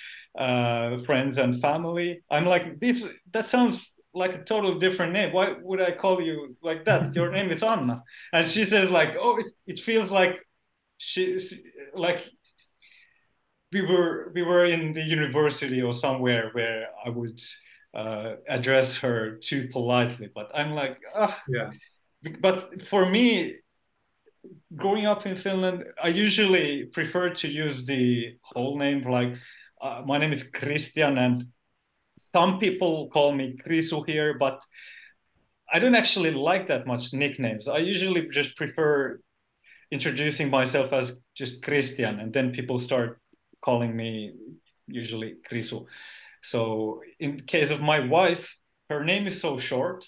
friends and family. I'm like, this that sounds like a totally different name. Why would I call you like that? Your name is Anna, and she says like, oh, it feels like she like we were in the university or somewhere where I would address her too politely. But I'm like, ah. Yeah. But for me, growing up in Finland, I usually prefer to use the whole name. Like, my name is Christian, and some people call me Krisu here, but I don't actually like that much nicknames. I usually just prefer introducing myself as just Christian, and then people start calling me usually Krisu. So in case of my wife, her name is so short.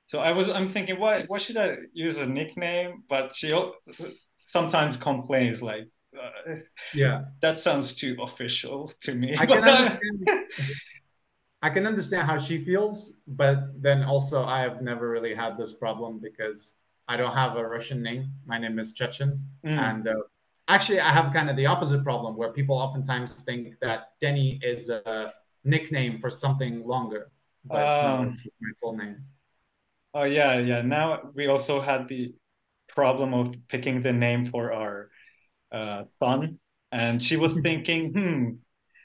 So I'm thinking, why should I use a nickname? But she sometimes complains like, Yeah, that sounds too official to me. I can But understand. I can understand how she feels, but then also I have never really had this problem because I don't have a Russian name. My name is Chechen, mm, and actually I have kind of the opposite problem where people oftentimes think that Deni is a nickname for something longer, but no, um, it's just my full name. oh yeah, yeah. Now we also had the problem of picking the name for our son, and she was thinking,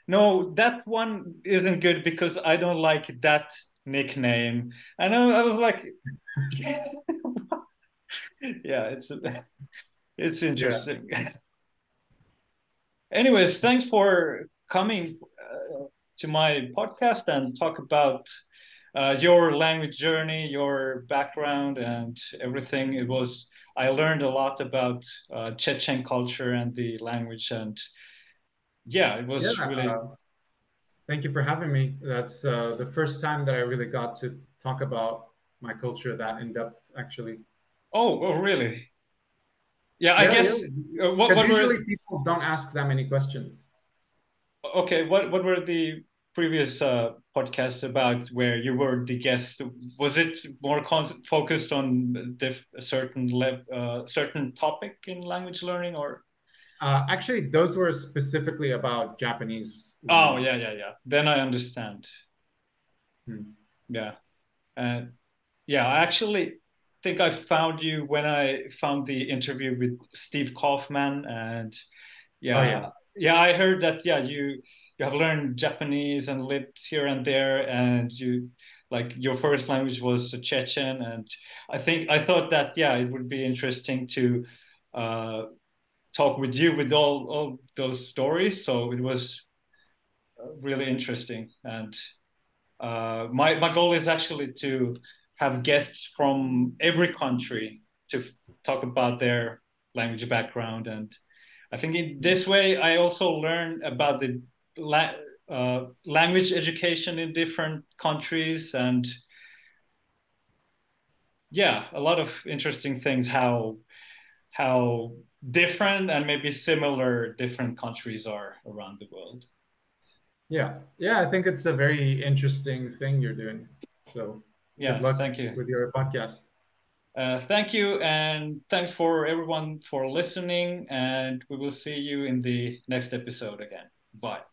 no, that one isn't good because I don't like that nickname. And I was like, yeah, it's Yeah, interesting. Anyways, thanks for coming to my podcast and talk about your language journey, your background, and everything. I learned a lot about Chechen culture and the language, and yeah, it yeah. was really. Thank you for having me. That's the first time that I really got to talk about my culture that in depth, actually. Oh, really? Yeah, I Yeah, yeah. guess. What Because what were usually people don't ask that many questions. okay? What were the previous podcasts about where you were the guest? Was it more focused on a certain topic in language learning, or? Actually, those were specifically about Japanese Oh, learning. yeah, yeah, yeah. Then I understand. Hmm. Yeah. And yeah, I actually think I found you when I found the interview with Steve Kaufman. And Oh yeah, yeah, yeah, I heard that, yeah, you have learned Japanese and lived here and there, and you like your first language was Chechen. And I thought that, yeah, it would be interesting to uh, talk with you with all those stories. So it was really interesting. And my goal is actually to have guests from every country to talk about their language background, and I think in this way I also learn about the language education in different countries, and yeah, a lot of interesting things how different and maybe similar different countries are around the world. yeah, yeah. I think it's a very interesting thing you're doing. So good Yeah, luck thank you. with your podcast. Thank you, and thanks for everyone for listening. And we will see you in the next episode again. Bye.